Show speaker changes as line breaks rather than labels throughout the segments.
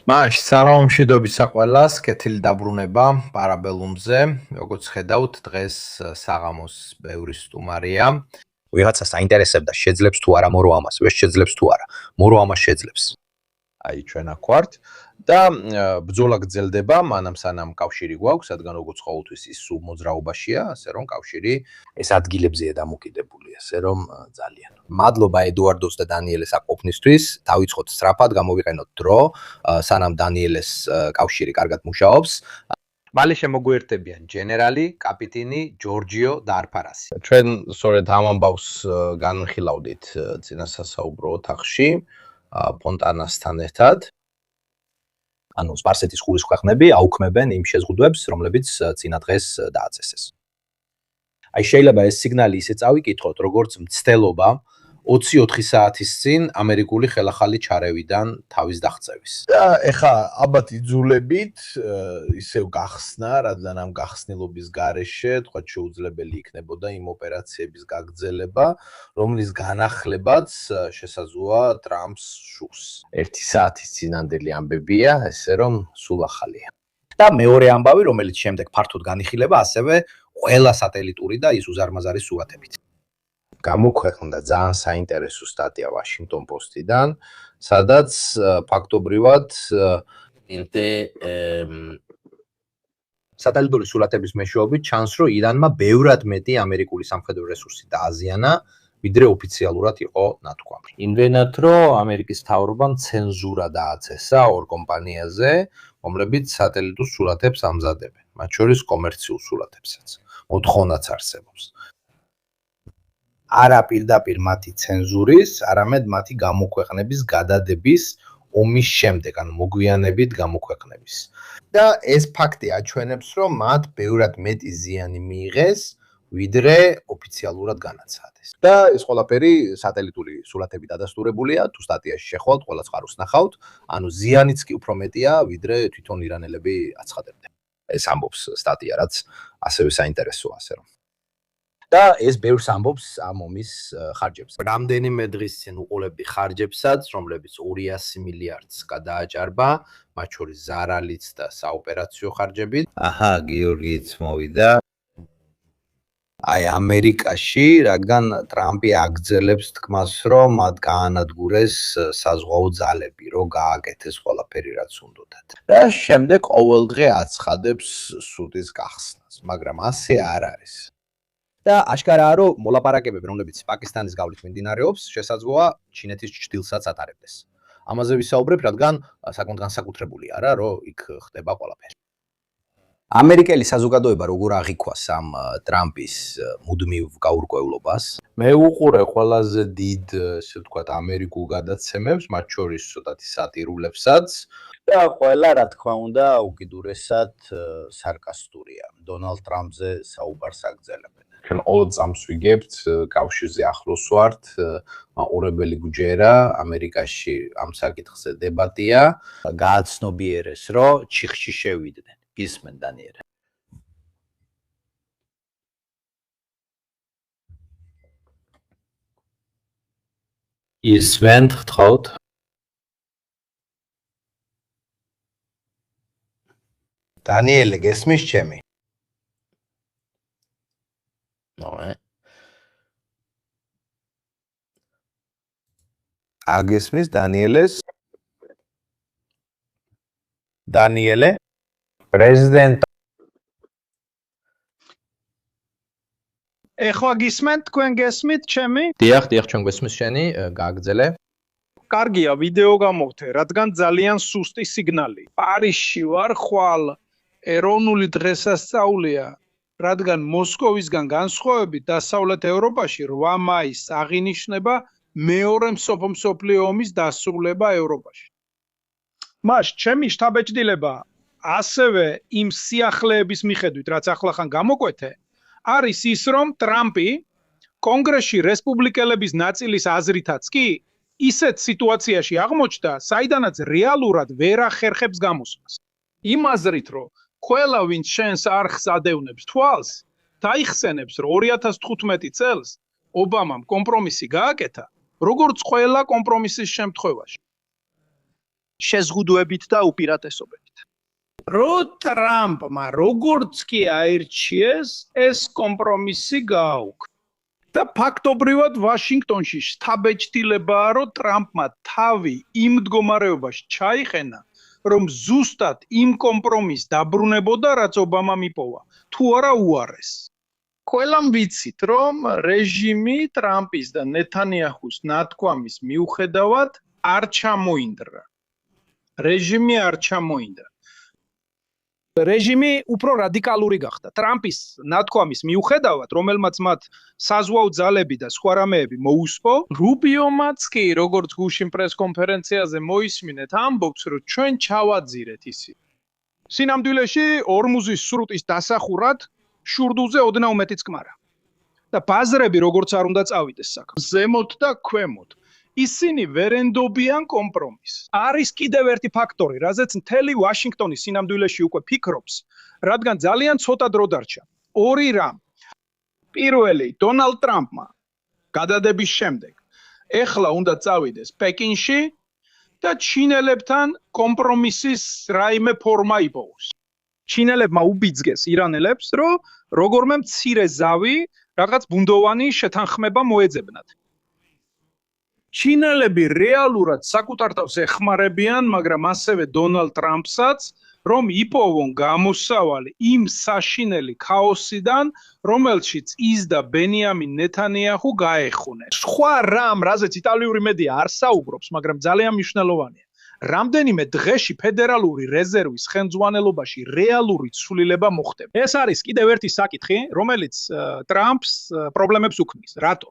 მაშ საღამომშვიდობის საყვალას, კეთილი დაბრუნება პარაბელუმზე. როგორც ხედავთ, დღეს საღამოს ბევრი სტუმარია.
ვიღაცა საინტერესებდა, შეძლებს თუ არა მორო ამას, ვერ შეძლებს თუ არა. მორო ამას შეძლებს.
აი ჩვენ აქ ვართ და ბრძოლა გრძელდება, მანამ სანამ კავშირი გვაქვს, რადგან როგორც ყოველთვის ის სულ მოძრაობაშია, ასე რომ კავშირი
ეს ადგილებზეა დამოკიდებული, ასე რომ ძალიან. მადლობა ედუარდოს და დანიელეს აკოფნისთვის. დავიწყოთ სწრაფად, გამოვიყენოთ დრო, სანამ დანიელეს კავშირი კარგად მუშაობს.
მალე შემოგვიერთებიან ჯენერალი, კაპიტანი ჯორჯიო და არფარასი. ჩვენ სწორედ ამ ამბავს განვიხილავდით წინასასაუბრო ოთახში ფონტანასთან ერთად.
ანუ სპარსეთის ყურის ქვეყნები აუქმებენ იმ შეზღუდვებს, რომლებიც წინა დღეს დააწესეს. აი შეიძლება ეს სიგნალი ისე წავიკითხოთ, როგორც მცდელობა 24 საათის წინ ამერიკული ხელახალი ჩარევიდან თავის დაღწევის.
და ეხა ალბათ იძულებით ისევ გახსნა, რადგან ამ გახსნილობის გარეშე თქვა შეუძლებელი იქნებოდა იმ ოპერაციების გაგრძელება, რომლის განახლებაც შესაძლოა ტრამპს შუს. 1 საათის წინანდელი ამბებია, ესე რომ სულ ახალია.
და მეორე ამბავი, რომელიც შემდეგ ფართოდ განიხილება, ასევე ყველა სატელიტური და ის უზარმაზარი სურათებით.
გამოქვეყნდა ძალიან საინტერესო სტატია Washington Post-დან, სადაც ფაქტობრივად
სატელიტური სურათების მეშვეობით ჩანს, რომ ირანმა ბევრად მეტი ამერიკული სამხედრო რესურსი დააზიანა, ვიდრე ოფიციალურად იყო ნათქვამი.
იმდენად, რომ ამერიკის მთავრობამ ცენზურა დააწესა ორ კომპანიაზე, რომლებიც სატელიტურ სურათებს ამზადებენ, მათ შორის კომერციულ სურათებსაც. მოთხოვნაც არსებობს.
არა პირდაპირ მათი ცენზურის, არამედ მათი გამოქვეყნების გადადების ომის შემდეგ, ანუ მოგვიანებით გამოქვეყნების.
და ეს ფაქტი აჩვენებს, რომ მათ ბევრად მეტი ზიანი მიიღეს, ვიდრე ოფიციალურად განაცხადეს. და ეს ყველაფერი სატელიტური სურათები დადასტურებულია, თუ სტატიაში შეხვალთ, ყველა წყაროს ნახავთ, ანუ ზიანიც კი უფრო მეტია, ვიდრე თვითონ ირანელები აცხადებდნენ.
ეს ამბობს სტატია, რაც ასევე საინტერესოა, ასე რომ. და ეს ბევრს ამბობს ამ ომის ხარჯებს.
რამდენიმე დღის წინ უყოლებდი ხარჯებსაც, რომლებიც 200 მილიარდს გადააჭარბა, მათ შორის ზარალიც და საოპერაციო ხარჯებით.
აჰა, გიორგიც მოვიდა. აი ამერიკაში, რადგან ტრამპი აგრძელებს თქმას, რომ მათ გაანადგურეს საზღვაო ძალები, რომ გააკეთეს ყველაფერი, რაც უნდათ.
და შემდეგ ყოველდღე აცხადებს სუდის გახსნას, მაგრამ ასე არ არის.
და აშკარაა, რომ მოლაპარაკებები, რომლებიც პაკისტანის გავლით მიმდინარეობს, შესაძლოა ჩინეთის ჩრდილსაც ატარებდეს.
ამაზე ვისაუბრებ, რადგან საკმაოდ განსაკუთრებულია რა, რომ იქ ხდება ყველაფერი.
ამერიკელი საზოგადოება როგორ აღიქვას ამ ტრამპის მუდმივ გაურკვევლობას?
მე უყურე ყველაზე დიდ, ესე ვთქვათ, ამერიკულ გადაცემებს, მათ შორის ცოტათი სატირულებსაც და ყველა, რა თქმა უნდა, უკიდურესად სარკასტურია. დონალდ ტრამპზე საუბარს აგრძელებენ. ჩვენ ყოველ წამს ვიგებთ, კავშირზე ახლოს ვართ, მაყურებელი გჯერა, ამერიკაში ამ საკითხზე დებატია, გააცნობიერეს, რომ ჩიხში შევიდნენ. გისმენ დანიელე. ისვენ გთხოვთ. დანიელე, გესმის ჩემი? აგესმის დანიელეს? დანიელე? პრეზიდენტ
ეხლა გისმენთ, თქვენ გესმით ჩემი?
დიახ, ჩვენ გვესმის შენი, გააგრძელე.
კარგია, ვიდეო გამოვთე, რადგან ძალიან სუსტი სიგნალი. პარიზში ვარ ხვალ, ეროვნული დღესასწაულია, რადგან მოსკოვისგან განსხვავებით დასავლეთ ევროპაში 8 მაისს აღინიშნება მეორე მსოფლიო ომის დასრულება ევროპაში. მას ჩემი შთაბეჭდილება ასევე იმ სიახლეების მიხედვით, რაც ახლახან გამოკვეთე, არის ის, რომ ტრამპი კონგრესში რესპუბლიკელების ნაწილის აზრითაც კი ისეთ სიტუაციაში აღმოჩნდა, საიდანაც რეალურად ვერ ახერხებს გამოსვლას. იმ აზრით, რომ ყველა ვინც შენს არხს ადევნებს თვალს, დაიხსენებს, რომ 2015 წელს ობამამ კომპრომისი გააკეთა, როგორც ყველა კომპრომისის შემთხვევაში. შეზღუდვებით და უპირატესობებით. რო ტრამპმა როგორც კი აირჩიეს, ეს კომპრომისი გააუქმა. და ფაქტობრივად ვაშინგტონში შთაბეჭდილებაა, რომ ტრამპმა თავი იმ მდგომარეობაში ჩაიყენა, რომ ზუსტად იმ კომპრომისს დაბრუნებოდა, რაც ობამამ იპოვა. თუ არა უარეს. ყველამ ვიცით, რომ რეჟიმი ტრამპის და ნეთანიაჰუს ნათქვამის მიუხედავად არ ჩამოინდრა. რეჟიმი არ ჩამოინდრა. რეჟიმი უფრო რადიკალური გახდა. ტრამპის ნათქვამის მიუხედავად, რომელმაც მათ საზღვაო ძალები და სხვა რამეები მოუსპო, რუბიომაც კი, როგორც გუშინ პრესკონფერენციაზე მოისმინეთ, ამბობს, რომ ჩვენ ჩავაძირეთ ისი. სინამდვილეში ორმუზის სრუტის დასახურად შურდუზე ოდნავ მეტიც კმარა. და ბაზრები როგორც არ უნდა წავიდეს საქმე. ზემოთ და ქვემოთ. ისინი ვერ ენდობიან კომპრომისს. არის კიდევ ერთი ფაქტორი, რაზეც მთელი ვაშინგტონი სინამდვილეში უკვე ფიქრობს, რადგან ძალიან ცოტა დრო დარჩა. ორი რამ. პირველი, დონალდ ტრამპმა გადადების შემდეგ ეხლა უნდა წავიდეს პეკინში და ჩინელებთან კომპრომისის რაიმე ფორმა იპოვოს. ჩინელებმა უბიძგეს ირანელებს, რომ როგორმე მცირე ზავი რაღაც ბუნდოვანი შეთანხმება მოეძებნათ. ჩინელები რეალურად საკუთარ თავს ეხმარებიან, მაგრამ ასევე დონალდ ტრამპსაც, რომ იპოვონ გამოსავალი იმ საშინელი ქაოსიდან, რომელშიც ის და ბენიამინ ნეთანიაჰუ გაეხუნეს. სხვა რამ, რაზეც იტალიური მედია არ საუბრობს, მაგრამ ძალიან მნიშვნელოვანია. რამდენიმე დღეში ფედერალური რეზერვის ხელმძღვანელობაში რეალური ცვლილება მოხდება. ეს არის კიდევ ერთი საკითხი, რომელიც ტრამპს პრობლემებს უქმნის. რატო?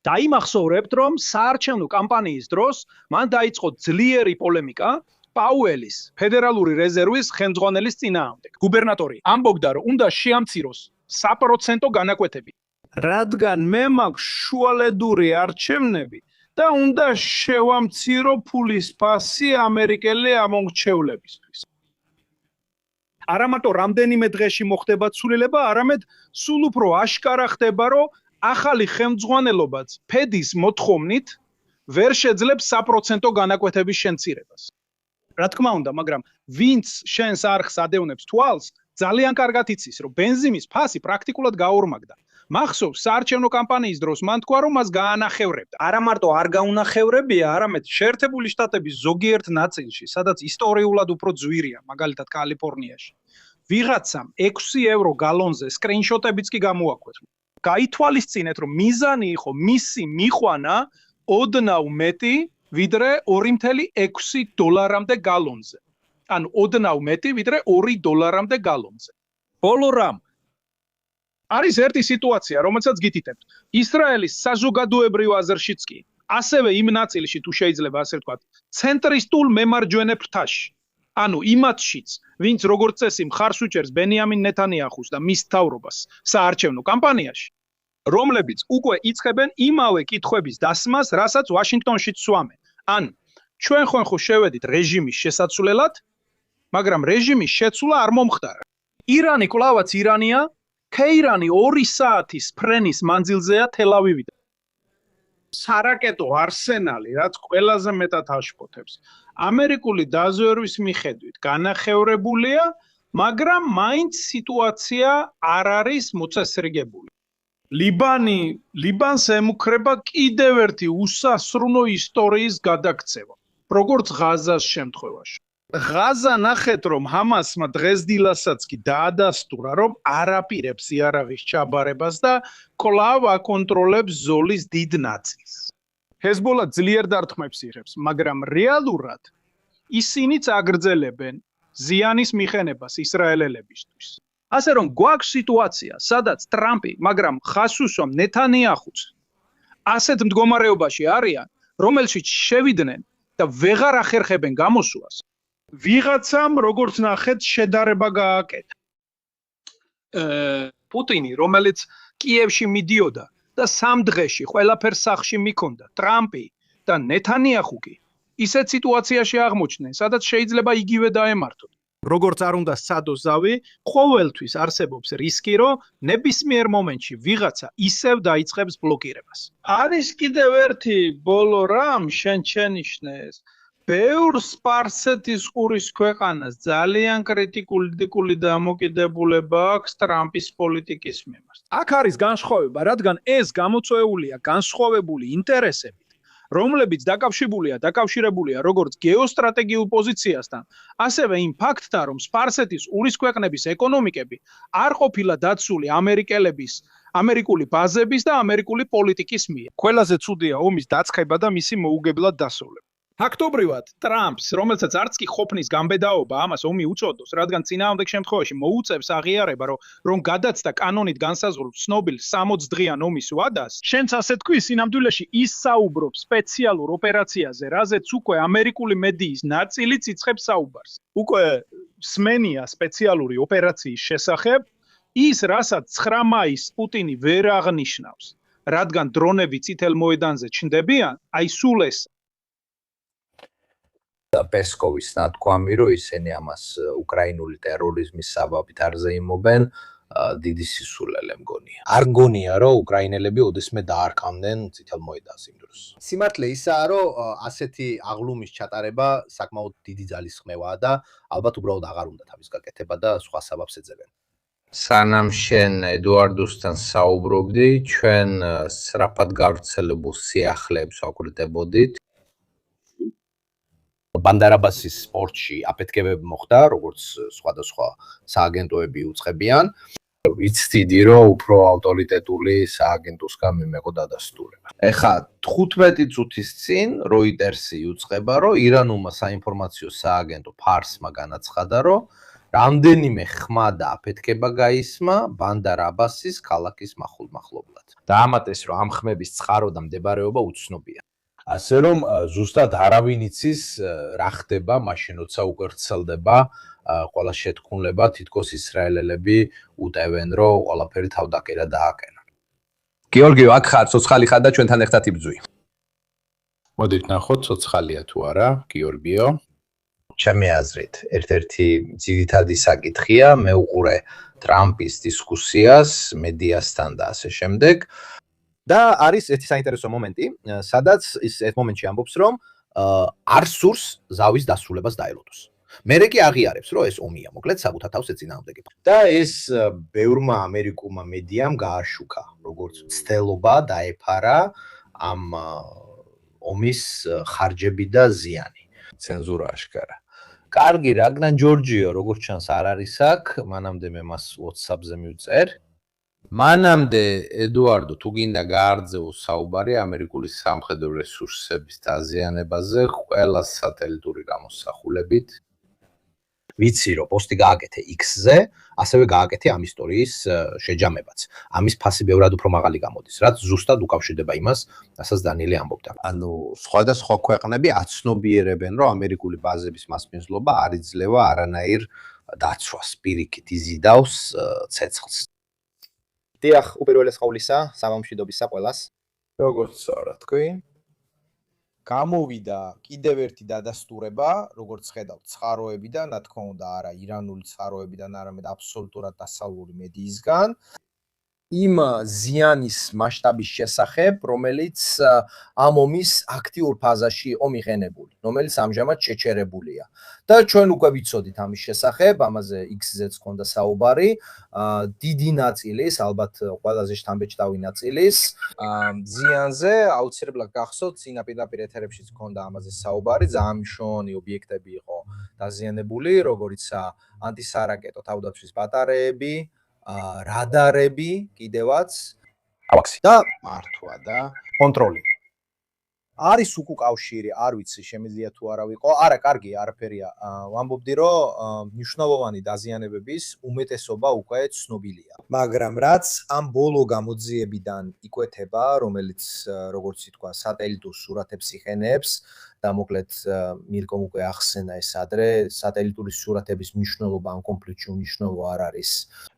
დაიმახსოვრებთ, რომ საარჩევნო კამპანიის დროს მან დაიწყო ძლიერი პოლემიკა პაუელის ფედერალური რეზერვის ხელმძღვანელის წინააღმდეგ. გუბერნატორი ამბობდა, რომ უნდა შეამციროს საპროცენტო განაკვეთები, რადგან მე მაქვს შუალედური არჩევნები და უნდა შევამცირო ფულის ფასი ამერიკელი ამომრჩევლებისთვის. არა მარტო რამდენიმე დღეში მოხდება ცვლილება, არამედ სულ უფრო აშკარა ხდება, რომ ახალი ხელმძღვანელობაც ფედის მოთხოვნით ვერ შეძლებს საპროცენტო განაკვეთების შემცირებას. რა თქმა უნდა, მაგრამ ვინც შენს არხს ადევნებს თვალს, ძალიან კარგად იცის, რომ ბენზინის ფასი პრაქტიკულად გაორმაგდა. მახსოვს, საარჩევნო კამპანიის დროს მან თქვა, რომ მას გაანახევრებდა. არა მარტო არ გაუნახევრებია, არამედ შეერთებული შტატების ზოგიერთ ნაწილში, სადაც ისტორიულად უფრო ძვირია, მაგალითად კალიფორნიაში, ვიღაცამ 6 ევრო გალონზე სკრინშოტებიც კი გამოაქვეყნა. გაითვალისწინეთ, რომ მიზანი იყო მისი მიყვანა ოდნავ მეტი, ვიდრე 2.6 დოლარამდე გალონზე. ანუ ოდნავ მეტი, ვიდრე $2 გალონზე. ბოლო რამ არის ერთი სიტუაცია, რომელსაც გითითებთ. ისრაელის საზოგადოებრივ აზრშიც კი, ასევე იმ ნაწილში თუ შეიძლება ასე ვთქვათ, ცენტრისტულ მემარჯვენე ფრთაში. ანუ იმათშიც, ვინც როგორც წესი მხარს უჭერს ბენიამინ ნეთანიაჰუს და მის მთავრობას საარჩევნო კამპანიაში, რომლებიც უკვე იწყებენ იმავე კითხვების დასმას, რასაც ვაშინგტონშიც სვამენ. ან ჩვენ ხო შევედით რეჟიმის შესაცვლელად, მაგრამ რეჟიმის შეცვლა არ მომხდარა. ირანი კლავაც ირანია, თეირანი 2 საათის ფრენის მანძილზეა თელ-ავივიდან. სარაკეტო არსენალი, რაც ყველაზე მეტად აშფოთებს, ამერიკული დაზვერვის მიხედვით განახევრებულია, მაგრამ მაინც სიტუაცია არ არის მოწესრიგებული. ლიბანს ემუქრება კიდევ ერთი უსასრულო ისტორიის გადაქცევა, როგორც ღაზას შემთხვევაში. ღაზა ნახეთ, რომ ჰამასმა დღესდილასაც კი დაადასტურა, რომ არ აპირებს იარაღის ჩაბარებას და კვლავ აკონტროლებს ზოლის დიდ ნაწილს. ჰეზბოლა ძლიერ დარტყმებს იღებს, მაგრამ რეალურად ისინიც აგრძელებენ ზიანის მიხენებას ისრაელელებისთვის. ასე რომ გვაქვს სიტუაცია, სადაც ტრამპი, მაგრამ ხასუსომ ნეთანიაჰუც ასეთ მდგომარეობაში არიან, რომელშიც შევიდნენ და ვეღარ ახერხებენ გამოსვლას. ვიღაცამ, როგორც ნახეთ, შედარება გააკეთა. პუტინი, რომელიც კიევში მიდიოდა და 3 დღეში ყველაფერს სახში მიქონდა, ტრამპი და ნეთანიაჰუ კი ისეთ სიტუაციაში აღმოჩნდნენ, სადაც შეიძლება იგივე დაემართოთ. როგორც არ უნდა სადო ზავი, ყოველთვის არსებობს რისკი, რომ ნებისმიერ მომენტში ვიღაცა ისევ დაიწყებს ბლოკირებას. არის კიდევ ერთი ბოლო რამ შენ შენიშნეს. ბევრ სპარსეთის ყურის ქვეყანას ძალიან კრიტიკული დამოკიდებულება აქვს ტრამპის პოლიტიკის მიმართ.
აქ არის განსხვავება, რადგან ეს გამოწვეულია განსხვავებული ინტერესებით, რომლებიც დაკავშირებულია როგორც გეოსტრატეგიულ პოზიციასთან, ასევე იმ ფაქტთან, რომ სპარსეთის ყურის ქვეყნების ეკონომიკები არ ყოფილა დაცული ამერიკული ბაზების და ამერიკული პოლიტიკის მიერ. ყველაზე ცუდია ომის დაწყება და მისი მოუგებლად დასრულება. ფაქტობრივად, ტრამპს, რომელსაც არც კი ყოფნის გამბედაობა ამას ომი უწოდოს, რადგან წინააღმდეგ შემთხვევაში მოუწევს აღიარება, რომ გადაცდა კანონით განსაზღვრულ ცნობილ 60 დღიან ომის ვადას, შენც ასე თქვი, სინამდვილეში ის საუბრობს სპეციალურ ოპერაციაზე, რაზეც უკვე ამერიკული მედიის ნაწილიც იწყებს საუბარს. უკვე სმენია სპეციალური ოპერაციის შესახებ, ის რასაც 9 მაისს პუტინი ვერ აღნიშნავს, რადგან დრონები წითელ მოედანზე ჩნდებიან, აი სულ ეს
პესკოვის ნათქვამი, რომ ისინი ამას უკრაინული ტერორიზმის საბაბით არ ზეიმობენ, დიდი სისულელე მგონია. არ მგონია, რომ უკრაინელები ოდესმე დაარქავდნენ წითელ მოედანს იმ დროს. სიმართლე ისაა, რომ ასეთი აღლუმის ჩატარება საკმაოდ დიდი ძალის ხმევაა და ალბათ უბრალოდ აღარ უნდა თავის გაკეთება და სხვა საბაბს ეძებენ. სანამ შენ ედუარდოსთან საუბრობდი, ჩვენ სწრაფად გავრცელებულ სიახლეებს ვაკვრიტებოდით. ბანდარაბასის პორტში აფეთქებები მოხდა, როგორც სხვადასხვა სააგენტოები უწყებიან. ვიცდიდი, რომ უფრო ავტორიტეტული სააგენტოსგან მიმეყო დადასტურება. ეხლა 15 წუთის წინ როიტერსი უწყება, რომ ირანულმა საინფორმაციო სააგენტო ფარსმა განაცხადა, რომ რამდენიმე ხმა და აფეთქება გაისმა ბანდარ-აბასის ქალაქის მახლობლად. დაამატეს, რომ ამ ხმების წყარო და მდებარეობა უცნობია. ასე რომ ზუსტად არავინ იცის რა ხდება, მაშინ როცა უკვე ვრცელდება ყველა შეთქმულება, თითქოს ისრაელელები უტევენ, რომ ყველაფერი თავდაყირა დააკენა. გიორგიო, აქ ხარ, ცოცხალი ხარ და ჩვენთან ერთად იბრძვი. მოდით ნახოთ, ცოცხალია თუ არა, გიორგიო. ჩემი აზრით, ერთ-ერთი ძირითადი საკითხია, მე უყურე ტრამპის დისკუსიას მედიასთან და ასე შემდეგ. და არის ერთი საინტერესო მომენტი, სადაც ის ერთ მომენტში ამბობს, რომ არ სურს ზავის დასრულებას დაელოდოს. მერე კი აღიარებს, რომ ეს ომია, მოკლედ საბუთად თავს ეწინააღმდეგება. და ეს ბევრმა ამერიკულმა მედიამ გააშუქა, როგორც მცდელობა დაეფარა ამ ომის ხარჯები და ზიანი. ცენზურა აშკარა. კარგი, რაგნან ჯორჯიო, როგორც ჩანს არ არის აქ, მანამდე მე მას WhatsApp-ზე მივწერ. მანამდე ედუარდო, თუ გინდა გაარძეო საუბარი ამერიკული სამხედრო რესურსების დაზიანებაზე ყველა სატელიტური გამოსახულებით. ვიცი, რომ პოსტი გააკეთე X-ზე, ასევე გააკეთე ამ ისტორიის შეჯამებაც. ამის ფასი ბევრად უფრო მაღალი გამოდის, რაც ზუსტად უკავშირდება იმას, რასაც დანიელი ამბობდა. ანუ სხვადასხვა ქვეყნები აცნობიერებენ, რომ ამერიკული ბაზების მასპინძლობა არ იძლევა არანაირ დაცვას, პირიქით იზიდავს ცეცხლს.
დიახ, უპირველეს ყოვლისა, სამამშვიდობისა ყველას.
როგორც რა თქვი?
გამოვიდა კიდევ ერთი დადასტურება, როგორც ხედავთ, ცხაროებიდან, რა თქმა უნდა, არა ირანული ცხაროებიდან, არამედ აბსოლუტურად დასავლური მედიისგან. იმ ზიანის მასშტაბის შესახებ, რომელიც ამ ომის აქტიურ ფაზაში იყო მიღენებული, რომელიც ამჟამად შეჩერებულია. და ჩვენ უკვე ვიცოდით ამის შესახებ, ამაზე X-ზეც ჰქონდა საუბარი, დიდი ნაწილის, ალბათ ყველაზე შთამბეჭდავი ნაწილის ზიანზე აუცილებლად გახსოვთ, წინა პირდაპირ ეთერებშიც ჰქონდა ამაზე საუბარი, ძალიან მნიშვნელოვანი ობიექტები იყო დაზიანებული, როგორიცაა ანტისარაკეტო თავდაცვის ბატარეები, რადარები კიდევაც
ავაქსი
და მართვა და კონტროლი. არის უკავშირი, არ ვიცი, შემიძლია თუ არა ვიყო. არა, კარგი, არაფერია. ვამბობდი, რომ მნიშვნელოვანი დაზიანებების უმეტესობა უკვე ცნობილია. მაგრამ რაც ამ ბოლო გამოძიებიდან იკვეთება, რომელიც როგორც ითქვა, სატელიტურ სურათებს იხენებს და მოკლედ მილკომ უკვე ახსენა ეს ადრე, სატელიტური სურათების მნიშვნელობა ამ კონფლიქტში უნიშნელო არ არის.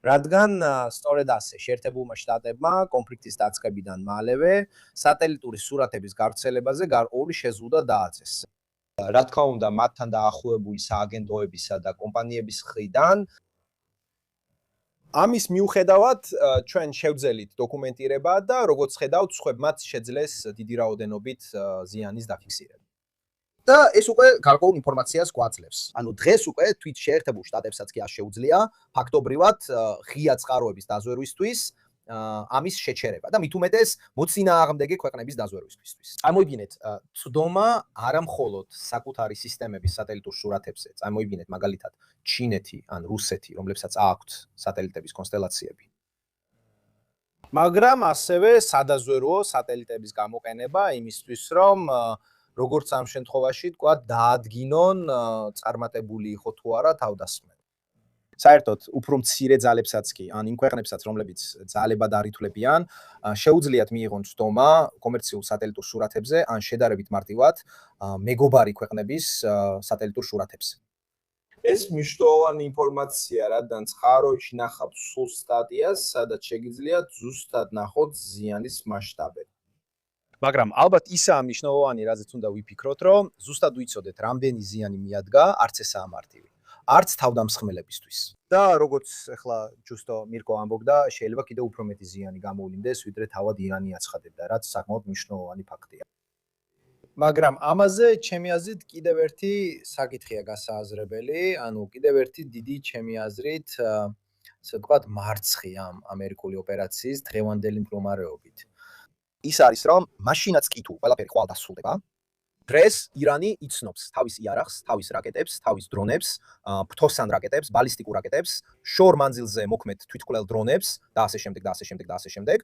რადგან სწორედ ასე შეერთებულმა შტატებმა კონფლიქტის დაწყებიდან მალევე სატელიტური სურათების გავრცელებაზე გარკვეული შეზღუდვა დააწეს. რა თქმა უნდა, მათთან დაახლოებული სააგენტოებისა და კომპანიების მხრიდან ამის მიუხედავად ჩვენ შევძელით დოკუმენტირება და როგორც ხედავთ, სხვებმაც შეძლეს დიდი რაოდენობით ზიანის დაფიქსირება. და ეს უკვე გარკვეულ ინფორმაციას გვაძლევს. ანუ დღეს უკვე თვით შეერთებულ შტატებსაც კი არ შეუძლია ფაქტობრივად ღია წყაროების დაზვერვისთვის ამის შეჩერება და მით უმეტეს მოცინააღმდეგე ქვეყნების დაზვერვისთვის. წარმოიდგინეთ, წვდომა არა მხოლოდ საკუთარი სისტემების სატელიტურ სურათებზე, წარმოიდგინეთ მაგალითად ჩინეთი ან რუსეთი, რომლებსაც აქვთ სატელიტების კონსტელაციები. მაგრამ ასევე სადაზვერვო სატელიტების გამოყენება იმისთვის, რომ როგორც ამ შემთხვევაში თქვა დაადგინონ წარმატებული იყო თუ არა თავდასხმები. საერთოდ უფრო მცირე ძალებსაც კი, ან იმ ქვეყნებსაც, რომლებიც ძალებად არ ითვლებიან, შეუძლიათ მიიღონ წვდომა კომერციულ სატელიტურ სურათებზე, ან შედარებით მარტივად მეგობარი ქვეყნების სატელიტურ სურათებზე. ეს მნიშვნელოვანი ინფორმაცია, რადგან წყაროებში ნახავთ სულ სტატიას, სადაც შეგიძლიათ ზუსტად ნახოთ ზიანის მასშტაბები. მაგრამ ალბათ ისაა მნიშვნელოვანი, რაზეც უნდა ვიფიქროთ, რომ ზუსტად ვიცოდეთ, რამდენი ზიანი მიადგა, არც ესაა მარტივი. არც თავდამსხმელებისთვის. და როგორც ახლა ჯუსტო მირკო ამბობდა, შეიძლება კიდევ უფრო მეტი ზიანი გამოვლინდეს, ვიდრე თავად ირანი აცხადებდა, რაც საკმაოდ მნიშვნელოვანი ფაქტია. მაგრამ ამაზე ჩემი აზრით კიდევ ერთი საკითხია გასააზრებელი, ანუ კიდევ ერთი დიდი ჩემი აზრით, ასე ვთქვათ, მარცხი ამ ამერიკული ოპერაციის დღევანდელი მდგომარეობით. ის არის, რომ მაშინაც კი თუ ყველაფერი ხვალ დასრულდება, დღეს ირანი იცნობს თავის იარაღს, თავის რაკეტებს, თავის დრონებს, ფრთოსან რაკეტებს, ბალისტიკურ რაკეტებს, შორ მანძილზე მოქმედ თვითმკვლელ დრონებს და ასე შემდეგ და ასე შემდეგ და ასე შემდეგ.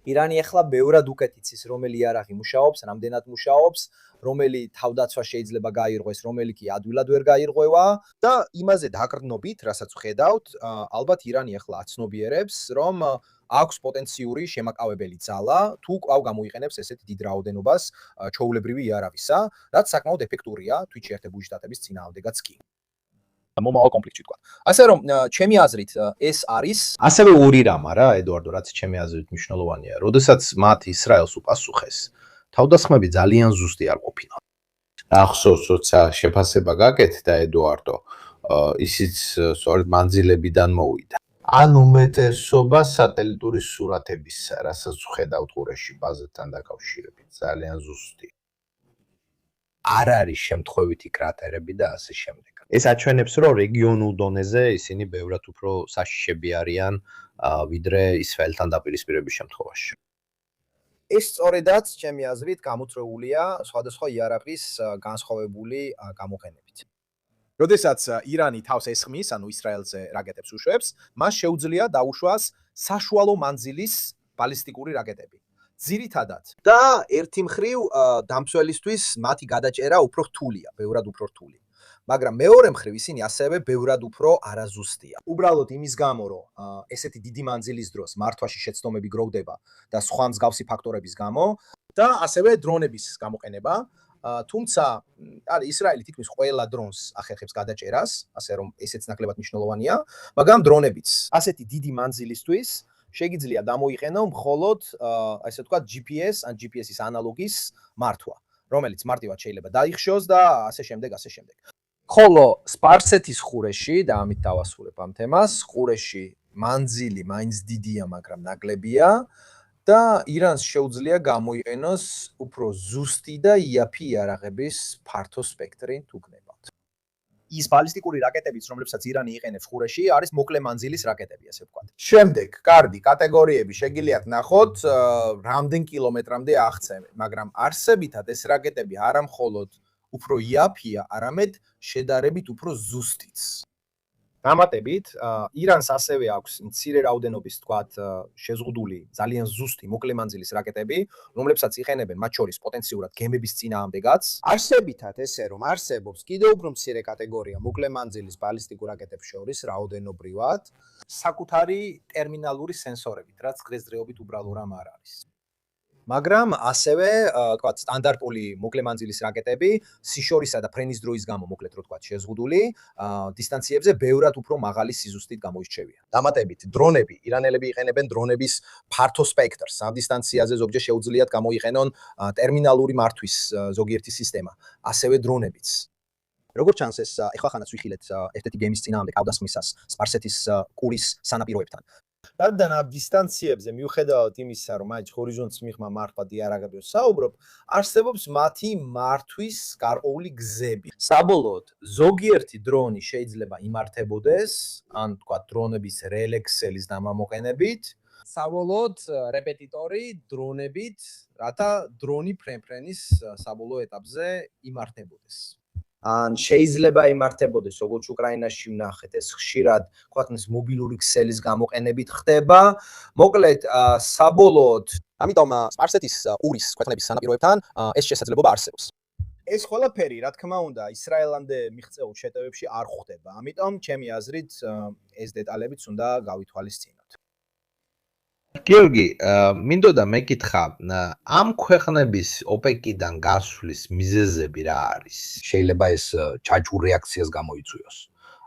ირანი ახლა ბევრად უკეთ იცის, რომელი იარაღი მუშაობს, რამდენად მუშაობს, რომელი თავდაცვა შეიძლება გაირღვეს, რომელი კი ადვილად ვერ გაირღვევა და იმაზე დაკრდნობით, რასაც ვხედავთ, ალბათ ირანი ახლა აცნობიერებს, რომ აქვს პოტენციური შემაკავებელი ძალა, თუ კვლავ გამოიყენებს ესეთ დიდ რაოდენობას ჩვეულებრივი იარაღისა, რაც საკმაოდ ეფექტურია თვით შეერთებული შტატების წინააღმდეგაც კი. მომავალ კონფლიქტში თქვა. ასე რომ, ჩემი აზრით, ეს არის
ასევე ორი რამ არა, ედუარდო, რაც ჩემი აზრით მნიშვნელოვანია. როდესაც მათ ისრაელს უპასუხეს, თავდასხმები ძალიან ზუსტი არ ყოფილა. ახსოვს, როცა შეფასება გაკეთდა ედუარდო, ისიც სწორედ მანძილებიდან მოვიდა. ან უმეტესობა სატელიტური სურათებისა, რასაც ვხედავთ ყურეში ბაზებთან დაკავშირებით, ძალიან ზუსტი. არ არის შემთხვევითი კრატერები და ასე შემდეგ. ეს აჩვენებს, რომ რეგიონულ დონეზე ისინი ბევრად უფრო საშიშები არიან, ვიდრე ისრაელთან დაპირისპირების შემთხვევაში.
ეს სწორედაც ჩემი აზრით გამოწვეულია სხვადასხვა იარაღის განსხვავებული გამოყენებით. როდესაც ირანი თავს ესხმის, ანუ ისრაელზე რაკეტებს უშვებს, მას შეუძლია დაუშვას საშუალო მანძილის ბალისტიკური რაკეტები. ძირითადად და ერთი მხრივ დამცველისთვის მათი გადაჭერა უფრო რთულია, ბევრად უფრო რთული. მაგრამ მეორე მხრივ ისინი ასევე ბევრად უფრო არაზუსტია. უბრალოდ იმის გამო, რომ ესეთი დიდი მანძილის დროს მართვაში შეცდომები გროვდება და სხვა მსგავსი ფაქტორების გამო და ასევე დრონების გამოყენება, თუმცა არის ისრაელი თითქმის ყველა დრონს ახერხებს გადაჭერას, ასე რომ ესეც ნაკლებად მნიშვნელოვანია, მაგრამ დრონებიც ასეთი დიდი მანძილისთვის შეიძლება დამოიყენონ მხოლოდ ასე ვთქვათ GPS ან GPS-ის ანალოგის მართვა, რომელიც მარტივად შეიძლება დაიხშოს და ასე შემდეგ, ასე შემდეგ. ხოლო სპარსეთის ყურეში და ამით დავასრულებ ამ თემას, ყურეში მანძილი მაინც დიდია, მაგრამ ნაკლებია და ირანს შეუძლია გამოიყენოს უფრო ზუსტი და იაფი იარაღების ფართო სპექტრი თუ გნებავთ. ის ბალისტიკური რაკეტებიც, რომლებსაც ირანი იყენებს ყურეში, არის მოკლე მანძილის რაკეტები, ასე ვთქვათ. შემდეგ, კარგი კატეგორიები შეგიძლიათ ნახოთ, რამდენ კილომეტრამდე აღწევენ, მაგრამ არსებითად ეს რაკეტები არა მხოლოდ უფრო იაფია, არამედ შედარებით უფრო ზუსტიც. დამატებით, ირანს ასევე აქვს მცირე რაოდენობის, ვთქვათ, შეზღუდული, ძალიან ზუსტი მოკლე მანძილის რაკეტები, რომლებსაც იყენებენ მათ შორის პოტენციურად გემების წინააღმდეგაც. არსებითად ესე რომ არსებობს კიდევ უფრო მცირე კატეგორია მოკლე მანძილის ბალისტიკურ რაკეტებს შორის რაოდენობრივად, საკუთარი ტერმინალური სენსორებით, რაც დღესდღეობით უბრალო რამ არ არის. მაგრამ ასევე, ვთქვათ, სტანდარტული მოკლე მანძილის რაკეტები სიშორისა და ფრენის დროის გამო, მოკლედ რო ვთქვათ, შეზღუდული, დისტანციებზე ბევრად უფრო მაღალი სიზუსტით გამოირჩევიან. დამატებით, დრონები, ირანელები იყენებენ დრონების ფართო სპექტრს. ამ დისტანციაზე ზოგჯერ შეუძლიათ გამოიყენონ ტერმინალური მართვის ზოგიერთი სისტემა, ასევე დრონებიც. როგორც ჩანს, ეს ეხლა ხანაც ვიხილეთ ერთ-ერთი გემის წინააღმდეგ თავდასხმისას სპარსეთის ყურის სანაპიროებთან. რადგან ამ დისტანციებზე მიუხედავად იმისა, რომ აი ჰორიზონტს მიღმა მართლად იარაღებებს საუბრობ, არსებობს მათი მართვის გარკვეული გზები. საბოლოოდ, ზოგიერთი დრონი შეიძლება იმართებოდეს, ან თქვა დრონების რელექსელის დამამოყენებით, საბოლოოდ რეპეტიტორი დრონებით, რათა დრონი ფრენ-ფრენის საბოლოო ეტაპზე იმართებოდეს. ან შეიძლება იმართებოდეს, როგორც უკრაინაში ვნახეთ, ეს ხშირად ქვეყნის მობილური ქსელის გამოყენებით ხდება. მოკლედ, საბოლოოდ, ამიტომ სპარსეთის ყურის ქვეყნების სანაპიროებთან ეს შესაძლებლობა არსებობს. ეს ყველაფერი, რა თქმა უნდა, ისრაელამდე მიღწეულ შეტევებში არ ხვდება. ამიტომ, ჩემი აზრით, ეს დეტალებიც უნდა გავითვალისწინოთ.
გიორგი, მინდოდა მეკითხა, ამ ქვეყნების ოპეკიდან გასვლის მიზეზები რა არის?
შეიძლება ეს ჩაჭურ რეაქციას გამოიწვიოს.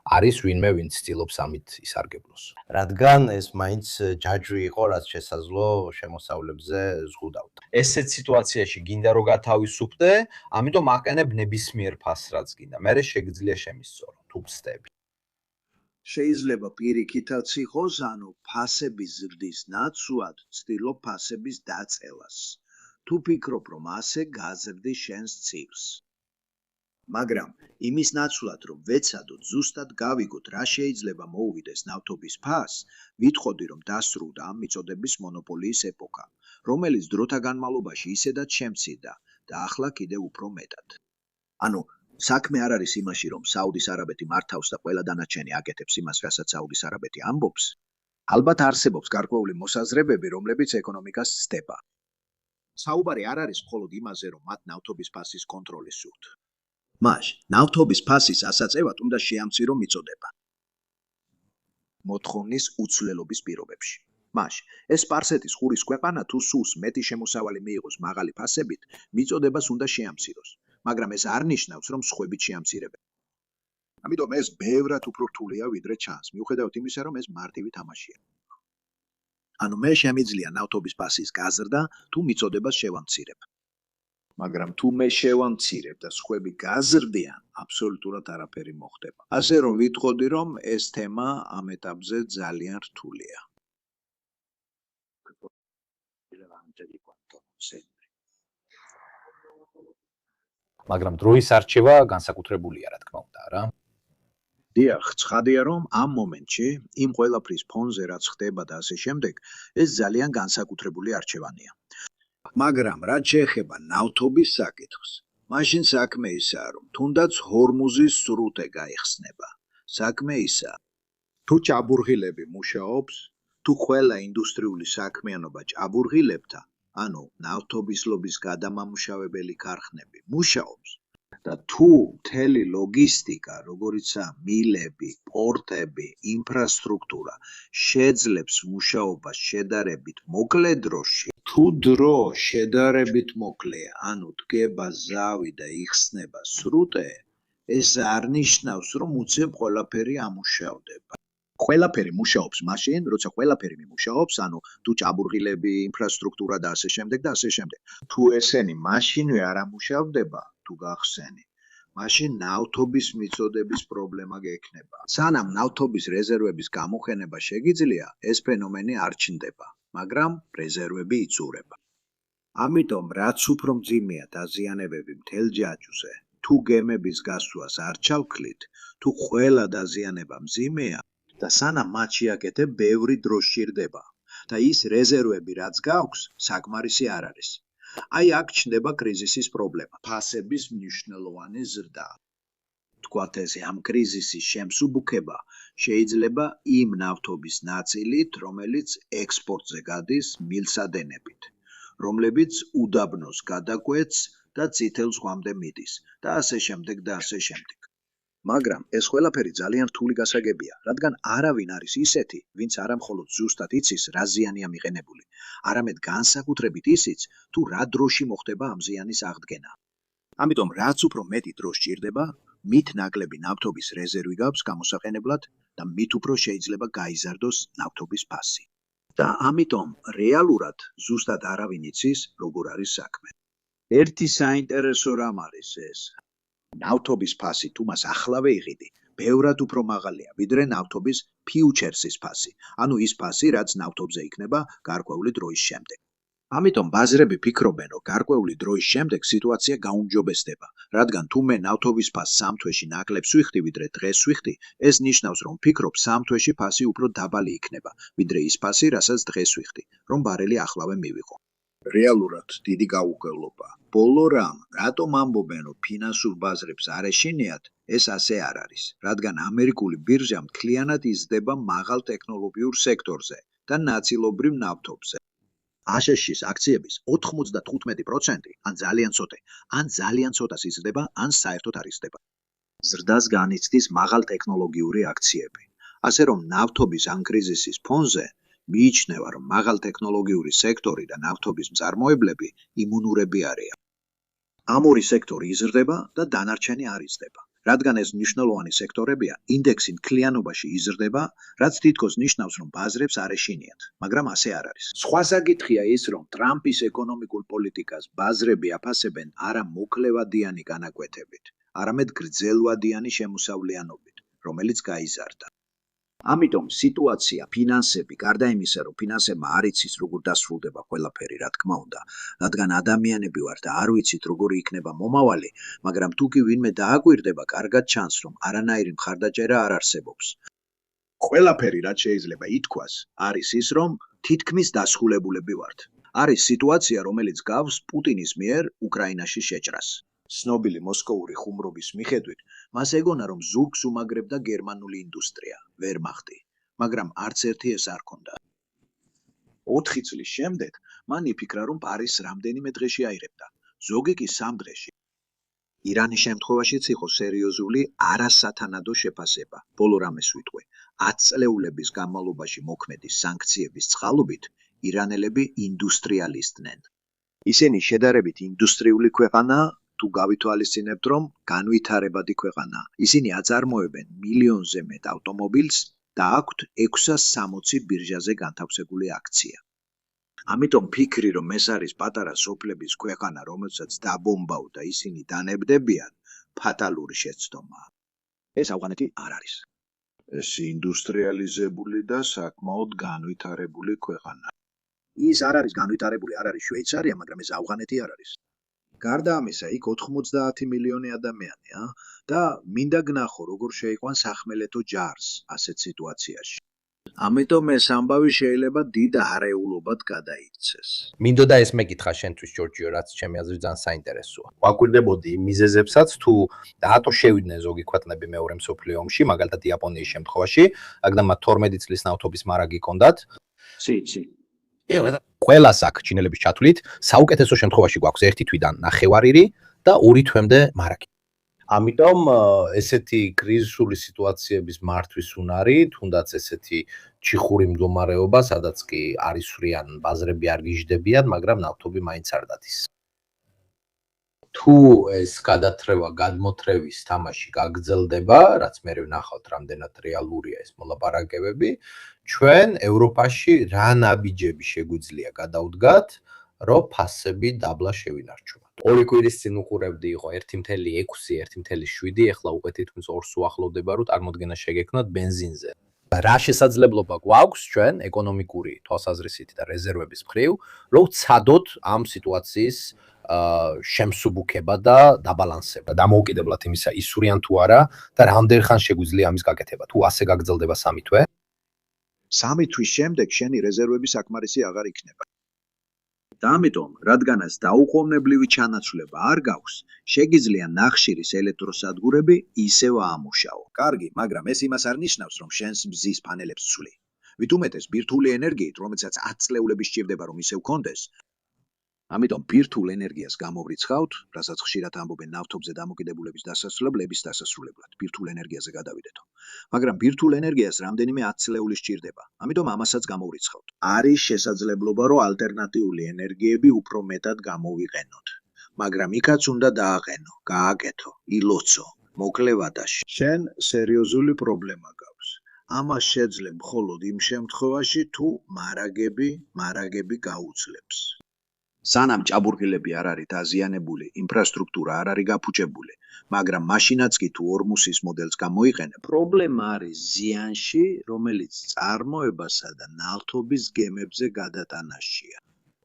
არის ვინმე, ვინც ცდილობს ამით ისარგებლოს.
რადგან ეს მაინც ჯაჭვი იყო, რაც შესაძლო შემოსავლებზე ზღუდავდა.
ესეთ სიტუაციაში გინდა რომ გათავისუფლდე, ამიტომ აყენებ ნებისმიერ ფასს რაც გინდა. მერე შეგიძლია შემისწორო, თუ ვწდები.
შეიძლება პირიქითაც იყოს, ანუ ფასების ზრდის ნაცვლად ვცდილობ ფასების დაწევას. თუ ფიქრობ, რომ ასე გაზრდი შენს ცირს. მაგრამ იმის ნაცვლად, რომ ვეცადოთ ზუსტად გავიგოთ, რა შეიძლება მოუვიდეს ნავთობის ფასს, ვითხოვდი, რომ დასრულდა ამ მიწოდების მონოპოლიის ეპოქა, რომელიც დროთა განმავლობაში ისედაც შემცირდა და ახლა კიდევ უფრო მეტად. ანუ საქმე არ არის იმაში, რომ საუდის არაბეთი მართავს და ყველა დანარჩენი აკეთებს იმას, რასაც საუდის არაბეთი ამბობს. ალბათ არსებობს გარკვეული მოსაზრებები, რომლებიც ეკონომიკას ცდება. საუბარი არ არის მხოლოდ იმაზე, რომ მათ ნავთობის ფასის კონტროლის სურთ. მას ნავთობის ფასის ასაწევად უნდა შეამცირო მიწოდება. მოთხოვნის უცვლელობის პირობებში. მას ეს სპარსეთის ყურის ქვეყანა თუ სულს მეტი შემოსავალი მიიღოს მაღალი ფასებით, მიწოდებას უნდა შეამციროს. მაგრამ ეს არ ნიშნავს, რომ სხვებით შეამცირებენ. ამიტომ ეს ბევრად უფრო რთულია, ვიდრე ჩანს, მიუხედავად იმისა, რომ ეს მარტივი თამაშია. ანუ მე შემიძლია ნავთობის ფასის გაზრდა, თუ მიწოდებას შევამცირებ. მაგრამ თუ მე შევამცირებ და სხვები გაზრდიან, აბსოლუტურად არაფერი მოხდება. ასე რომ ვიტყოდი, რომ ეს თემა ამ ეტაპზე ძალიან რთულია.
მაგრამ დროის არჩევა განსაკუთრებულია, რა თქმა უნდა, რა.
დიახ, ცხადია, რომ ამ მომენტში, იმ ყველაფრის ფონზე, რაც ხდება და ასე შემდეგ, ეს ძალიან განსაკუთრებული არჩევანია. მაგრამ რაც შეეხება ნავთობის საკითხს, მაშინ საქმე ისაა, რომ თუნდაც ჰორმუზის სრუტე გაიხსნება. საქმე ისაა, თუ ჭაბურღილები მუშაობს, თუ ყველა ინდუსტრიული საქმიანობა ჭაბურღილებთან, ანუ ნავთობის ლობის გადამამუშავებელი ქარხნები მუშაობს და თუ მთელი ლოგისტიკა, როგორიცაა მილები, პორტები, ინფრასტრუქტურა შეძლებს მუშაობას შედარებით მოკლე დროში, თუ დრო შედარებით მოკლეა, ანუ დგება ზავი და იხსნება სრუტე, ეს არ ნიშნავს, რომ უცებ ყველაფერი ამუშავდება. ყველაფერი მუშაობს მაშინ, როცა ყველაფერი მიმუშაობს, ანუ თუ ჭაბურღილები, ინფრასტრუქტურა და ასე შემდეგ და ასე შემდეგ. თუ ესენი მაშინვე არ ამუშავდება, თუ გახსენი, მაშინ ნავთობის მიწოდების პრობლემა გექნება. სანამ ნავთობის რეზერვების გამოყენება შეგიძლია, ეს ფენომენი არ ჩნდება, მაგრამ რეზერვები იწურება. ამიტომ რაც უფრო მძიმეა დაზიანებები მთელ ჯაჭვზე, თუ გემების გასვლას არ ჩავქლით, თუ ყველა დაზიანება მძიმეა და სანამ მათ შეაკეთებ, ბევრი დრო სჭირდება და ის რეზერვები რაც გაქვს, საკმარისი არ არის. აი აქ ჩნდება კრიზისის პრობლემა, ფასების მნიშვნელოვანი ზრდა. თქვათ ესე, ამ კრიზისის შემსუბუქება შეიძლება იმ ნავთობის ნაწილით, რომელიც ექსპორტზე გადის მილსადენებით, რომლებიც უდაბნოს გადაკვეთს და წითელ ზღვამდე მიდის და ასე შემდეგ და ასე შემდეგ. მაგრამ ეს ყველაფერი ძალიან რთული გასაგებია, რადგან არავინ არის ისეთი, ვინც არა მხოლოდ ზუსტად იცის, რა ზიანია მიყენებული, არამედ განსაკუთრებით ისიც, თუ რა დროში მოხდება ამ ზიანის აღდგენა. ამიტომ რაც უფრო მეტი დრო სჭირდება, მით ნაკლები ნავთობის რეზერვი გაქვს გამოსაყენებლად და მით უფრო შეიძლება გაიზარდოს ნავთობის ფასი. და ამიტომ რეალურად ზუსტად არავინ იცის, როგორ არის საქმე. ერთი საინტერესო რამ არის ეს. ნავთობის ფასი თუ მას ახლავე იყიდი, ბევრად უფრო მაღალია ვიდრე ნავთობის ფიუჩერსის ფასი, ანუ ის ფასი, რაც ნავთობზე იქნება გარკვეული დროის შემდეგ. ამიტომ ბაზრები ფიქრობენ, რომ გარკვეული დროის შემდეგ სიტუაცია გაუმჯობესდება, რადგან თუ მე ნავთობის ფასს 3 თვეში ნაკლებს ვიხდი, ვიდრე დღეს ვიხდი, ეს ნიშნავს, რომ ვფიქრობ 3 თვეში ფასი უფრო დაბალი იქნება, ვიდრე ის ფასი, რასაც დღეს ვიხდი, რომ ბარელი ახლავე მივიღო. რეალურად დიდი გაუგევლობა. ბოლო რამ, რატომ ამბობენ, რომ ფინანსურ ბაზრებს არ ეშინიათ, ეს ასე არ არის, რადგან ამერიკული ბირჟა მთლიანად იზრდება მაღალ ტექნოლოგიურ სექტორზე და ნაწილობრივ ნავთობზე. აშშ-ის აქციების 95% ან ძალიან ცოტას იზრდება, ან საერთოდ არ იზრდება. ზრდას განიცდის მაღალ ტექნოლოგიური აქციები. ასე რომ ნავთობის ან კრიზისის ფონზე მიიჩნევა, რომ მაღალ ტექნოლოგიური სექტორი და ნავთობის მწარმოებლები იმუნურები არიან. ამ ორი სექტორი იზრდება და დანარჩენი არ იზრდება. რადგან ეს მნიშვნელოვანი სექტორებია, ინდექსი მთლიანობაში იზრდება, რაც თითქოს ნიშნავს, რომ ბაზრებს არ ეშინიათ, მაგრამ ასე არ არის. სხვა საკითხია ის, რომ ტრამპის ეკონომიკურ პოლიტიკას ბაზრები აფასებენ არა მოკლევადიანი განაკვეთებით, არამედ გრძელვადიანი შემოსავლიანობით, რომელიც გაიზარდა. ამიტომ სიტუაცია, ფინანსები, გარდა იმისა, რომ ფინანსებმა არ იცის, როგორ დასრულდება ყველაფერი, რა თქმა უნდა, რადგან ადამიანები ვართ და არ ვიცით, როგორი იქნება მომავალი, მაგრამ თუ კი ვინმე დააკვირდება, კარგად ჩანს, რომ არანაირი მხარდაჭერა არ არსებობს. ყველაფერი, რაც შეიძლება ითქვას, არის ის, რომ თითქმის დასრულებულები ვართ. არის სიტუაცია, რომელიც გავს პუტინის მიერ უკრაინაში შეჭრას. ცნობილი მოსკოვური ხუმრობის მიხედვით, მას ეგონა, რომ ზურგს უმაგრებდა გერმანული ინდუსტრია, ვერმახტი, მაგრამ არც ერთი ეს არ ქონდა. 4 წლის შემდეგ მან იფიქრა, რომ პარიზს რამდენიმე დღეში აიღებდა, ზოგი კი 3 დღეში. ირანის შემთხვევაშიც იყო სერიოზული არასათანადო შეფასება. ბოლო რამეს ვიტყვი, 10 წლეულების განმავლობაში მოქმედი სანქციების წყალობით ირანელები ინდუსტრიალისტნენ. ისინი შედარებით ინდუსტრიული ქვეყანაა, თუ გავითვალისწინებთ, რომ განვითარებადი ქვეყანაა. ისინი აწარმოებენ მილიონზე მეტ ავტომობილს და აქვთ 660 ბირჟაზე განთავსებული აქცია. ამიტომ ფიქრი, რომ ეს არის პატარა სოფლების ქვეყანა, რომელსაც დაბომბავდა ისინი დანებდებიან, ფატალური შეცდომაა. ეს ავღანეთი არ არის. ეს ინდუსტრიალიზებული და საკმაოდ განვითარებული ქვეყანაა. ის არ არის განვითარებული, არ არის შვეიცარია, მაგრამ ეს ავღანეთი არ არის. გარდა ამისა, იქ 90 მილიონი ადამიანია და მინდა გნახო, როგორ შეიყვან სახმელეთო ჯარს ასეთ სიტუაციაში. ამიტომ ეს ამბავი შეიძლება დიდ არეულობად გადაიქცეს.
მინდოდა ეს მეკითხა შენთვის ჯორჯიო, რაც ჩემი აზრით ძალიან საინტერესოა. ვაკვირდებოდი იმ მიზეზებსაც, თუ რატო შევიდნენ ზოგი ქვეყნები მეორე მსოფლიო ომში, მაგალითად იაპონიის შემთხვევაში, რადგან მათ 12 წლის ნავთობის მარაგი ჰქონდათ. ყველას აქ ჩინელების ჩათვლით, საუკეთესო შემთხვევაში გვაქვს 1 თვიდან 9 და 2 თვემდე მარაგი. ამიტომ ესეთი კრიზისული სიტუაციების მართვის უნარი, თუნდაც ესეთი ჩიხური მდგომარეობა, სადაც კი არისვრიან ბაზრები არ გიждდებიან, მაგრამ ნავთობი მაინც არ დადის. თუ ეს გადათრევა, გადმოთრევის თამაში გაგრძელდება, რაც მე ვნახავთ, რამდენად რეალურია ეს მოლაპარაკებები, ჩვენ ევროპაში რა ნაბიჯები შეგვიძლია გადავდგათ, რომ ფასები დაბლა შევინარჩუნოთ. 2 კვირის წინ უყურებდი იყო 1.6, 1.7, ეხლა უკვე თითქმის 2-ს უახლოვდება, რომ წარმოდგენა შეგექმნათ ბენზინზე. რა შესაძლებლობა გვაქვს ჩვენ ეკონომიკური თვალსაზრისით და რეზერვების მხრივ, რომ ვცადოთ ამ სიტუაციის შემსუბუქება და დაბალანსება. დამოუკიდებლად იმისა, ისურიან თუ არა და რამდენ ხანს შეგვიძლია ამის გაკეთება. თუ ასე გაგრძელდება 3 თვე,
3 თვის შემდეგ შენი რეზერვები საკმარისი აღარ იქნება. და ამიტომ, რადგანაც დაუყოვნებლივი ჩანაცვლება არ გაქვს, შეგიძლია ნახშირის ელექტროსადგურები ისევ აამუშაო. კარგი, მაგრამ ეს იმას არ ნიშნავს, რომ შენს მზის ფანელებს ცვლი. ვით უმეტეს ბირთვული ენერგიით, რომელსაც 10 წლეულები სჭირდება, რომ ისევ კონდეს. ამიტომ ბირთვულ ენერგიას გამოვრიცხავთ, რასაც ხშირად ამბობენ ნავთობზე დამოკიდებულების დასასრულებლების დასასრულებლად, ბირთვულ ენერგიაზე გადავიდეთო. მაგრამ ბირთვულ ენერგიას რამდენიმე 10 წლეული სჭირდება, ამიტომ ამასაც გამოვრიცხავთ. არის შესაძლებლობა, რომ ალტერნატიული ენერგიები უფრო მეტად გამოვიყენოთ, მაგრამ იქაც უნდა დააყენო, გააკეთო, ილოცო, მოკლევადაში. შენ სერიოზული პრობლემა გაქვს. ამას შეძლებ მხოლოდ იმ შემთხვევაში, თუ მარაგები გაუძლებს. სანამ ჭაბურღილები არ არის დაზიანებული, ინფრასტრუქტურა არ არის გაფუჭებული, მაგრამ მაშინაც კი თუ ორმუსის მოდელს გამოიყენებ, პრობლემა არის ზიანში, რომელიც წარმოებასა და ნავთობის გემებზე გადატანაშია.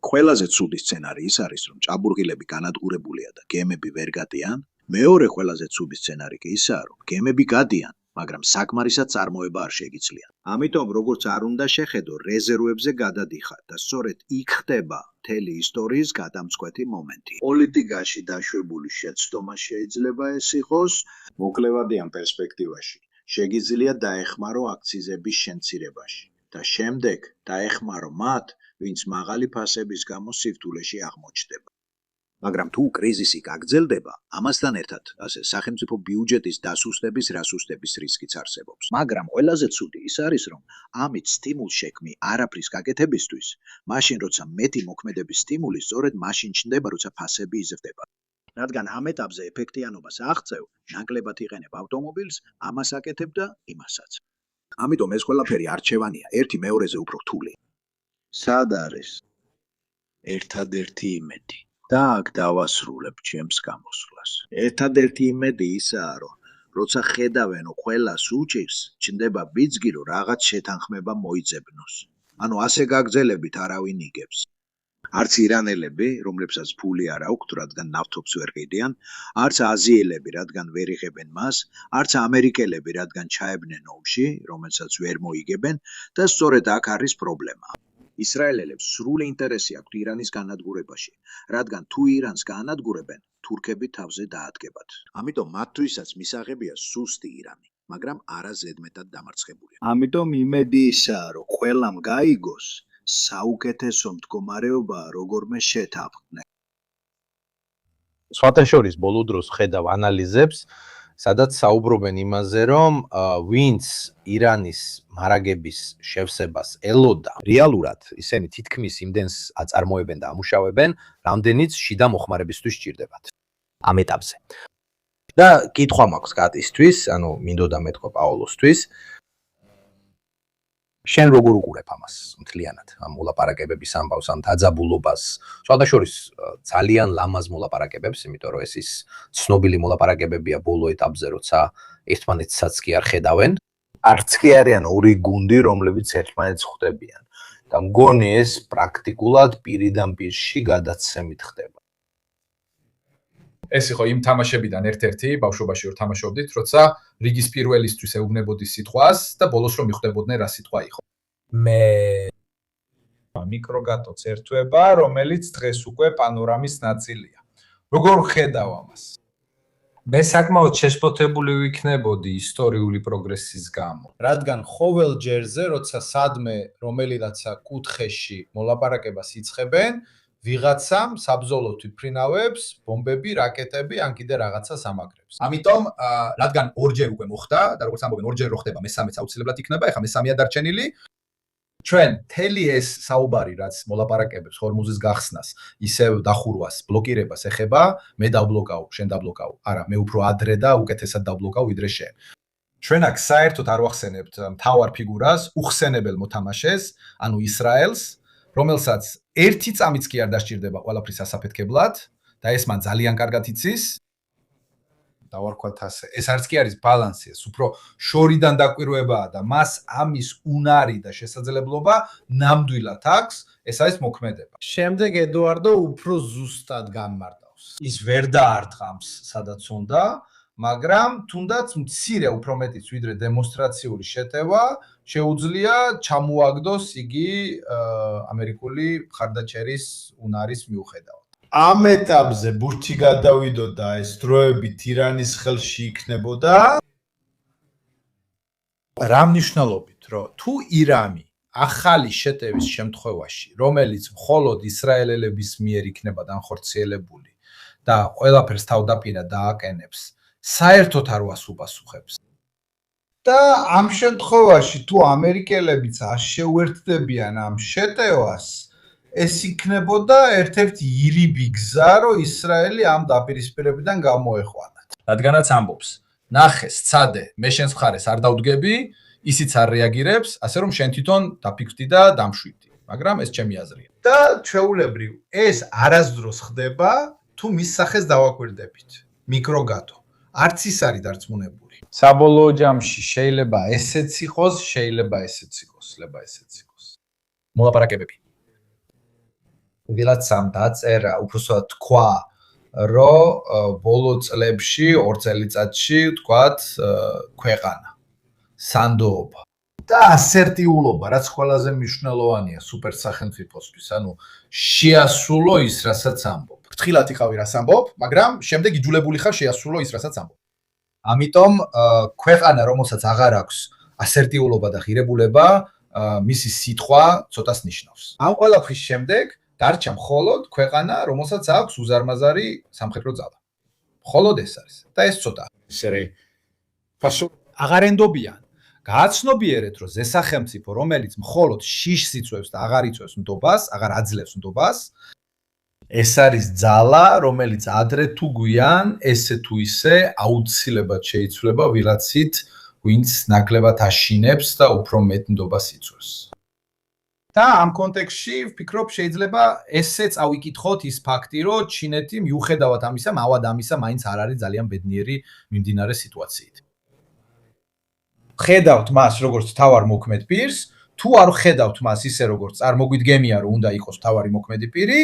ყველაზე ცუდი სცენარი ის არის, რომ ჭაბურღილები განადგურებულია და გემები ვერ გადიან. მეორე ყველაზე ცუდი სცენარი კი ისაა, რომ გემები გადიან, მაგრამ საკმარისად წარმოება არ შეგიძლია. ამიტომ როგორც არ უნდა შეხედო, რეზერვებზე გადადიხარ და სწორედ იქ ხდება მთელი ისტორიის გადამწყვეტი მომენტი. პოლიტიკაში დაშვებული შეცდომა შეიძლება ეს იყოს მოკლევადიან პერსპექტივაში. შეგიძლია დაეხმარო აქციზების შემცირებაში და შემდეგ დაეხმარო მათ, ვინც მაღალი ფასების გამო სივრცეში აღმოჩნდება. მაგრამ თუ კრიზისი გაგრძელდება, ამასთან ერთად, ასე სახელმწიფო ბიუჯეტის დასუსტების რასუსტების რისკიც არსებობს. მაგრამ ყველაზე ცუდი ის არის, რომ ამით სტიმულს შექმნი არაფრის გაკეთებისთვის, მაშინ როცა მეტი მოქმედების სტიმული სწორედ მაშინ ჩნდება, როცა ფასები იზრდება. რადგან ამ ეტაპზე ეფექტიანობას აღწევ, ნაკლებად იყენებ ავტომობილს, ამას აკეთებ და იმასაც. ამიტომ ეს ყველაფერი არჩევანია, ერთი მეორეზე უფრო რთული. სად არის ერთადერთი იმედი? და აქ დავასრულებ ჩემს გამოსვლას. ერთადერთი იმედი ისაა, რომ როცა ხედავენ, რომ ყველას უჭირს, ჩნდება ბიძგი, რომ რაღაც შეთანხმება მოიძებნოს. ანუ ასე გაგრძელებით არავინ იგებს. არც ირანელები, რომლებსაც ფული არ აქვთ, რადგან ნავთობს ვერ ყიდიან, არც აზიელები, რადგან ვერ იღებენ მას, არც ამერიკელები, რადგან ჩაებნენ ომში, რომელსაც ვერ მოიგებენ და სწორედ აქ არის პრობლემა. ისრაელელებს სრული ინტერესი აქვთ ირანის განადგურებაში, რადგან თუ ირანს გაანადგურებენ, თურქები თავზე დაადგებათ. ამიტომ მათთვისაც მისაღებია სუსტი ირანი, მაგრამ არა ზედმეტად დამარცხებული. ამიტომ იმედი ისაა, რომ ყველამ გაიგოს, საუკეთესო მდგომარეობაა როგორმე შეთანხმდნენ.
სხვათა შორის ბოლო დროს ხედავ ანალიზებს, სადაც საუბრობენ იმაზე, რომ ვინც ირანის მარაგების შევსებას ელოდა, რეალურად ისინი თითქმის იმდენს აწარმოებენ და ამუშავებენ, რამდენიც შიდა მოხმარებისთვის სჭირდებათ ამ ეტაპზე. და კითხვა მაქვს კატისთვის, ანუ მინდოდა მეთქვა პაოლოსთვის. შენ როგორ უყურებ ამას მთლიანად, ამ მოლაპარაკებების ამბავს, ამ დაძაბულობას, სხვადასხვა ძალიან ლამაზ მოლაპარაკებებს, იმიტომ რომ ეს ის ცნობილი მოლაპარაკებებია ბოლო ეტაპზე, როცა ერთმანეთსაც კი არ ხედავენ, არც კი არიან ორი გუნდი, რომლებიც ერთმანეთს ხვდებიან. და მგონი ეს პრაქტიკულად პირიდან პირში გადაცემით ხდება.
ეს იყო იმ თამაშებიდან ერთ-ერთი, ბავშვობაში რომ თამაშობდით, როცა რიგის პირველისთვის ეუბნებოდი სიტყვას და ბოლოს რომ მიხვდებოდნენ რა სიტყვა იყო.
მე მიკროგატოც ერთვება, რომელიც დღეს უკვე პანორამის ნაწილია. როგორ ხედავ ამას? მე საკმაოდ შეშფოთებული ვიქნებოდი ისტორიული პროგრესის გამო.
რადგან ყოველ ჯერზე, როცა სადმე რომელიღაცა კუთხეში მოლაპარაკებას იწყებენ, ვიღაცამ საბრძოლოდ ვიფრინავებს ბომბები, რაკეტები, ან კიდე რაღაცას ამაგრებს.
ამიტომ, რადგან ორჯერ უკვე მოხდა და როგორც ამბობენ, ორჯერ რო ხდება, მესამეც აუცილებლად იქნება, ეხლა მესამეა დარჩენილი. ჩვენ თელი ეს საუბარი, რაც მოლაპარაკებებს ჰორმუზის გახსნას, ისევ დახურვას, ბლოკირებას ეხება, მე დაბლოკავ, შენ დაბლოკავ. არა, მე უფრო ადრე და უკეთესად დაბლოკავ ვიდრე შენ.
ჩვენ აქ საერთოდ არ ვახსენებთ მთავარ ფიგურას, უხსენებელ მოთამაშეს, ანუ ისრაელს, რომელსაც ერთი წამიც კი არ დასჭირდება ყველაფრის ასაფეთქებლად და ეს მან ძალიან კარგად იცის. დავარქვათ ასე. ეს არც კი არის ბალანსი, ეს უფრო შორიდან დაკვირვებაა და მას ამის უნარი და შესაძლებლობა ნამდვილად აქვს, ეს არის მოქმედება.
შემდეგ ედუარდო უფრო ზუსტად განმარტავს.
ის ვერ დაარტყამს, სადაც უნდა, მაგრამ თუნდაც მცირე უფრო მეტიც ვიდრე დემონსტრაციული შეტევა შეუძლია ჩამოაგდოს იგი ამერიკული მხარდაჭერის უნარის მიუხედავად.
ამ ეტაპზე ბურთი გადავიდოდა ეს დროები ირანის ხელში იქნებოდა. რა მნიშვნელობით, რომ თუ ირანი ახალი შეტევის შემთხვევაში, რომელიც მხოლოდ ისრაელელების მიერ იქნება განხორციელებული და ყველაფერს თავდაპირად დააკენებს, საერთოდ არ უასუპასუხებს. და ამ შემთხვევაში თუ ამერიკელებიც არ შეუერთდებიან ამ შეტევას, ეს იქნებოდა ერთ-ერთი ირიბი გზა, რომ ისრაელი ამ დაპირისპირებიდან გამოეყვანათ.
რადგანაც ამბობს, ნახე, სცადე, მე შენს მხარეს არ დავდგები, ისიც არ რეაგირებს, ასე რომ შენ თვითონ დაფიქრდი და დამშვიდდი.
მაგრამ ეს ჩემი აზრია.
და ჩვეულებრივ ეს არასდროს ხდება თუ მის სახეს დავაკვირდებით. მიკროგატო. არც ის არის დარწმუნებული. საბოლოო ჯამში შეიძლება ესეც იყოს, შეიძლება ესეც იყოს, შეიძლება ესეც იყოს.
მოლაპარაკებები.
ვილაცამ დაწერა, უბრალოდ თქვა, რომ ბოლო წლებში 2 წელიწადში თქვათ ქვეყანა, სანდოობა და ასერტიულობა, რაც ყველაზე მნიშვნელოვანია სუპერსახელმწიფოსთვის, ანუ შეასრულო ის, რასაც ამბობ.
ფრთხილად იყავი რას ამბობ, მაგრამ შემდეგ იძულებული ხარ შეასრულო ის, რასაც ამბობ.
ამიტომ ქვეყანა, რომელსაც აღარ აქვს ასერტიულობა და ღირებულება, მისი სიტყვა ცოტას ნიშნავს. ამ ყველაფრის შემდეგ დარჩა მხოლოდ ქვეყანა, რომელსაც აქვს უზარმაზარი სამხედრო ძალა. მხოლოდ ეს არის და ეს ცოტა.
აღარ ენდობიან. გააცნობიერეთ, რომ ზესახელმწიფო, რომელიც მხოლოდ შიშს იწვევს და აღარ იწვევს ნდობას, აღარ აძლევს ნდობას,
ეს არის ძალა, რომელიც ადრე თუ გვიან, ესე თუ ისე აუცილებლად შეიცვლება ვილაცით, ვინც ნაკლებად აშინებს და უფრო მეტ ნდობას იწვევს.
და ამ კონტექსტში ვფიქრობ, შეიძლება ესე წავიკითხოთ ის ფაქტი, რომ ჩინეთი მიუხედავად ამისა, მავად ამისა, მაინც არ არის ძალიან ბედნიერი მიმდინარე სიტუაციით. ხედავთ მას როგორც თავარ მოქმედ პირს, თუ არ ხედავთ მას ისე როგორც წარმოგვიდგენია, რომ უნდა იყოს თავარი მოქმედი პირი,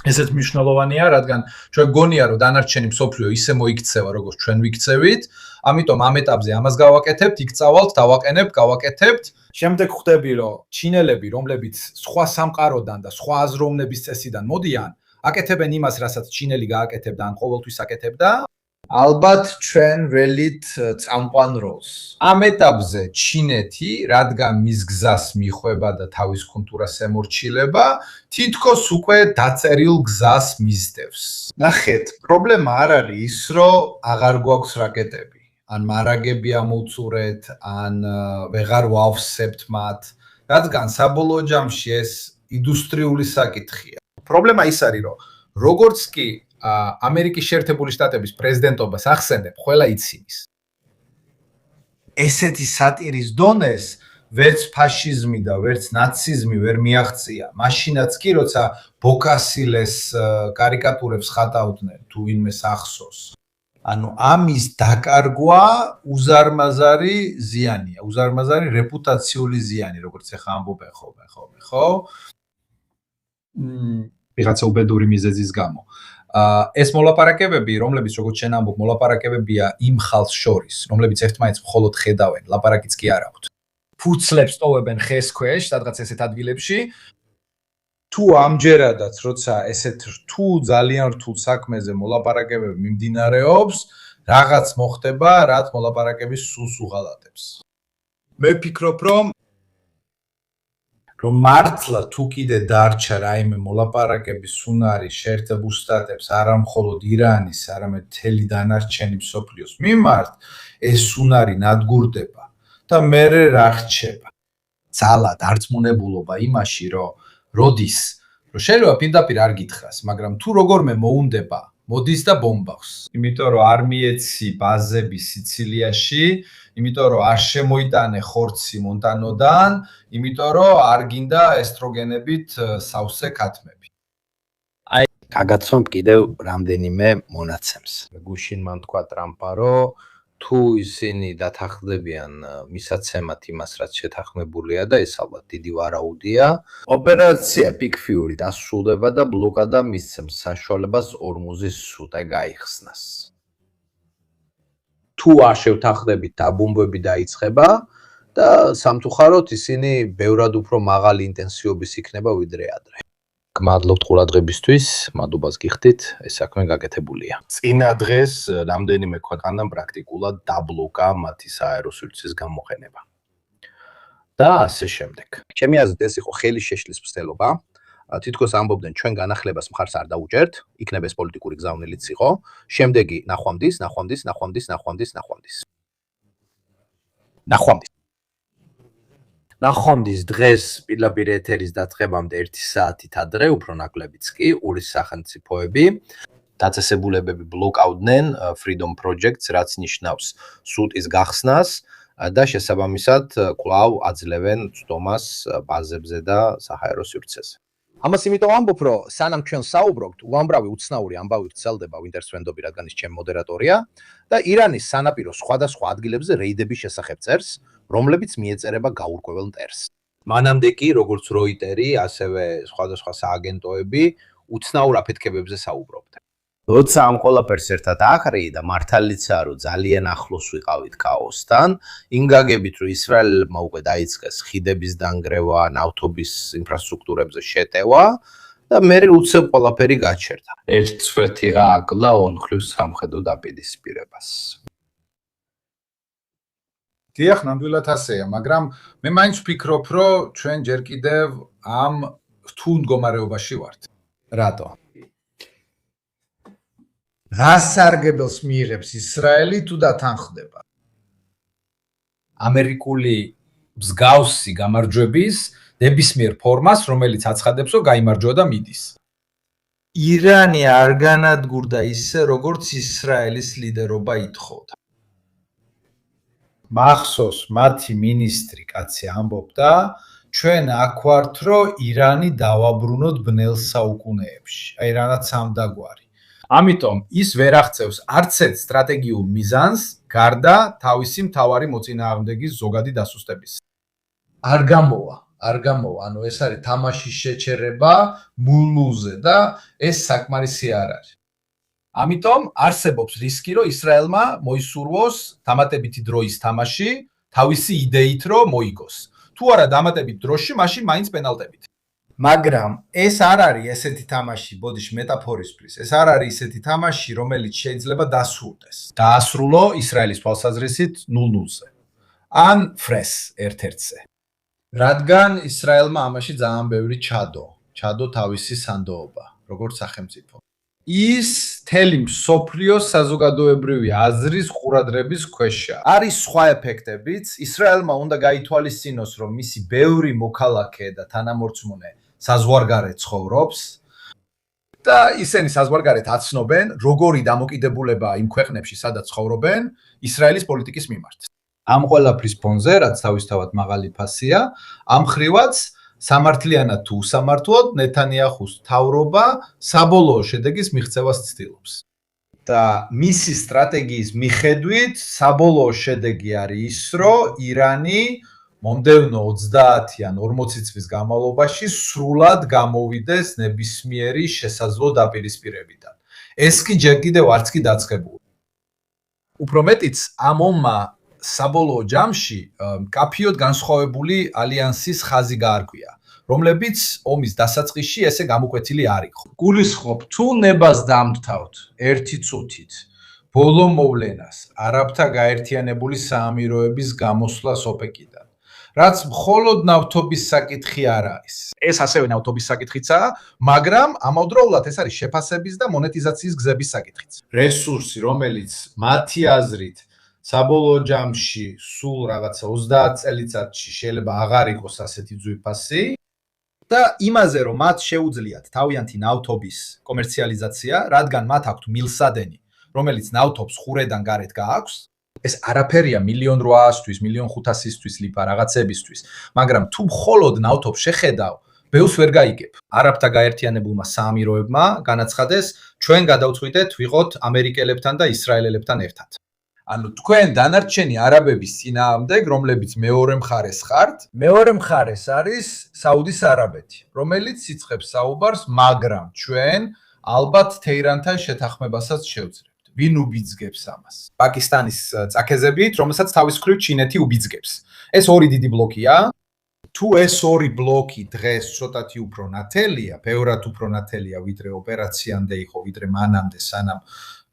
ესეც მნიშვნელოვანია, რადგან ჩვენ გონია, რომ დანარჩენი მსოფლიო ისე მოიქცევა, როგორც ჩვენ ვიქცევით, ამიტომ ამ ეტაპზე ამას გავაკეთებთ, იქ წავალთ, დავაყენებთ, გავაკეთებთ.
შემდეგ ხვდები, რომ ჩინელები, რომლებიც სხვა სამყაროდან და სხვა აზროვნების წესიდან მოდიან, აკეთებენ იმას, რასაც ჩინელი გააკეთებდა, ან ყოველთვის აკეთებდა.
ალბათ ჩვენ ველით წამყვან როლს. ამ ეტაპზე ჩინეთი, რადგან მის გზას მიხვება და თავის კულტურას ემორჩილება, თითქოს უკვე დაწერილ გზას მისდევს. ნახეთ, პრობლემა არ არის ის, რომ აღარ გვაქვს რაკეტები. ან მარაგები ამოვწურეთ, ან ვეღარ ვავსებთ მათ, რადგან საბოლოო ჯამში ეს ინდუსტრიული საკითხია. პრობლემა ის არის, რომ როგორც კი ამერიკის შეერთებული შტატების პრეზიდენტობას ახსენებ, ყველა იცის. ესეთი სატირის დონეს ვერც ფაშიზმი და ვერც ნაციზმი ვერ მიაღწია. მაშინაც კი, როცა ბოკასილეს კარიკატურებს ხატავდნენ თუ ვინმეს ახსოვს. ანუ ამის დაკარგვა უზარმაზარი ზიანია, უზარმაზარი რეპუტაციული ზიანი, როგორც ახლა ამბობენ ხოლმე, ხო?
ვიღაცა უბედური მიზეზის გამო. ეს მოლაპარაკებები, რომლებიც როგორც შენ ამბობ, მოლაპარაკებებია იმ ხალხს შორის, რომლებიც ერთმანეთს მხოლოდ ხედავენ, ლაპარაკიც კი არ აქვთ. ფუცლებს ტოვებენ ხეს ქვეშ, სადღაც ესეთ ადგილებში.
თუ ამჯერადაც, როცა ესეთ რთულ, ძალიან რთულ საქმეზე მოლაპარაკებები მიმდინარეობს, რაღაც მოხდება, რაც მოლაპარაკების სულს უღალატებს. მე ვფიქრობ, რომ მართლა თუ კიდე დარჩა რაიმე მოლაპარაკების უნარი შეერთებულ შტატებს, არა მხოლოდ ირანის, არამედ მთელი დანარჩენი მსოფლიოს მიმართ, ეს უნარი ნადგურდება და მერე რა რჩება?
ძალა დარწმუნებულობა იმაში, რომ როდის, რომ შეიძლება პირდაპირ არ გითხრას, მაგრამ თუ როგორმე მოუნდება, მოდის და ბომბავს.
იმიტომ რომ არ მიეცი ბაზები სიცილიაში, იმიტომ რომ არ შემოიტანე ხორცი მონტანოდან, იმიტომ რომ არ გინდა ესტროგენებით სავსე ქათმები.
აი, გაგაცნობ კიდევ რამდენიმე მონაცემს. გუშინ მან თქვა ტრამპა, რომ თუ ისინი დათანხმდებიან მისაცემად იმას, რაც შეთანხმებულია და ეს ალბათ დიდი ვარაუდია, ოპერაცია Big Fury დასრულდება და ბლოკადა მისცემს საშუალებას ორმუზის სრუტე გაიხსნას. თუ არ შევთანხმდებით, დაბომბვები დაიწყება და სამწუხაროდ ისინი ბევრად უფრო მაღალი ინტენსივობის იქნება ვიდრე ადრე. გმადლობთ ყურადღებისთვის, მადლობას გიხდით, ეს საქმე გაკეთებულია. წინა დღეს რამდენიმე ქვეყანამ პრაქტიკულად დაბლოკა მათი საერო სივრცის გამოყენება. და ასე შემდეგ. ჩემი აზრით ეს იყო ხელი შეშლის მცდელობა. თითქოს ამბობდნენ ჩვენ განახლებას მხარს არ დაუჭერთ, იქნება ეს პოლიტიკური გზავნილიც იყო. შემდეგი ნახვამდის. ნახვამდის დღეს პირდაპირ ეთერის დაწყებამდე 1 საათით ადრე, უფრო ნაკლებიც კი, ურის სახელმწიფოები დაწესებულებები ბლოკავდნენ Freedom Project-ს, რაც ნიშნავს სრუტის გახსნას და შესაბამისად კვლავ აძლევენ ცდომას ბაზებზე და საჰაერო სივრცეზე.
ამას იმიტომ ამბობ, რომ სანამ ჩვენ საუბრობთ, უამრავი უცნაური ამბავი ვრცელდება ვინტერს ვენდობი, რადგან ის ჩემი მოდერატორია და ირანის სანაპიროს სხვადასხვა ადგილებზე რეიდების შესახებ წერს, რომლებიც მიეწერება გაურკვეველ მტერს. მანამდე კი, როგორც როიტერი, ასევე სხვადასხვა სააგენტოები უცნაურ აფეთქებებზე საუბრობდნენ.
როცა ამ ყველაფერს ერთად აყრი და მართალიცაა, რომ ძალიან ახლოს ვიყავით ქაოსთან, იმ გაგებით, რომ ისრაელმა უკვე დაიწყეს ხიდების დანგრევა, ნავთობის ინფრასტრუქტურებზე შეტევა და მე უცებ ყველაფერი გაჩერდა. ერთ-ერთი რა აკლა ონხლის სამხედრო დაპირისპირებას.
დიახ, ნამდვილად ასეა, მაგრამ მე მაინც ვფიქრობ, რომ ჩვენ ჯერ კიდევ ამ რთულ მდგომარეობაში ვართ.
რატო? რა სარგებელს მიიღებს ისრაელი თუ დათანხმდება?
ამერიკული მსგავსი გამარჯვების ნებისმიერ ფორმას, რომელიც აცხადებს, რომ გაიმარჯვა და მიდის.
ირანი არ განადგურდა ისე, როგორც ისრაელის ლიდერობა ითხოვდა.
მახსოვს, მათი მინისტრი კაცი ამბობდა, ჩვენ აქ ვართ, რომ ირანი დავაბრუნოთ ბნელ საუკუნეებში. აი რანაც ამდაგვარი. ამიტომ ის ვერ აღწევს არც ერთ სტრატეგიულ მიზანს, გარდა თავისი მთავარი მოწინააღმდეგის ზოგადი დასუსტების.
არ გამოვა, ანუ ეს არის თამაშის შეჩერება მულუზე და ეს საკმარისი არ არის.
ამიტომ არსებობს რისკი, რომ ისრაელმა მოისურვოს დამატებითი დროის თამაში თავისი იდეით, რომ მოიგოს. თუ არა დამატებით დროში, მაშინ მაინც პენალტებით.
მაგრამ ეს არ არის ესეთი თამაში, ბოდიში მეტაფორისფრის. ეს არ არის ესეთი თამაში, რომელიც შეიძლება დასრულდეს.
დაასრულო ისრაელის თვალსაზრისით 0-0-ზე. ან ფრეს 1-1-ზე.
რადგან ისრაელმა ამაში ძალიან ბევრი ჩადო თავისი სანდოობა, როგორც სახელმწიფო. ის თელი მსოფლიოს საზოგადოებრივი აზრის ყურადღების ქვეშა. არის სხვა ეფექტებიც, ისრაელმა უნდა გაითვალისწინოს, რომ მისი ბევრი მოქალაქე და თანამორწმუნე საზღვარგარეთ ცხოვრობს
და ისინი საზღვარგარეთ აცნობენ, როგორი დამოკიდებულებაა იმ ქვეყნებში, სადაც ცხოვრობენ, ისრაელის პოლიტიკის მიმართ. ამ ყველაფრის ფონზე, რაც თავისთავად მაღალი ფასია, ამ ხრივაც სამართლიანად თუ უსამართლოდ ნეთანიაჰუს მთავრობა საბოლოო შედეგის მიღწევას ცდილობს.
და მისი სტრატეგიის მიხედვით საბოლოო შედეგი არის ის, რომ ირანი
მომდევნო 30 ან 40 წლის განმავლობაში სრულად გამოვიდეს ნებისმიერი შესაძლო დაპირისპირებიდან. ეს კი ჯერ კიდევ არც კი დაწყებული. უფრო მეტიც ამ ომმა საბოლოო ჯამში კაფიოდ განსხვავებული ალიანსის ხაზი გაარკვია, რომლებიც ომის დასაწყისში ესე გამოკვეთილი არ იყო.
გულისხმობ თუ ნებას დამთავრთ ერთი წუთით ბოლო მოვლენას არაბთა გაერთიანებული საამიროების გამოსვლას ოპეკიდან. რაც მხოლოდ ნავთობის საკითხი არ არის.
ეს ასევე ნავთობის საკითხიცაა, მაგრამ ამავდროულად ეს არის შეფასების და მონეტიზაციის გზების საკითხიც.
რესურსი, რომელიც მათი აზრით საბოლოო ჯამში სულ რაღაცა 30 წელიწადში შეიძლება აღარ იყოს ასეთი ძვირფასი
და იმაზე, რომ მათ შეუძლიათ თავიანთი ნავთობის კომერციალიზაცია, რადგან მათ აქვთ მილსადენი, რომელიც ნავთობს ხურედან გარეთ გააქვს, ეს არაფერია 1.800-თვის, 1.500-ისთვის ლიფა რაღაცებისთვის, მაგრამ თუ მხოლოდ ნავთობს შეხედავ, ბევრს ვერ გაიგებ. არაბთა გაერთიანებულმა საამიროებმა განაცხადეს, ჩვენ გადავწყვიტეთ ვიყოთ ამერიკელებთან და ისრაელელებთან ერთად. ანუ თქვენ დანარჩენი არაბების წინააღმდეგ, რომლებიც მეორე მხარეს ხართ,
მეორე მხარეს არის საუდის არაბეთი, რომელიც იწყებს საუბარს, მაგრამ ჩვენ ალბათ თეირანთან შეთანხმებასაც შევძლებთ. ვინ უბიძგებს ამას?
პაკისტანის წაქეზებით, რომელსაც თავის მხრივ ჩინეთი უბიძგებს. ეს ორი დიდი ბლოკია.
თუ ეს ორი ბლოკი დღეს ცოტათი უფრო ნათელია, ბევრად უფრო ნათელია, ვიდრე ოპერაციამდე იყო, ვიდრე მანამდე, სანამ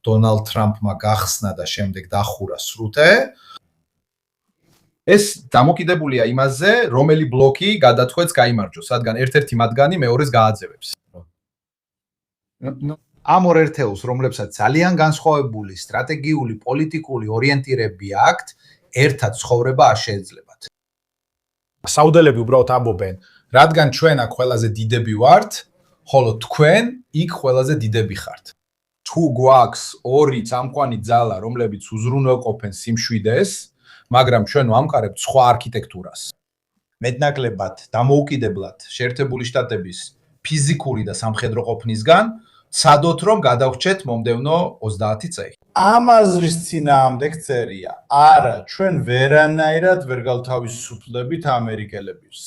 დონალდ ტრამპმა გახსნა და შემდეგ დახურა სრუტე.
ეს დამოკიდებულია იმაზე, რომელი ბლოკი გადაწყვეტს გაიმარჯვოს, რადგან ერთ-ერთი მათგანი მეორეს გააძევებს.
ამ ორ ერთეულს, რომლებსაც ძალიან განსხვავებული სტრატეგიული, პოლიტიკური ორიენტირები აქვთ, ერთად ცხოვრება არ შეეძლებათ.
საუდელები უბრალოდ ამბობენ, რადგან ჩვენ აქ ყველაზე დიდები ვართ, ხოლო თქვენ იქ ყველაზე დიდები ხართ. თუ გვაქვს ორი წამყვანი ძალა, რომლებიც უზრუნველყოფენ სიმშვიდეს, მაგრამ ჩვენ ვამყარებთ სხვა არქიტექტურას. მეტნაკლებად დამოუკიდებლად შეერთებული შტატების ფიზიკური და სამხედრო ყოფნისგან ცადოთ რომ გადავრჩეთ მომდევნო 30 წელი.
ამ აზრის წინააღმდეგ წერია. არა, ჩვენ ვერანაირად ვერ გავთავისუფლდებით ამერიკელებს.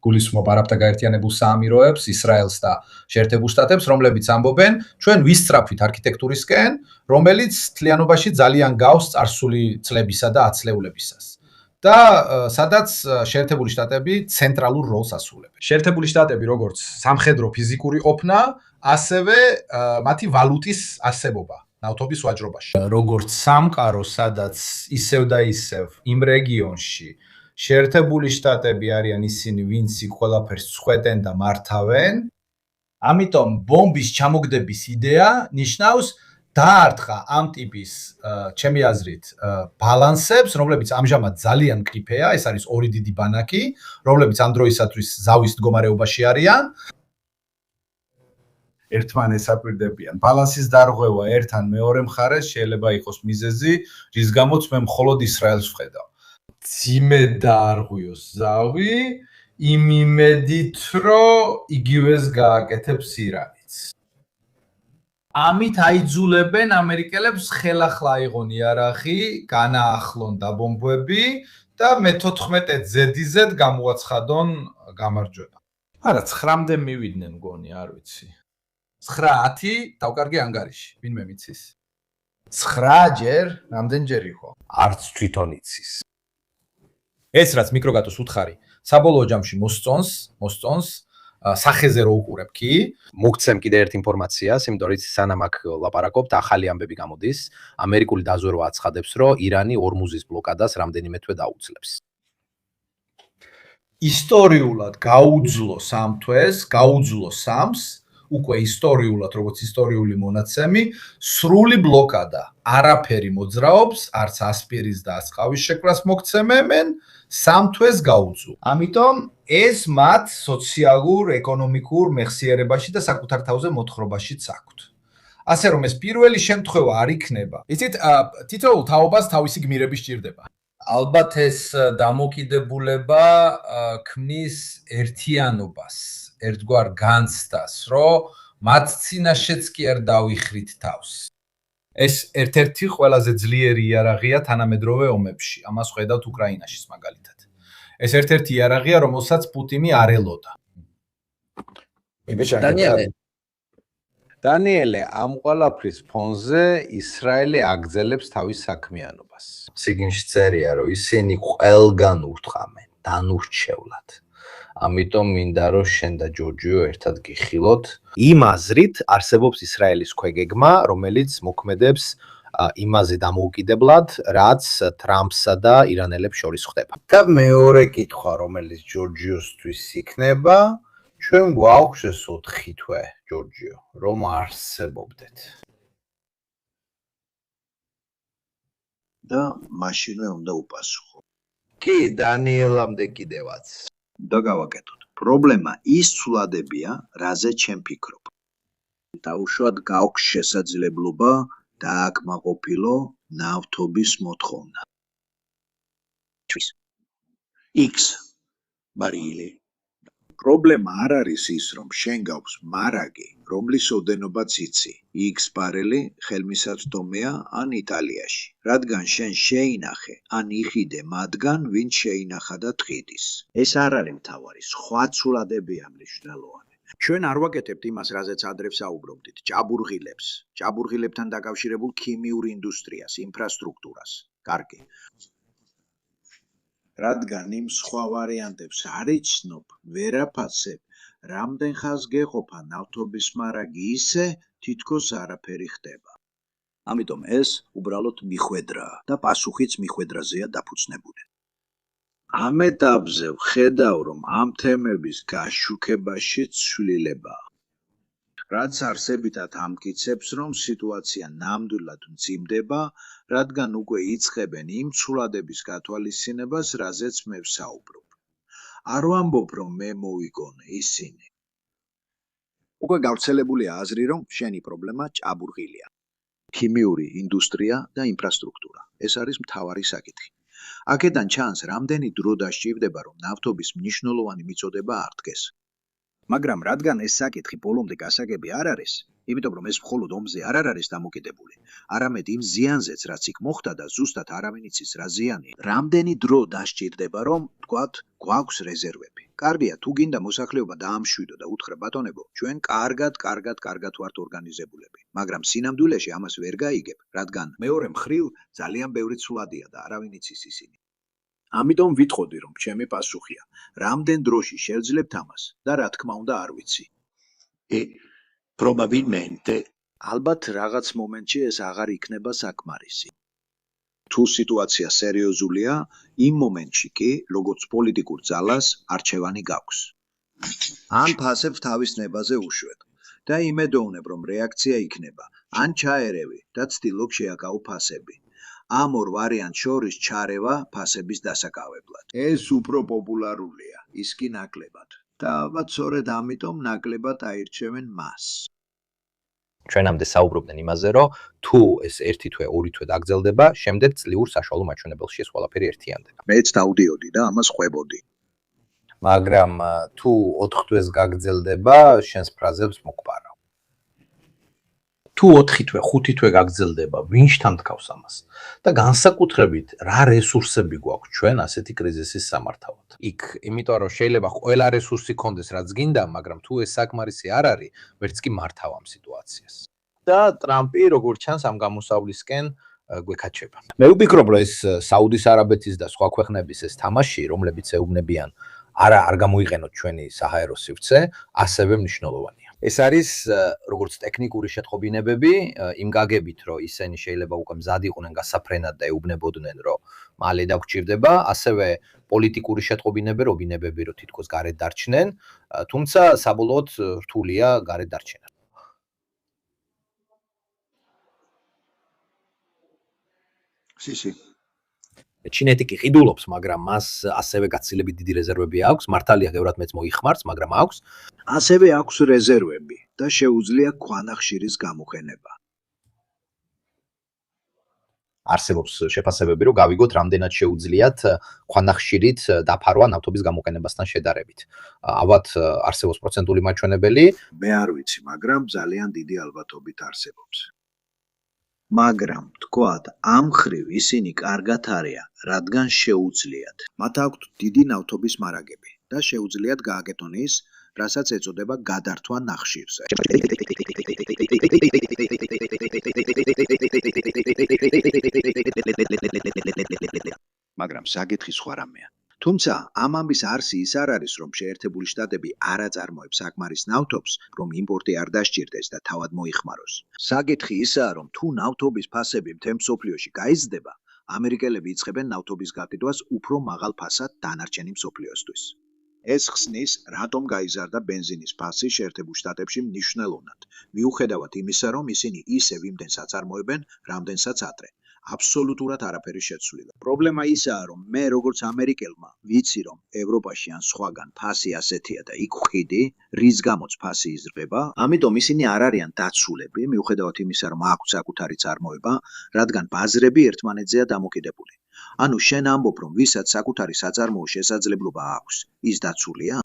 გულისხმობ არაბთა გაერთიანებულ საამიროებს, ისრაელს და შეერთებულ შტატებს, რომლებიც ამბობენ, ჩვენ ვისწრაფვით არქიტექტურისკენ, რომელიც თლიანობაში ძალიან გავს წარსული წლებისა და ათწლეულებისას. და სადაც შეერთებული შტატები ცენტრალურ როლს ასრულებენ. შეერთებული შტატები როგორც სამხედრო ფიზიკური ყოფნა, ასევე მათი ვალუტის არსებობა ნავთობის ვაჭრობაში. როგორც სამყარო, სადაც ისევ და ისევ იმ რეგიონში შეერთებული შტატები არიან ისინი, ვინც იქ ყველაფერს წვეტენ და მართავენ. ამიტომ ბომბის ჩამოგდების იდეა ნიშნავს დაარტყა ამ ტიპის, ჩემი აზრით, ბალანსებს, რომლებიც ამჟამად ძალიან მყიფეა, ეს არის ორი დიდი ბანაკი, რომლებიც ამ დროისათვის ზავის მდგომარეობაში არიან. ერთმანეთს აპირდებიან. ბალანსის დარღვევა ერთ ან მეორე მხარეს შეიძლება იყოს მიზეზი, რის გამოც მე მხოლოდ ისრაელს ვხედავ.
ძიმე დაარღვიოს ზავი, იმ იმედით, რომ იგივეს გააკეთებს ირანიც.
ამით აიძულებენ ამერიკელებს ხელახლა აიღონ იარაღი, განაახლონ დაბომბვები და მე-14 ზედიზედ გამოაცხადონ გამარჯვება.
არა, 9-მდე მივიდნენ მგონი, არ ვიცი.
9-10 დავკარგე ანგარიში, ვინმე მიცის. 9 ჯერ, რამდენჯერ იყო?
არც თვითონ იცის.
ეს რაც მიკროგატოს უთხარი, საბოლოო ჯამში მოსწონს სახეზე რო უყურებ კი,
მოგცემ კიდე ერთ ინფორმაციას, იმიტომ რომ სანამ აქ ლაპარაკობთ, ახალი ამბები გამოდის, ამერიკული დაზვერვა აცხადებს, რომ ირანი ორმუზის ბლოკადას რამდენიმე თვე დაუძლებს.
ისტორიულად გაუძლო 3 თვეს, გაუძლო 3-ს, უკვე ისტორიულად, როგორც ისტორიული მონაცემი, სრული ბლოკადა. არაფერი მოძრაობს, არც ასპირის და ასყავის შექმნას მოგცემენ, 3 თვეს გაუძლო. ამიტომ ეს მათ სოციალურ, ეკონომიკურ მეხსიერებაში და საკუთარ თავზე მოთხრობაშიც აქვთ. ასე რომ ეს პირველი შემთხვევა არ იქნება. იცით, თითოეულ თაობას თავისი გმირები სჭირდება.
ალბათ ეს დამოკიდებულება ქმნის ერთიანობას, ერთგვარ განცდას, რომ მათ წინაშეც კი არ დავიხრით თავს.
ეს ერთ-ერთი ყველაზე ძლიერი იარაღია თანამედროვე ომებში. ამას ხედავთ უკრაინაშიც მაგალითად. ეს ერთ-ერთი იარაღია, რომელსაც პუტინი არ ელოდა.
დანიელე, ამ ყველაფრის ფონზე ისრაელი აგრძელებს თავის საქმიანობას. სიგინში წერია, რომ ისინი ყველგან ურთყამენ, დანურჩევლად. ამიტომ მინდა რომ შენ და ჯორჯიო ერთად გიხილოთ.
იმ აზრით არსებობს ისრაელის ქვეგეგმა, რომელიც მოქმედებს იმაზე დამოუკიდებლად, რაც ტრამპსა და ირანელებს შორის ხდება.
და მეორე კითხვა, რომელიც ჯორჯიოსთვის იქნება, ჩვენ გვაქვს ეს 4 თვე, ჯორჯიო, რომ არსებობდეთ.
და მაშინვე უნდა უპასუხო.
კი, დანიელამდე კიდევაც.
და გავაკეთოთ. პრობლემა ის ცვლილებია, რაზე ჩემ ფიქრობ. დაუშვათ გაქვს შესაძლებლობა დააკმაყოფილო ნავთობის მოთხოვნა. X ბარილი. პრობლემა არ არის ის, რომ შენ გაქვს მარაგი, რომლის ოდენობაც იცი. X ბარელი ხელმისაწვდომია ან იტალიაში, რადგან შენ შეინახე ან იხიდე მათგან, ვინც შეინახა და ტყიდის. ეს არ არის მთავარი, სხვა ცვლილებებია მნიშვნელოვანი. ჩვენ არ ვაკეთებთ იმას, რაზეც ადრე საუბრობდით, ჭაბურღილებს, ჭაბურღილებთან დაკავშირებულ ქიმიურ ინდუსტრიას, ინფრასტრუქტურას. კარგი. რადგან იმ სხვა ვარიანტებს არ იცნობ, ვერაფასებ, რამდენ ხანს გეყოფა ნავთობის მარაგი ისე, თითქოს არაფერი ხდება. ამიტომ ეს უბრალოდ მიხვედრაა და პასუხიც მიხვედრაზეა დაფუძნებული. ამ ეტაპზე ვხედავ, რომ ამ თემების გაშუქებაშიც შვილილებაა. რაც არსებითად ამტკიცებს, რომ სიტუაცია ნამდვილად მძიმდება, რადგან უკვე იწყებენ იმ ცვლადების გათვალისწინებას, რაზეც მე ვსაუბრობ. არ ვამბობ, რომ მე მოვიგონე ისინი. უკვე გავრცელებულია აზრი, რომ შენი პრობლემა ჭაბურღილია. ქიმიური ინდუსტრია და ინფრასტრუქტურა. ეს არის მთავარი საკითხი. აქედან ჩანს, რამდენი დრო დასჭირდება, რომ ნავთობის მნიშვნელოვანი მიწოდება არ დგეს. მაგრამ რადგან ეს საკითხი ბოლომდე გასაგები არ არის, იმიტომ რომ ეს მხოლოდ ომზე არ არის დამოკიდებული, არამედ იმ ზიანზეც, რაც იქ მოხდა და ზუსტად არავინ იცის რა ზიანი, რამდენი დრო დასჭირდება, რომ თქვათ, გვაქვს რეზერვები. კარგია, თუ გინდა მოსახლეობა დაამშვიდო და უთხრა ბატონებო, ჩვენ კარგად ვართ ორგანიზებულები, მაგრამ სინამდვილეში ამას ვერ გაიგებ, რადგან მეორე მხრივ ძალიან ბევრი ცვლადია და არავინ იცის ისინი. ამიტომ ვიტყოდი, რომ ჩემი პასუხია, რამდენ დროში შევძლებთ ამას და რა თქმა უნდა არ ვიცი. Probabilmente ალბათ რაღაც მომენტში ეს აღარ იქნება საკმარისი. თუ სიტუაცია სერიოზულია, იმ მომენტში კი, როგორც პოლიტიკურ ძალას, არჩევანი გაქვს. ან ფასებ თავის ნებაზე უშვებ და იმედოვნებ, რომ რეაქცია იქნება, ან ჩაერევი და ცდილობ შეაკავო ფასები. ამ ორ ვარიანტს შორის ჩარევა ფასების დასაკავებლად. ეს უფრო პოპულარულია, ის კი ნაკლებად. და ალბათ სწორედ ამიტომ ნაკლებად აირჩევენ მას.
ჩვენამდე საუბრობდნენ იმაზე, რომ თუ ეს 1 თვე, 2 თვე დაგრძელდება, შემდეგ წლიურ საშუალო მაჩვენებელში ეს ყველაფერი ერთიანდება.
მეც დავდიოდი და ამას ხვებოდი.
მაგრამ თუ 4 თვეს გაგრძელდება, შენს ფრაზებს მოგპარავ. თუ 4 თვე, 5 თვე გაგრძელდება, ვინ შთამთქავს ამას? და განსაკუთრებით, რა რესურსები გვაქვს ჩვენ ასეთი კრიზისის სამართავად? იქ, იმიტომ რომ შეიძლება ყველა რესურსი კონდეს, რაც გინდა, მაგრამ თუ ეს საკმარისი არ არის, ვერც კი მართავ ამ სიტუაციას. და ტრამპი, როგორც ჩანს, ამ გამოსავლისკენ გვეკაჩება. მე ვფიქრობ, რომ ეს საუდის არაბეთის და სხვა ქვეყნების ეს თამაში, რომლებიც ეუბნებიან არ გამოიყენოთ ჩვენი საჰაერო სივრცე, ასევე მნიშვნელოვანია. ეს არის როგორც ტექნიკური შეტყობინებები, იმ გაგებით, რომ ისინი შეიძლება უკვე მზად იყვნენ გასაფრენად და ეუბნებოდნენ, რომ მალე დაგჭირდება, ასევე პოლიტიკური შეტყობინებები, რობინებები, რომ თითქოს გარეთ დარჩნენ, თუმცა საბოლოოდ რთულია გარეთ დარჩენა.
სისი
ჩინეთი კი ყიდულობს, მაგრამ მას ასევე გაცილებით დიდი რეზერვები აქვს, მართალია გევრად მეც მოიხმარს, მაგრამ აქვს.
ასევე აქვს რეზერვები და შეუძლია ქვანახშირის გამოყენება.
არსებობს შეფასებები, რომ გავიგოთ, რამდენად შეუძლიათ ქვანახშირით დაფარვა ნავთობის გამოყენებასთან შედარებით. ალბათ არსებობს პროცენტული მაჩვენებელი.
მე არ ვიცი, მაგრამ ძალიან დიდი ალბათობით არსებობს. მაგრამ თქვათ, ამ ხრივ ისინი კარგად არიან, რადგან შეუძლიათ. მათ აქვთ დიდი ნავთობის მარაგები და შეუძლიათ გააკეთონ ის, რასაც ეწოდება გადართვა ნახშირზე. მაგრამ საკითხი სხვა რამეა. თუმცა ამ ამბის არსი ის არ არის, რომ შეერთებული შტატები არ აწარმოებს საკმარის ნავთობს, რომ იმპორტი არ დასჭირდეს და თავად მოიხმაროს. საკითხი ისაა, რომ თუ ნავთობის ფასები მთელ მსოფლიოში გაიზრდება, ამერიკელები იწყებენ ნავთობის გაყიდვას უფრო მაღალ ფასად დანარჩენი მსოფლიოსთვის. ეს ხსნის, რატომ გაიზარდა ბენზინის ფასი შეერთებულ შტატებში მნიშვნელოვნად, მიუხედავად იმისა, რომ ისინი ისევ იმდენს აწარმოებენ, რამდენსაც ადრე. აბსოლუტურად არაფერი შეცვლილა. პრობლემა ისაა, რომ მე როგორც ამერიკელმა ვიცი, რომ ევროპაში ან სხვაგან ფასი ასეთია და იქ ვხიდი, რის გამოც ფასი იზრდება, ამიტომ ისინი არ არიან დაცულები, მიუხედავად იმისა, რომ აქვთ საკუთარი წარმოება, რადგან ბაზრები ერთმანეთზეა დამოკიდებული. ანუ შენ ამბობ, რომ ვისაც საკუთარი საწარმოო შესაძლებლობა აქვს, ის დაცულია?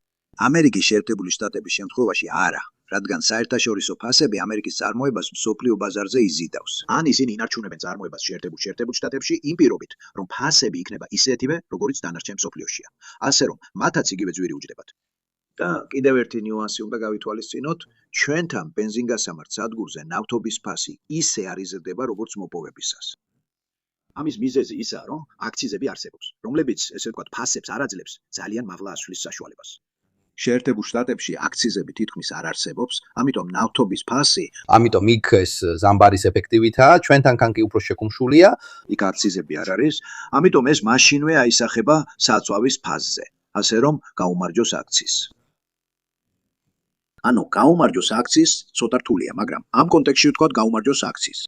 ამერიკის შეერთებული შტატების შემთხვევაში არა. რადგან საერთაშორისო ფასები ამერიკის წარმოებას მსოფლიო ბაზარზე იზიდავს. ან ისინი ინარჩუნებენ წარმოებას შეერთებულ შტატებში იმ პირობით, რომ ფასები იქნება ისეთივე, როგორიც დანარჩენ მსოფლიოშია. ასე რომ, მათაც იგივე ძვირი უჯდებათ. და კიდევ ერთი ნიუანსი უნდა გავითვალისწინოთ, ჩვენთან ბენზინგასამართ სადგურზე ნავთობის ფასი ისე არ იზრდება, როგორც მოპოვებისას. ამის მიზეზი ისაა, რომ აქციზები არსებობს, რომლებიც, ესე ვთქვათ, ფასებს არ აძლევს ძალიან მაღლა ასვლის საშუალებას. შეერთებულ შტატებში აქციზები თითქმის არ არსებობს, ამიტომ ნავთობის ფასი,
ამიტომ იქ ეს ზამბარის ეფექტივითაა, ჩვენთანკან კი უფრო შეკუმშულია,
იქ აქციზები არ არის, ამიტომ ეს მაშინვე აისახება საწვავის ფასზე, ასე რომ გაუმარჯოს აქციზს. ანუ გაუმარჯოს აქციზს ცოტა რთულია, მაგრამ ამ კონტექსტში ვთქვათ გაუმარჯოს აქციზს.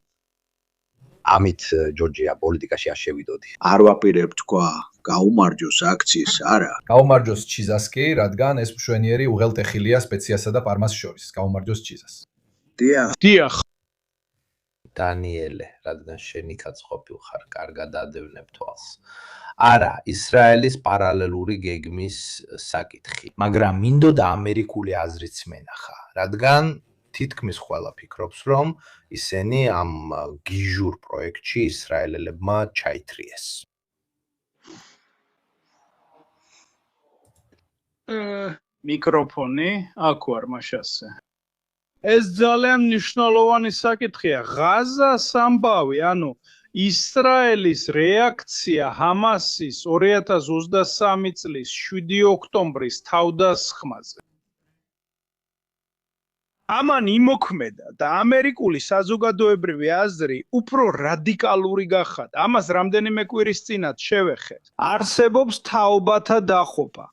ამით ჯორჯია პოლიტიკაში არ შევიდოდი.
არ ვაპირებ თქვა, გაუმარჯოს აქციზს, არა.
გაუმარჯოს ჩიზას კი, რადგან ეს მშვენიერი უღელტეხილია სპეციასა და პარმას შორის. გაუმარჯოს ჩიზას.
დიახ.
დიახ.
დანიელე, რადგან შენ იქაც ყოფილ ხარ, კარგად ადევნებ თვალს. არა, ისრაელის პარალელური გეგმის საკითხი, მაგრამ მინდოდა ამერიკული აზრიც მენახა, რადგან თითქმის ყველა ფიქრობს, რომ ისინი ამ გიჟურ პროექტში ისრაელელებმა ჩაითრიეს.
მიკროფონი აქ ვარ მაშასე. ეს ძალიან მნიშვნელოვანი საკითხია. ღაზას ამბავი, ანუ ისრაელის რეაქცია ჰამასის 2023 წლის 7 ოქტომბრის თავდასხმაზე. ამან იმოქმედა და ამერიკული საზოგადოებრივი აზრი უფრო რადიკალური გახადა. ამას რამდენიმე კვირის წინათ შევეხეთ. არსებობს თაობათა დაყოფა.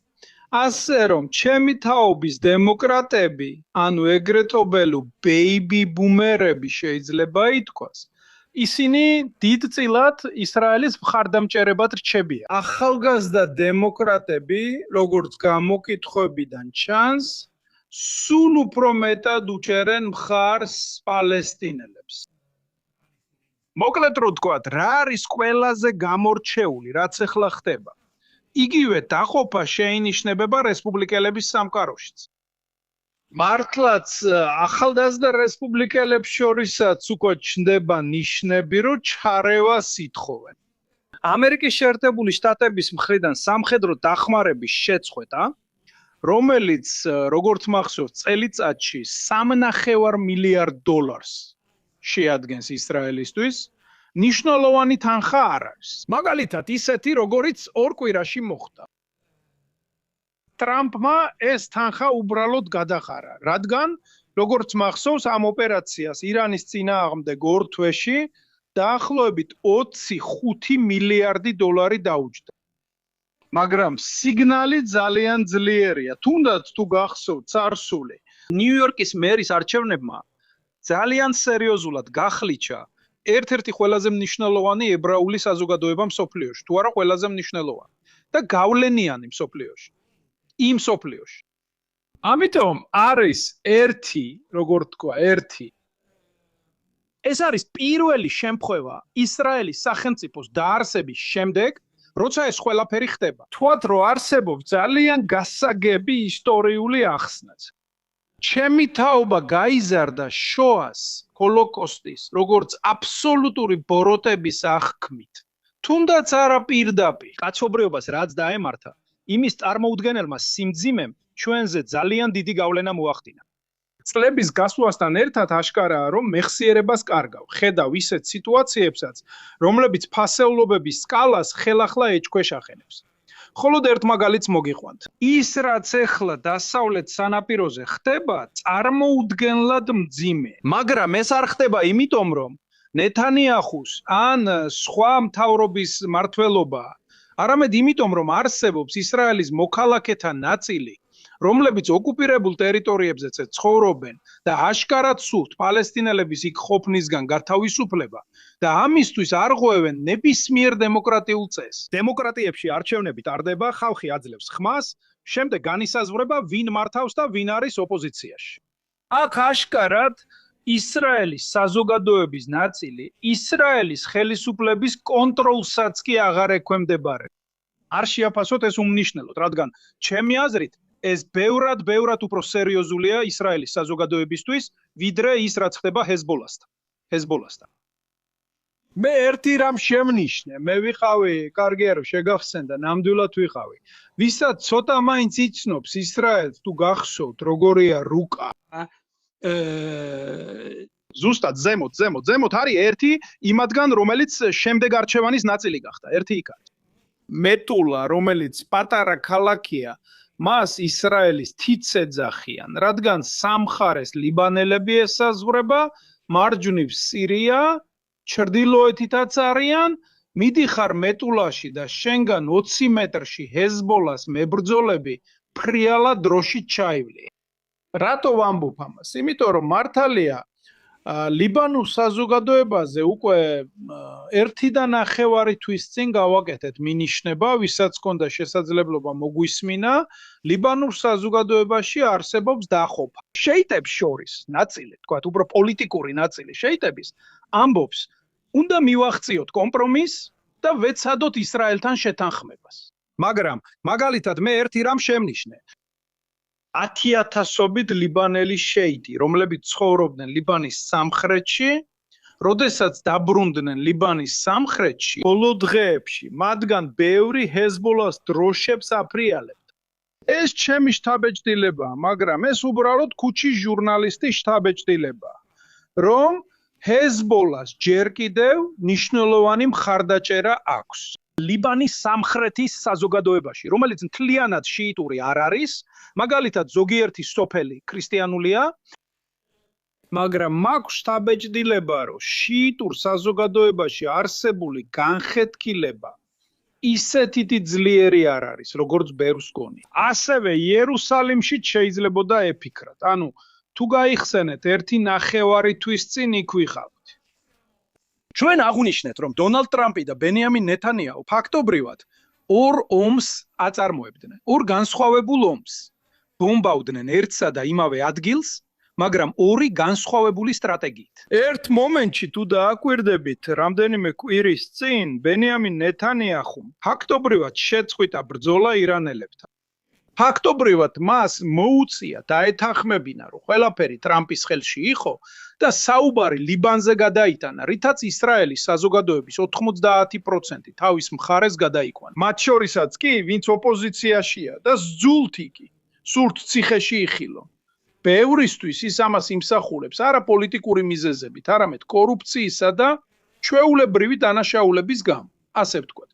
ასე რომ ჩემი თაობის დემოკრატები, ანუ ეგრეთობელო ბეიბი ბუმერები შეიძლება ითქვას, ისინი დიდწილად ისრაელის მხარდამჭერებად რჩებიან. ახალგაზრდა დემოკრატები, როგორც გამოკითხვებიდან ჩანს, სულ უფრო მეტად უჭერენ მხარს პალესტინელებს. მოკლედ რო ვთქვათ, რა არის ყველაზე გამორჩეული, რაც ახლა ხდება? იგივე დაყოფა შეინიშნებება რესპუბლიკელების სამყაროშიც. მართლაც ახალგაზრდა რესპუბლიკელებს შორისაც უკვე ჩნდება ნიშნები, რომ ჩარევას ითხოვენ. ამერიკის შეერთებული შტატების მხრიდან სამხედრო დახმარების შეწყვეტა, რომელიც როგორც მახსოვს წელიწადში $3.5 მილიარდ შეადგენს ისრაელისთვის, ნიშნულოვანი თანხა არ არის. მაგალითად, ისეთი, როგორიც 2 კვირაში მოხდა. ტრამპმა ეს თანხა უბრალოდ გადახარა, რადგან, როგორც მახსოვს, ამ ოპერაციას ირანის წინააღმდეგ 2 თვეში დაახლოებით $25 მილიარდი დაუჯდა. მაგრამ სიგნალი ძალიან ძლიერია. თუნდაც თუ გახსოვთ წარსული, ნიუ-იორკის მერის არჩევნებმა ძალიან სერიოზულად გახლიჩა ერთ-ერთი ყველაზე მნიშვნელოვანი ებრაული საზოგადოება მსოფლიოში, თუ არა ყველაზე მნიშვნელოვანი და გავლენიანი მსოფლიოში. იმ მსოფლიოში. ამიტომ არის ერთი, როგორ თქვა, ერთი. ეს არის პირველი შემთხვევა ისრაელის სახელმწიფოს დაარსების შემდეგ, როცა ეს ყველაფერი ხდება. თქვათ, რომ არსებობს ძალიან გასაგები ისტორიული ახსნაც. ჩემი თაობა გაიზარდა შოას, ჰოლოკოსტის, როგორც აბსოლუტური ბოროტების აღქმით. თუნდაც არა პირდაპირ. კაცობრიობას რაც დაემართა, იმის წარმოუდგენელმა სიმძიმემ ჩვენზე ძალიან დიდი გავლენა მოახდინა. წლების გასვლასთან ერთად აშკარაა, რომ მეხსიერებას კარგავ. ხედავ ისეთ სიტუაციებსაც, რომლებიც ფასეულობების სკალას ხელახლა ეჭქვეშ ახენებს. ხოლო ერთ მაგალითს მოგიყვანთ. ის რაც ახლა დასავლეთ სანაპიროზე ხდება, წარმოუდგენლად მძიმე. მაგრამ ეს არ ხდება იმიტომ, რომ ნეთანიაჰუს ან სხვა მთავრობის მმართველობა, არამედ იმიტომ, რომ არსებობს ისრაელის მოქალაქეთა ნაწილი, რომლებიც ოკუპირებულ ტერიტორიებზე ცხოვრობენ და აშკარად სურთ პალესტინელების იქ ყოფნისგან გათავისუფლება და ამისთვის არღვევენ ნებისმიერ დემოკრატიულ წესს. დემოკრატიებში არჩევნები ტარდება, ხალხი აძლევს ხმას, შემდეგ განისაზღვრება ვინ მართავს და ვინ არის ოპოზიციაში. აქ აშკარად ისრაელის საზოგადოების ნაწილი ისრაელის ხელისუფლების კონტროლსაც კი აღარ ექვემდებარება. არ შეაფასოთ ეს უმნიშვნელოდ, რადგან ჩემი აზრით ეს ბევრად უფრო სერიოზულია ისრაელის საზოგადოებისთვის, ვიდრე ის რაც ხდება ჰეზბოლასთან. მე ერთი რამ შემნიშნე, მე ვიყავი, კარგია რომ შეგახსენდა, ნამდვილად ვიყავი. ვისაც ცოტა მაინც იცნობს ისრაელს, თუ გახსოვთ, როგორია რუკა, ზუსტად ზემოთ არის ერთი იმათგან, რომელიც შემდეგ არჩევანის ნაწილი გახდა, ერთი იქ არის. მეტულა, რომელიც პატარა ქალაქია, მას ისრაელის თითს ეძახიან, რადგან სამხარეს ლიბანელები ესაზღვრება, მარჯვნივ სირია, ჩრდილოეთითაც არიან, მიდიხარ მეტულაში და შენგან 20 მეტრში ჰეზბოლას მებრძოლები ფრიალად დროშით ჩაივლიან. რატო ვამბობ ამას? იმიტომ რომ მართალია
ლიბანურ საზოგადოებაზე უკვე 1.5 თვის წინ გავაკეთეთ მინიშნება, ვისაც ჰქონდა შესაძლებლობა მოგვისმინა, ლიბანურ საზოგადოებაში არსებობს დაყოფა. შეიტებს შორის ნაწილი, თქვათ, უფრო პოლიტიკური ნაწილი შეიტების ამბობს, უნდა მივახციოთ კომპრომისს და ვეცადოთ ისრაელთან შეთანხმებას. მაგრამ მაგალითად მე ერთი რამ შემნიშნე. 10,000-ობით ლიბანელი შეიტი, რომლებიც ცხოვრობდნენ ლიბანის სამხრეთში, როდესაც დაბრუნდნენ ლიბანის სამხრეთში, ბოლო დღეებში მათგან ბევრი ჰეზბოლას დროშებს აფრიალებდა. ეს ჩემი შთაბეჭდილებაა, მაგრამ ეს უბრალოდ ქუჩის ჟურნალისტის შთაბეჭდილებაა, რომ ჰეზბოლას ჯერ კიდევ მნიშვნელოვანი მხარდაჭერა აქვს. ლიბანის სამხრეთის საზოგადოებაში, რომელიც მთლიანად შიიტური არ არის, მაგალითად ზოგიერთი სოფელი ქრისტიანულია, მაგრამ მაქვს შთაბეჭდილება, რომ შიიტურ საზოგადოებაში არსებული განხეთქილება ისეთითი ძლიერი არ არის, როგორც ბევრს გონი. ასევე იერუსალიმში შეიძლებოდა ეფიქრათ. ანუ თუ გაიხსენეთ 1.5 თვის წინ იქ ვიყავთ. ჩვენ აღვნიშნეთ, რომ დონალდ ტრამპი და ბენიამინ ნეთანიაჰუ ფაქტობრივად ორ ომს აწარმოებდნენ, ორ განსხვავებულ ომს. ბომბავდნენ ერთსა და იმავე ადგილს, მაგრამ ორი განსხვავებული სტრატეგიით. ერთ მომენტში თუ დააკვირდებით, რამდენიმე კვირის წინ ბენიამინ ნეთანიაჰუმ ფაქტობრივად შეწყვიტა ბრძოლა ირანელებთან. ფაქტობრივად მას მოუწია დაეთანხმებინა, რომ ყველაფერი ტრამპის ხელში იყო და საუბარი ლიბანზე გადაიტანა, რითაც ისრაელის საზოგადოების 90% თავის მხარეს გადაიყვანა. მათ შორისაც კი, ვინც ოპოზიციაშია და სძულთ იგი, სურთ ციხეში იხილო. ბევრისთვის ის ამას იმსახურებს არა პოლიტიკური მიზეზებით, არამედ კორუფციისა და ჩვეულებრივი დანაშაულების გამო, ასე ვთქვათ.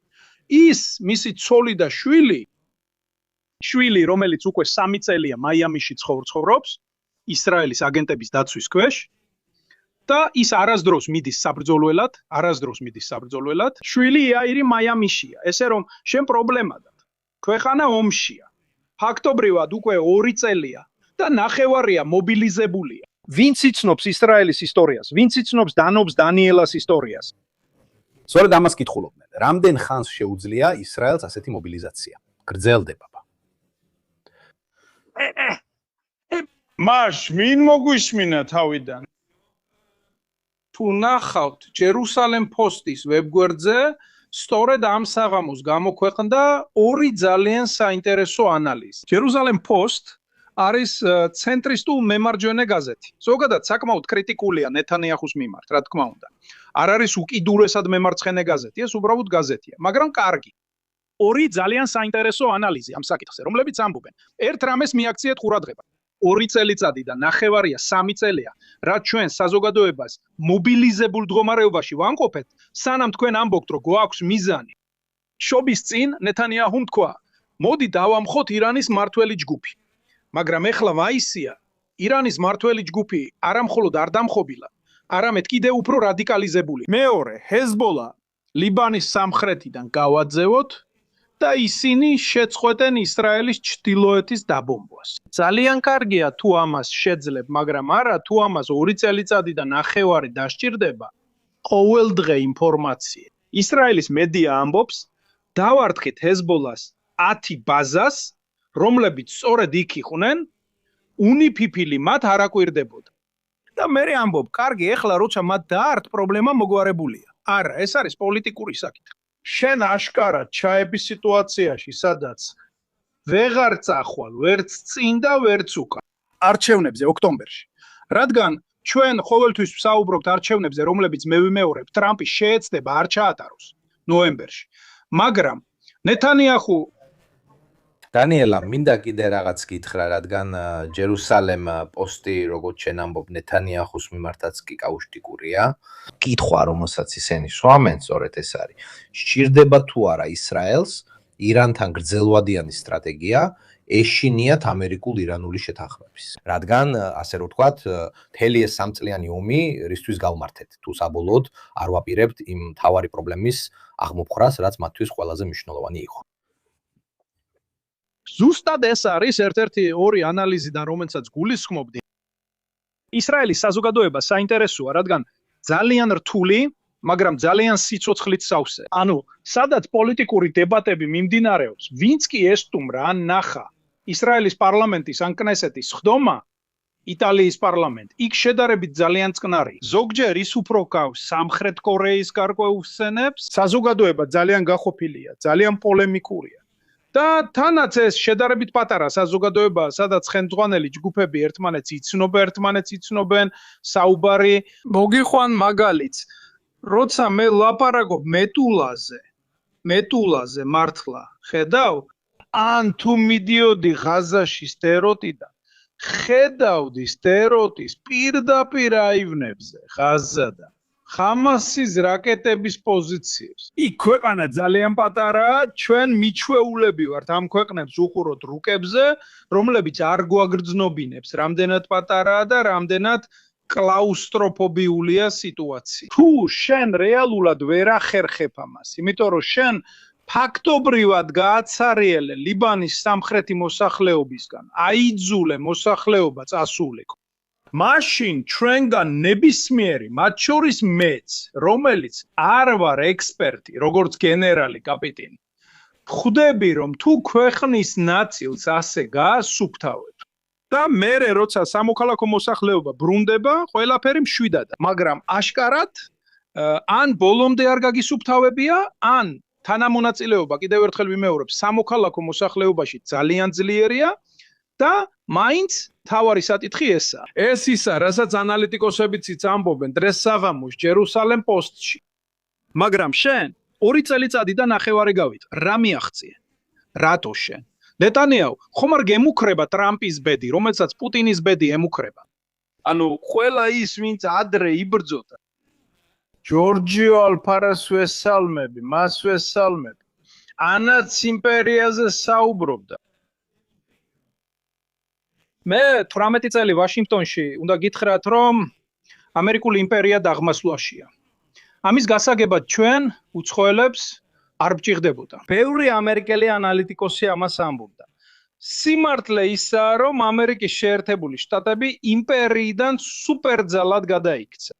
ის მისი ცოლი და შვილი, რომელიც უკვე 3 წელია მაიამიში ცხოვრობს, ისრაელის აგენტების დაცვის ქვეშ და ის არასდროს მიდის საბრძოლველად, შვილი იაირი მაიამიშია, ესე რომ შენ პრობლემადად. ქვეყანა ომშია. ფაქტობრივად უკვე 2 წელია და ნახევარია მობილიზებულია. ვინც იცნობს ისრაელის ისტორიას, ვინც იცნობს დანობს დანიელას ისტორიას.
სწორედ ამას კითხულობდნენ. რამდენ ხანს შეუძლია ისრაელს ასეთი მობილიზაცია? გრძელდება.
მაშ ვინ მოგვისმინა თავიდან? თუ ნახავთ ჯერუსალემ პოსტის ვებგვერდზე, სწორედ ამ საღამოს გამოქვეყნდა ორი ძალიან საინტერესო ანალიზი. ჯერუსალემ პოსტ არის ცენტრისტულ მემარჯვენე გაზეთი. ზოგადად საკმაოდ კრიტიკულია ნეთანიაჰუს მიმართ, რა თქმა უნდა. არ არის უკიდურესად მემარცხენე გაზეთი, ეს უბრალოდ გაზეთია, მაგრამ კარგი. ორი ძალიან საინტერესო ანალიზი ამ საკითხზე, რომლებიც ამბობენ. ერთ რამეს მიაქციეთ ყურადღება. 2 წელიწადი და ნახევარია 3 წელია, რაც ჩვენ საზოგადოებას მობილიზებულ მდგომარეობაში ვამყოფეთ, სანამ თქვენ ამბობთ, რომ გვაქვს მიზანი. შობის წინ ნეთანიაჰუმ თქვა, მოდი დავამხოთ ირანის მმართველი ჯგუფი. მაგრამ ეხლა ვაისია, ირანის მმართველი ჯგუფი არა მხოლოდ არ დამხობილა, არამედ კიდევ უფრო რადიკალიზებული. მეორე, ჰეზბოლა ლიბანის სამხრეთიდან გავაძევოთ და ისინი შეწყვეტენ ისრაელის ჩრდილოეთის დაბომბვას. ძალიან კარგია თუ ამას შეძლებ, მაგრამ არა თუ ამას 2 წელიწადი და ნახევარი დასჭირდება ყოველდღე ინფორმაცია. ისრაელის მედია ამბობს, დავართხით ჰეზბოლას 10 ბაზას, რომლებიც სწორედ იქ იყვნენ, უნიფიფილი მათ არ აკვირდებოდა. და მე ამბობ, კარგი, ეხლა როცა მათ დაართ, პრობლემა მოგვარებულია. არა, ეს არის პოლიტიკური საკითხი. შენ აშკარად ჩაების სიტუაციაში, სადაც ვეღარ წახვალ, ვერც წინ და ვერც უკან. არჩევნებზე ოქტომბერში. რადგან ჩვენ ყოველთვის ვსაუბრობთ არჩევნებზე, რომლებიც მე ვიმეორებ, ტრამპი შეეცდება არ ჩაატაროს ნოემბერში. მაგრამ ნეთანიაჰუ
დანიელა, მინდა კიდე რაღაც გითხრა, რადგან ჯერუსალემ პოსტი, როგორც შენ ამბობ, ნეთანიაჰუს მიმართაც კი კაუშტიკურია. კითხვა, რომელსაც ისინი სვამენ, სწორედ ეს არის. სჭირდება თუ არა ისრაელს ირანთან გრძელვადიანი სტრატეგია ეშინიათ ამერიკულ-ირანული შეთანხმების. რადგან, ასე რომ ვთქვათ, მთელი ეს 3 წლიანი ომი რისთვის გავმართეთ, თუ საბოლოოდ არ ვაპირებთ იმ მთავარი პრობლემის აღმოფხვრას, რაც მათთვის ყველაზე მნიშვნელოვანი იყო.
ზუსტად ეს არის ერთ-ერთი ორი ანალიზიდან, რომელსაც გულისხმობდი.
ისრაელის საზოგადოება საინტერესოა, რადგან ძალიან რთული, მაგრამ ძალიან სიცოცხლით სავსე. ანუ, სადაც პოლიტიკური დებატები მიმდინარეობს, ვინც კი ესტუმრა ან ნახა ისრაელის პარლამენტის ან კნესეთის ხდომა, იტალიის პარლამენტ, იქ შედარებით ძალიან წყნარი. ზოგჯერ ის უფრო გავს სამხრეთ კორეის გარკვეულ სცენებს, საზოგადოება ძალიან გაყოფილია, ძალიან პოლემიკურია. და თანაც ეს შედარებით პატარა საზოგადოება, სადაც ხელმძღვანელი ჯგუფები ერთმანეთს იცნობენ, საუბარი მოგიყვან მაგალითს. როცა მე ლაპარაკობ მეტულაზე მართლა, ხედავ, ან თუ მიდიოდი ღაზაში სტეროტიდან, ხედავდი სტეროტის პირდაპირ აივნებზე ღაზადან. ხამასის რაკეტების პოზიციებს. იქ ქვეყანა ძალიან პატარაა, ჩვენ მიჩვეულები ვართ ამ ქვეყნებს უყუროთ რუკებზე, რომლებიც არ გვაგრძნობინებს, რამდენად პატარაა და რამდენად კლაუსტროფობიულია სიტუაცია. თუ შენ რეალურად ვერ ახერხებ ამას, იმიტომ რომ შენ ფაქტობრივად გააცარიელე ლიბანის სამხრეთი მოსახლეობისგან, აიძულე მოსახლეობა წასულიყო. მაშინ ჩვენგან ნებისმიერი, მათ შორის მეც, რომელიც არ ვარ ექსპერტი, როგორც გენერალი კაპიტანი, ხვდები, რომ თუ ქვეყნის ნაწილს ასე გაასუფთავებ და მერე როცა სამოქალაქო მოსახლეობა ბრუნდება, ყველაფერი მშვიდადაა. მაგრამ აშკარად ან ბოლომდე არ გაგისუფთავებია, ან თანამონაწილეობა კიდევ ერთხელ ვიმეორებ, სამოქალაქო მოსახლეობაში ძალიან ძლიერია და მაინც თავარი საკითხი ესაა. ეს ისა, რასაც ანალიტიკოსებიც ამბობენ დღეს საღამოს ჯერუსალემ პოსტში. მაგრამ შენ 2 წელიწადი და ნახევარი გავით. რა მიაღწიე? რატო შენ? ნეტანიაჰუ ხომ არ გემუქრება ტრამპის ბედი, რომელსაც პუტინის ბედი ემუქრება? ანუ ყველა ის, ვინც ადრე იბრძოდა. ჯორჯიო ალფარას ვესალმები, მას ვესალმები. ანაც იმპერიაზე საუბრობდა. მე 18 წელი ვაშინგტონში უნდა გითხრათ, რომ ამერიკული იმპერია დაღმასვლაშია. ამის გასაგებად ჩვენ უცხოელებს არ ბჭირდებოდა. ბევრი ამერიკელი ანალიტიკოსი ამას ამბობდა. სიმართლე ისაა, რომ ამერიკის შეერთებული შტატები იმპერიიდან სუპერძალად გადაიქცა.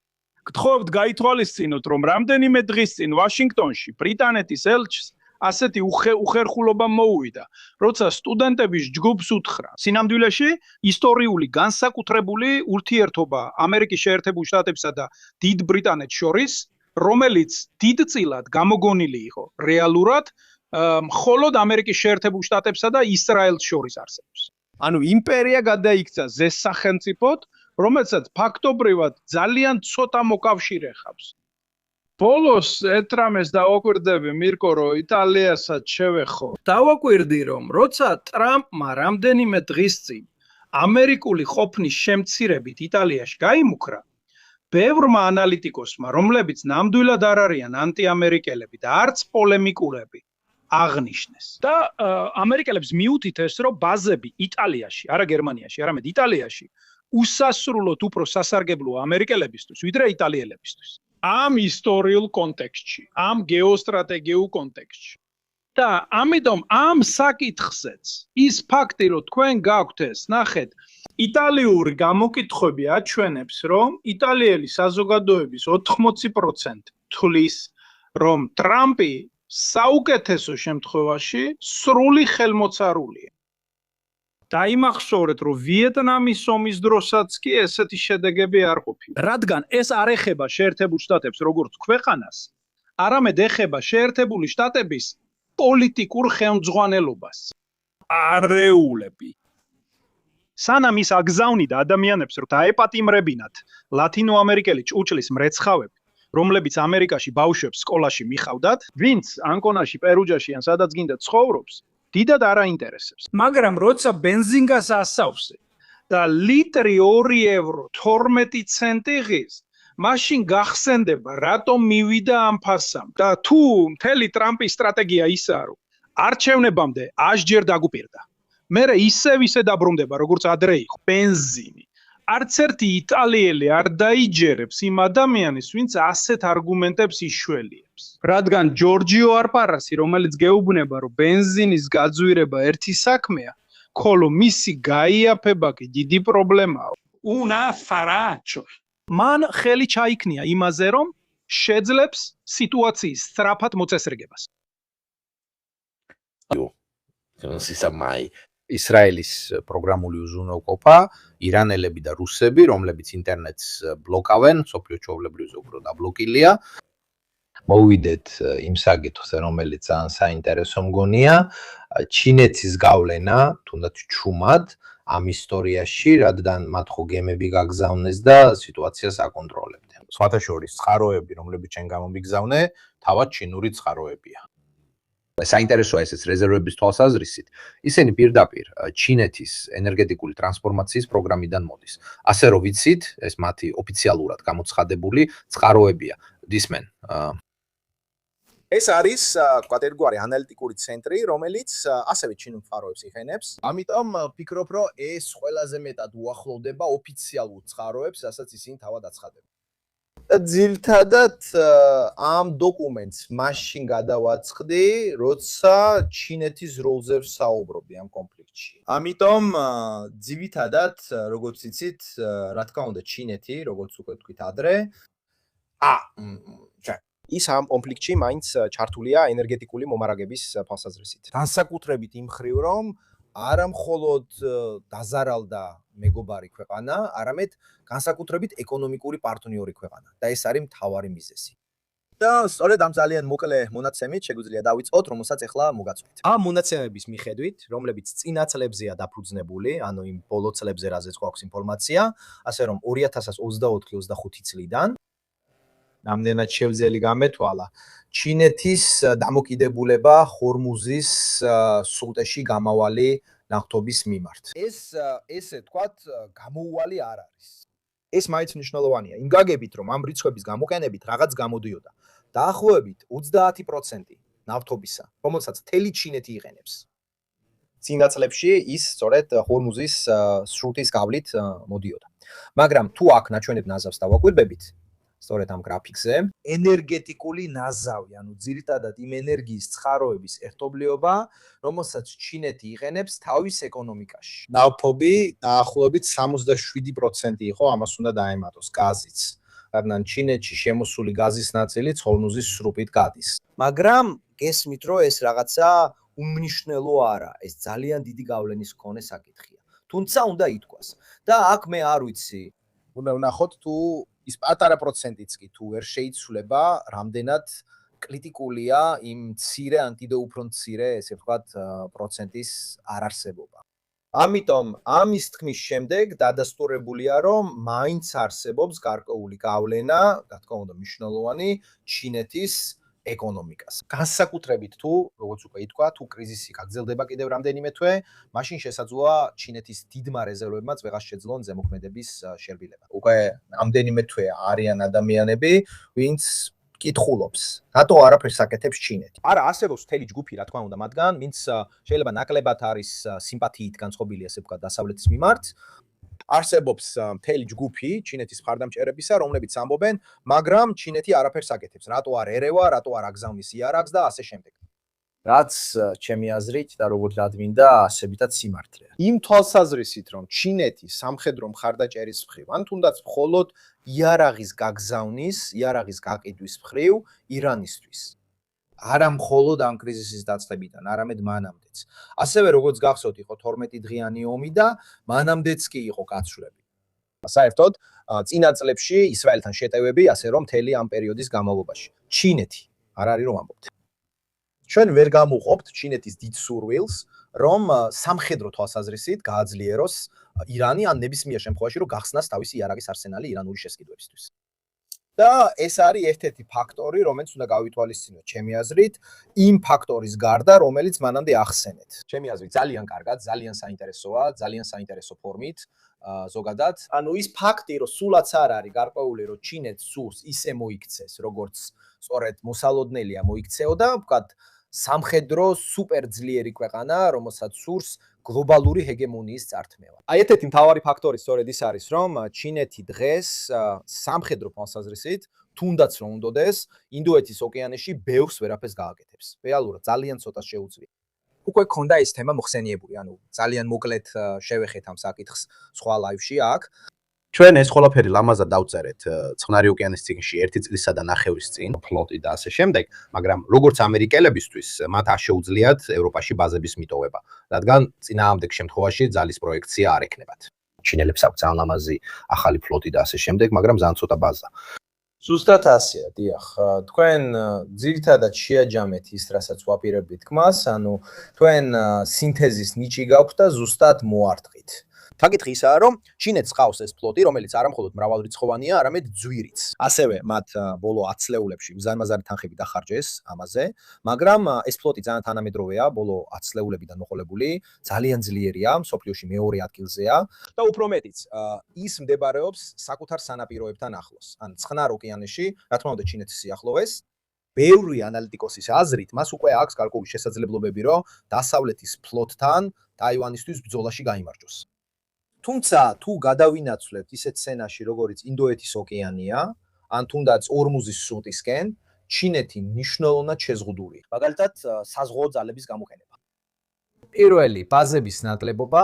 გთხოვთ გაითვალისწინოთ, რომ რამდენიმე დღის წინ ვაშინგტონში ბრიტანეთის ელჩს ასეთი უხერხულობა მოუვიდა, როცა სტუდენტების ჯგუფს უთხრა. სინამდვილეში ისტორიული განსაკუთრებული ურთიერთობა ამერიკის შეერთებულ შტატებსა და დიდ ბრიტანეთს შორის, რომელიც დიდწილად გამოგონილი იყო რეალურად მხოლოდ ამერიკის შეერთებულ შტატებსა და ისრაელს შორის არსებობს. ანუ იმპერია გადაიქცა ზეს სახელმწიფოდ, რომელსაც ფაქტობრივად ძალიან ცოტა მოკავშირე ხავს. ბოლოს ეთრამეს დავაკვირდები, მირკო, რომ იტალიასაც შევეხო. დავაკვირდი, რომ როცა ტრამპმა რამდენიმე დღის წინ ამერიკული ყოფნის შემცირებით იტალიაში გაიმუქრა, ბევრმა ანალიტიკოსმა, რომლებიც ნამდვილად არ არიან ანტიამერიკელები და არც პოლემიკურები, აღნიშნეს. და ამერიკელებს მიუთითეს, რომ ბაზები იტალიაში, არა გერმანიაში, არამედ იტალიაში, უსასრულოდ უფრო სასარგებლოა ამერიკელებისთვის, ვიდრე იტალიელებისთვის. ამ ისტორიულ კონტექსტში, ამ გეოსტრატეგიულ კონტექსტში. და ამიტომ ამ საკითხზეც ის ფაქტი, რომ თქვენ გაქვთ ეს, ნახეთ, იტალიური გამოკითხვები აჩვენებს, რომ იტალიელი საზოგადოების 80% თვლის, რომ ტრამპი საუკეთესო შემთხვევაში სრული ხელმოწარულია. დაიმახსოვრეთ, რომ ვიეტნამის ომის დროსაც კი ესეთი შედეგები არ ყოფილა. რადგან ეს არ ეხება შეერთებულ შტატებს როგორც ქვეყანას, არამედ ეხება შეერთებული შტატების პოლიტიკურ ხელმძღვანელობას. არეულები. სანამ ის აგზავნიდა ადამიანებს, რომ დაეპატიმრებინათ ლათინოამერიკელი ჭუჭლის მრეცხავები, რომლებიც ამერიკაში ბავშვებს სკოლაში მიხავდათ, ვინც ანკონაში, პერუჯაში ან სადაც გინდა ცხოვრობს, დიდად არ აინტერესებს. მაგრამ როცა ბენზინგას ასავსე და ლიტრი 2 ევრო 12 ცენტი ღირს, მაშინ გახსენდება, რატომ მივიდა ამ ფასამ. და თუ მთელი ტრამპის სტრატეგია ისაა, რომ არჩევნებამდე 100 ჯერ დაგუპირდა. მერე ისე დაბრუნდება, როგორც ადრე იყო, ბენზინი. არც ერთი იტალიელი არ დაიჯერებს იმ ადამიანის, ვინც ასეთ არგუმენტებს იშველიებს. რადგან ჯორჯიო არპარასი, რომელიც გეუბნება, რომ ბენზინის გაძვირება ერთი საქმეა, ხოლო მისი გაიაფება კი დიდი პრობლემაა.
una faraccio.
მან ხელი ჩაიქნია იმაზე, რომ შეძლებს სიტუაციის სწრაფად მოწესრიგებას.
Non si sa mai. ისრაელის პროგრამული უზრუნველყოფა, ირანელები და რუსები, რომლებიც ინტერნეტს ბლოკავენ, სოფლიო ჩვეულებრივზე უფრო დაბლოკილია. მოვიდეთ იმ საკითხზე, რომელიც ძალიან საინტერესო მგონია, ჩინეთის გავლენა, თუნდაც ჩუმად ამ ისტორიაში, რადგან მათ ხო გემები გაგზავნეს და სიტუაციას აკონტროლებდნენ. სხვათა შორის წყაროები, რომლებიც ჩვენ გამომიგზავნე, თავად ჩინური წყაროებია. საინტერესოა ესეც რეზერვების თვალსაზრისით, ისინი პირდაპირ ჩინეთის ენერგეტიკული ტრანსფორმაციის პროგრამიდან მოდის. ასე რომ ვიცით, ეს მათი ოფიციალურად გამოცხადებული წყაროებია. დისმენ.
ეს არის კატეგორია ანალიტიკური ცენტრი, რომელიც ასევე ჩინურ წყაროებს იხენებს. ამიტომ ვფიქრობ, რომ ეს ყველაზე მეტად უახლოვდება ოფიციალურ წყაროებს, რასაც ისინი თავად აცხადებენ. ძირითადად ამ დოკუმენტს მაშინ გადავაცხდი, როცა ჩინეთის როლზე ვსაუბრობდი ამ კონფლიქტში. ამიტომ ძირითადად, როგორც იცით, რა თქმა უნდა, ჩინეთი, როგორც უკვე თქვით ადრე, ის ამ კონფლიქტში მაინც ჩართულია ენერგეტიკული მომარაგების თვალსაზრისით. განსაკუთრებით იმ მხრივ, რომ არა მხოლოდ დაზარალდა მეგობარი ქვეყანა, არამედ განსაკუთრებით ეკონომიკური პარტნიორი ქვეყანა და ეს არის მთავარი მიზეზი. და სწორედ ამ ძალიან მოკლე მონაცემით შეგვიძლია დავიწყოთ, რომელსაც ახლა მოგაწვით. ამ მონაცემების მიხედვით, რომლებიც წინა წლებზეა დაფუძნებული, ანუ იმ ბოლო წლებზე რაზეც გვაქვს ინფორმაცია, ასე რომ 2024-25 წლიდან ნამდვილად შევძელი გამეთვალა ჩინეთის დამოკიდებულება ხორმუზის სრუტეში გამავალი ნავთობის მიმართ. ეს ესე თქვათ გამოუვალი არ არის. ეს მაინც მნიშვნელოვანია. იმ გაგებით, რომ ამ რიცხვების გამოყენებით რაღაც გამოდიოდა. დაახლოებით 30% ნავთობისა, რომელსაც მთელი ჩინეთი იყენებს. წინა წლებში ის სწორედ ხორმუზის სრუტის გავლით მოდიოდა. მაგრამ თუ აქ ნაჩვენებ ნაზავს დავაკვირდებით, სწორედ ამ გრაფიკზე, ენერგეტიკული ნაზავი, ანუ ძირითადად იმ ენერგიის წყაროების ერთობლიობა, რომელსაც ჩინეთი იყენებს თავის ეკონომიკაში. ნავთობი დაახლოებით 67% იყო, ამას უნდა დაემატოს გაზიც. რადგან ჩინეთში შემოსული გაზის ნაწილი ხორმუზის სრუტით გადის. მაგრამ გესმით, რომ ეს რაღაცა უმნიშვნელო არა, ეს ძალიან დიდი გავლენის მქონე საკითხია. თუმცა უნდა ითქვას. და აქ მე არ ვიცი, უნდა ვნახოთ თუ ის პატარა პროცენტიც კი თუ ვერ შეიცვლება, რამდენად კრიტიკულია იმ მცირე ან კიდევ უფრო მცირე, ესე ვთქვათ, პროცენტის არარსებობა. ამიტომ ამის თქმის შემდეგ დადასტურებულია, რომ მაინც არსებობს გარკვეული გავლენა, რა თქმა უნდა, მნიშვნელოვანი ჩინეთის ეკონომიკას. განსაკუთრებით თუ, როგორც უკვე ითქვა, თუ კრიზისი გაგრძელდება კიდევ რამდენიმე თვე, მაშინ შესაძლოა ჩინეთის დიდმა რეზერვებმაც ვეღარ შეძლონ ზემოქმედების შერბილება. უკვე რამდენიმე თვე არიან ადამიანები, ვინც კითხულობს, რატო არაფერს აკეთებს ჩინეთი. არა, არსებობს მთელი ჯგუფი, რა თქმა უნდა, მათგან, ვინც შეიძლება ნაკლებად არის სიმპათიით განწყობილი, ასე ვთქვათ, დასავლეთის მიმართ. არსებობს მთელი ჯგუფი ჩინეთის მხარდამჭერებისა, რომლებიც ამბობენ, მაგრამ ჩინეთი არაფერს აკეთებს. რატო არ ერევა, რატო არ აგზავნის იარაღს და ასე შემდეგ. რაც ჩემი აზრით და როგორც რადგმინდა, ასებითაც სიმართლეა. იმ თვალსაზრისით, რომ ჩინეთი სამხედრო მხარდაჭერის მხრივ, ან თუნდაც მხოლოდ იარაღის გაგზავნის, იარაღის გაყიდვის მხრივ ირანისთვის. არა მხოლოდ ამ კრიზისის დაწყებიდან, არამედ მანამდეც. ასევე როგორც გახსოვთ, იყო 12 დღიანი ომი და მანამდეც კი იყო გაცვლები. საერთოდ, წინა წლებში ისრაელთან შეტევები, ასე რომ მთელი ამ პერიოდის განმავლობაში. ჩინეთი, არ არის რომ ამბობთ. ჩვენ ვერ გამოვყოფთ ჩინეთის დიდ სურვილს, რომ სამხედრო თვალსაზრისით გააძლიეროს ირანი ან ნებისმიერ შემთხვევაში რომ გახსნას თავისი იარაღის არსენალი ირანული შესყიდვებისთვის. და ეს არის ერთ-ერთი ფაქტორი, რომელიც უნდა გავითვალისწინოთ ჩემი აზრით, იმ ფაქტორის გარდა, რომელიც მანამდე ახსენეთ. ჩემი აზრით, ძალიან კარგად, ძალიან საინტერესოა, ძალიან საინტერესო ფორმით, ზოგადად. ანუ ის ფაქტი, რომ სულაც არ არის გარკვეული, რომ ჩინეთს სურს ისე მოიქცეს, როგორც სწორედ მოსალოდნელია მოიქცეოდა, ვთქვათ, სამხედრო სუპერძლიერი ქვეყანა, რომელსაც სურს გლობალური ჰეგემონიის წართმევა. აი ერთ-ერთი მთავარი ფაქტორი სწორედ ის არის, რომ ჩინეთი დღეს სამხედრო თვალსაზრისით, თუნდაც რომ უნდოდეს, ინდოეთის ოკეანეში ბევრს ვერაფერს გააკეთებს. რეალურად ძალიან ცოტას შეუძლია. უკვე ქონდა ეს თემა მოხსენიებული, ანუ ძალიან მოკლედ შევეხეთ ამ საკითხს სხვა ლაივში აქ.
ჩვენ ეს ყველაფერი ლამაზად დავწერეთ წყნარი ოკეანის წიგნში 1 წლისა და ნახევრის წინ, ფლოტი და ასე შემდეგ, მაგრამ როგორც ამერიკელებისთვის, მათ არ შეუძლიათ ევროპაში ბაზების მიტოვება, რადგან წინააღმდეგ შემთხვევაში ძალის პროექცია არ ექნებათ. ჩინელებს აქვს ძალიან ლამაზი ახალი ფლოტი და ასე შემდეგ, მაგრამ ძალიან ცოტა ბაზა.
ზუსტად ასეა, დიახ. თქვენ ძირითადად შეაჯამეთ ის, რასაც ვაპირებდით თქმას, ანუ თქვენ სინთეზის ნიჭი გაქვთ და ზუსტად მოარტყით.
ფაქტი ისაა, რომ ჩინეთს ყავს ეს ფლოტი, რომელიც არა მხოლოდ მრავალრიცხოვანია, არამედ ძვირიც.
ასევე მათ ბოლო 10 წლეულებში უზარმაზარი თანხები დახარჯეს ამაზე, მაგრამ ეს ფლოტი ძალიან თანამედროვეა, ბოლო 10 წლეულებიდან მოყოლებული, ძალიან ძლიერია, მსოფლიოში მეორე ადგილზეა და უფრო მეტიც, ის მდებარეობს საკუთარ სანაპიროებთან ახლოს. ან წყნარ ოკეანეში, რა თქმა უნდა, ჩინეთის სიახლოვეს. ბევრი ანალიტიკოსის აზრით, მას უკვე აქვს გარკვეული შესაძლებლობები, რომ დასავლეთის ფლოტთან ტაივანისთვის ბრძოლაში გაიმარჯვოს. თუმცა თუ გადავინაცვლებთ ისეთ სცენაში, როგორც ინდოეთის ოკეანეა, ან თუნდაც ორმუზის სრუტისკენ, ჩინეთი მნიშვნელოვნად შეზღუდულია. მაგალითად, საზღვაო ძალების გამოყენება. პირველი ბაზების ნაკლებობა,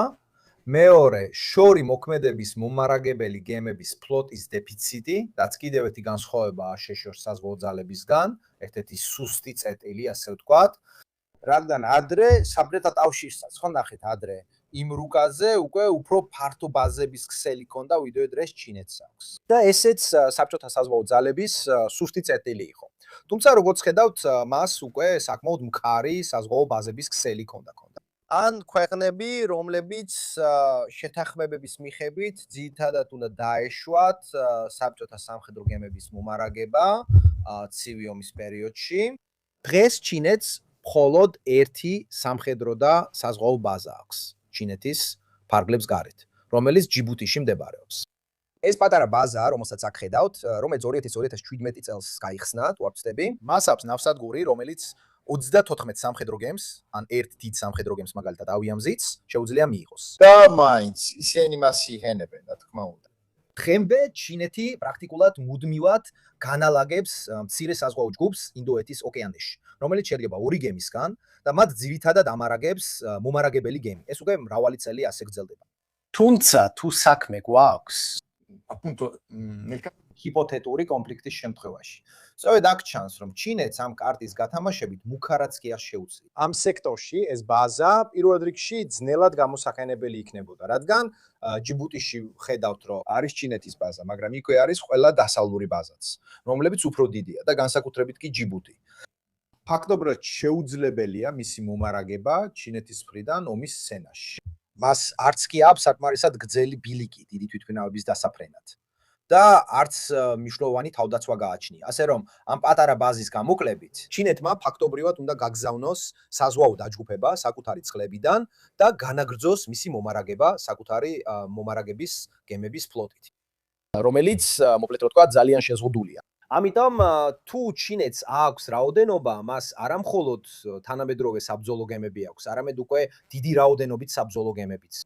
მეორე შორი მოქმედების მომარაგებელი გემების ფლოტის დეფიციტი, რაც კიდევ ერთი განსხვავებაა შეშორ საზღვაო ძალებისგან, ერთ-ერთი სუსტი წერტილი, ასე ვთქვათ, რადგან ადრე საბჭოთა ტავშირსაც ხო ნახეთ ადრე იმ რუკაზე უკვე უფრო ფართო ბაზების ქსელი ქონდა ვიდრე დღეს ჩინეთს აქვს. და ესეც საბჭოთა საზღვაო ძალების სუსტი წერტილი იყო. თუმცა როგორც ხედავთ, მას უკვე საკმაოდ მქარი საზღვაო ბაზების ქსელი ქონდა. ან ქვეყნები, რომლებიც შეთანხმებების მიხედვით ძირითადად უნდა დაეშვათ საბჭოთა სამხედრო გემების მომარაგება ცივი ომის პერიოდში. დღეს ჩინეთს მხოლოდ ერთი სამხედრო და საზღვაო ბაზა აქვს ჩინეთის ფარგლებს გარეთ, რომელიც ჯიბუტიში მდებარეობს. ეს პატარა ბაზა, რომელსაც აქ ხედავთ, რომელიც 2017 წელს გაიხსნა, თუ არ ვცდები, მას აქვს ნავსადგური, რომელიც 34 სამხედრო გემს, ან ერთ დიდ სამხედრო გემს მაგალითად ავიამზიც შეუძლია მიიღოს.
და მაინც ისინი მას იჰენებენ, რა თქმა უნდა.
დღემდე ჩინეთი პრაქტიკულად მუდმივად განალაგებს მცირე საზღვაო ჯგუფს ინდოეთის ოკეანეში, რომელიც შედგება 2 გემისგან და მათ ძირითადად ამარაგებს მომარაგებელი გემი. ეს უკვე მრავალი წელი ასე გრძელდება. თუმცა თუ საქმე გვაქვს ჰიპოთეტური კონფლიქტის შემთხვევაში. სწორედ აქ ჩანს, რომ ჩინეთს ამ კარტის გათამაშებით მუქარაც კი არ შეუძლია. ამ სექტორში ეს ბაზა პირველ რიგში ძნელად გამოსახენებელი იქნებოდა, რადგან ჯიბუტიში ხედავთ, რომ არის ჩინეთის ბაზა, მაგრამ იქვე არის ყველა დასავლური ბაზაც, რომლებიც უფრო დიდია და განსაკუთრებით კი ჯიბუტი. ფაქტობრივად შეუძლებელია მისი მომარაგება ჩინეთის მხრიდან ომის სცენაში. მას არც კი აქვს საკმარისად გრძელი ბილიკი დიდი თვითმფრინავების დასაფრენად. და არც მნიშვნელოვანი თავდაცვა გააჩნია. ასე რომ, ამ პატარა ბაზის გამოკლებით, ჩინეთმა ფაქტობრივად უნდა გაგზავნოს საზღვაო დაჯგუფება საკუთარი წყლებიდან და განაგრძოს მისი მომარაგება საკუთარი მომარაგების გემების ფლოტით, რომელიც, მოკლედ რა ვთქვა, ძალიან შეზღუდულია. ამიტომ თუ ჩინეთს აქვს რაოდენობა, მას არა მხოლოდ თანამედროვე საბრძოლო გემები აქვს, არამედ უკვე დიდი რაოდენობით საბრძოლო გემებიც.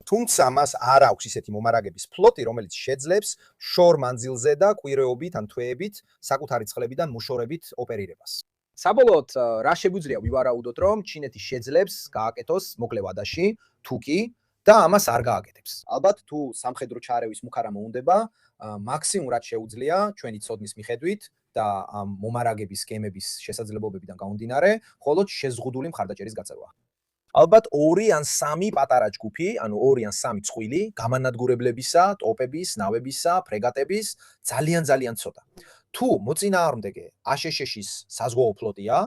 თუმცა მას არ აქვს ისეთი მომარაგების ფლოტი, რომელიც შეძლებს შორ მანძილზე და კვირეობით ან თვეებით საკუთარი წყლებიდან მოშორებით ოპერირებას. საბოლოოდ, რა შეგვიძლია ვივარაუდოთ, რომ ჩინეთი შეძლებს გააკეთოს მოკლე ვადაში, თუკი და ამას არ გააკეთებს. ალბათ თუ სამხედრო ჩარევის მუქარა მოუნდება, მაქსიმუმად შეუძლია ჩვენი ცოდნის მიხედვით და ამ მომარაგების გემების შესაძლებლობებიდან გამომდინარე, მხოლოდ შეზღუდული მხარდაჭერის გაწევა. ალბათ 2 ან 3 პატარა ჯგუფი, ანუ 2 ან 3 წყვილი, გამანადგურებლებისა, ტოპების, ნავებისა, ფრეგატების ძალიან ცოტა. თუ მოწინააღმდეგე აშშ-ის საზღვაო ფლოტია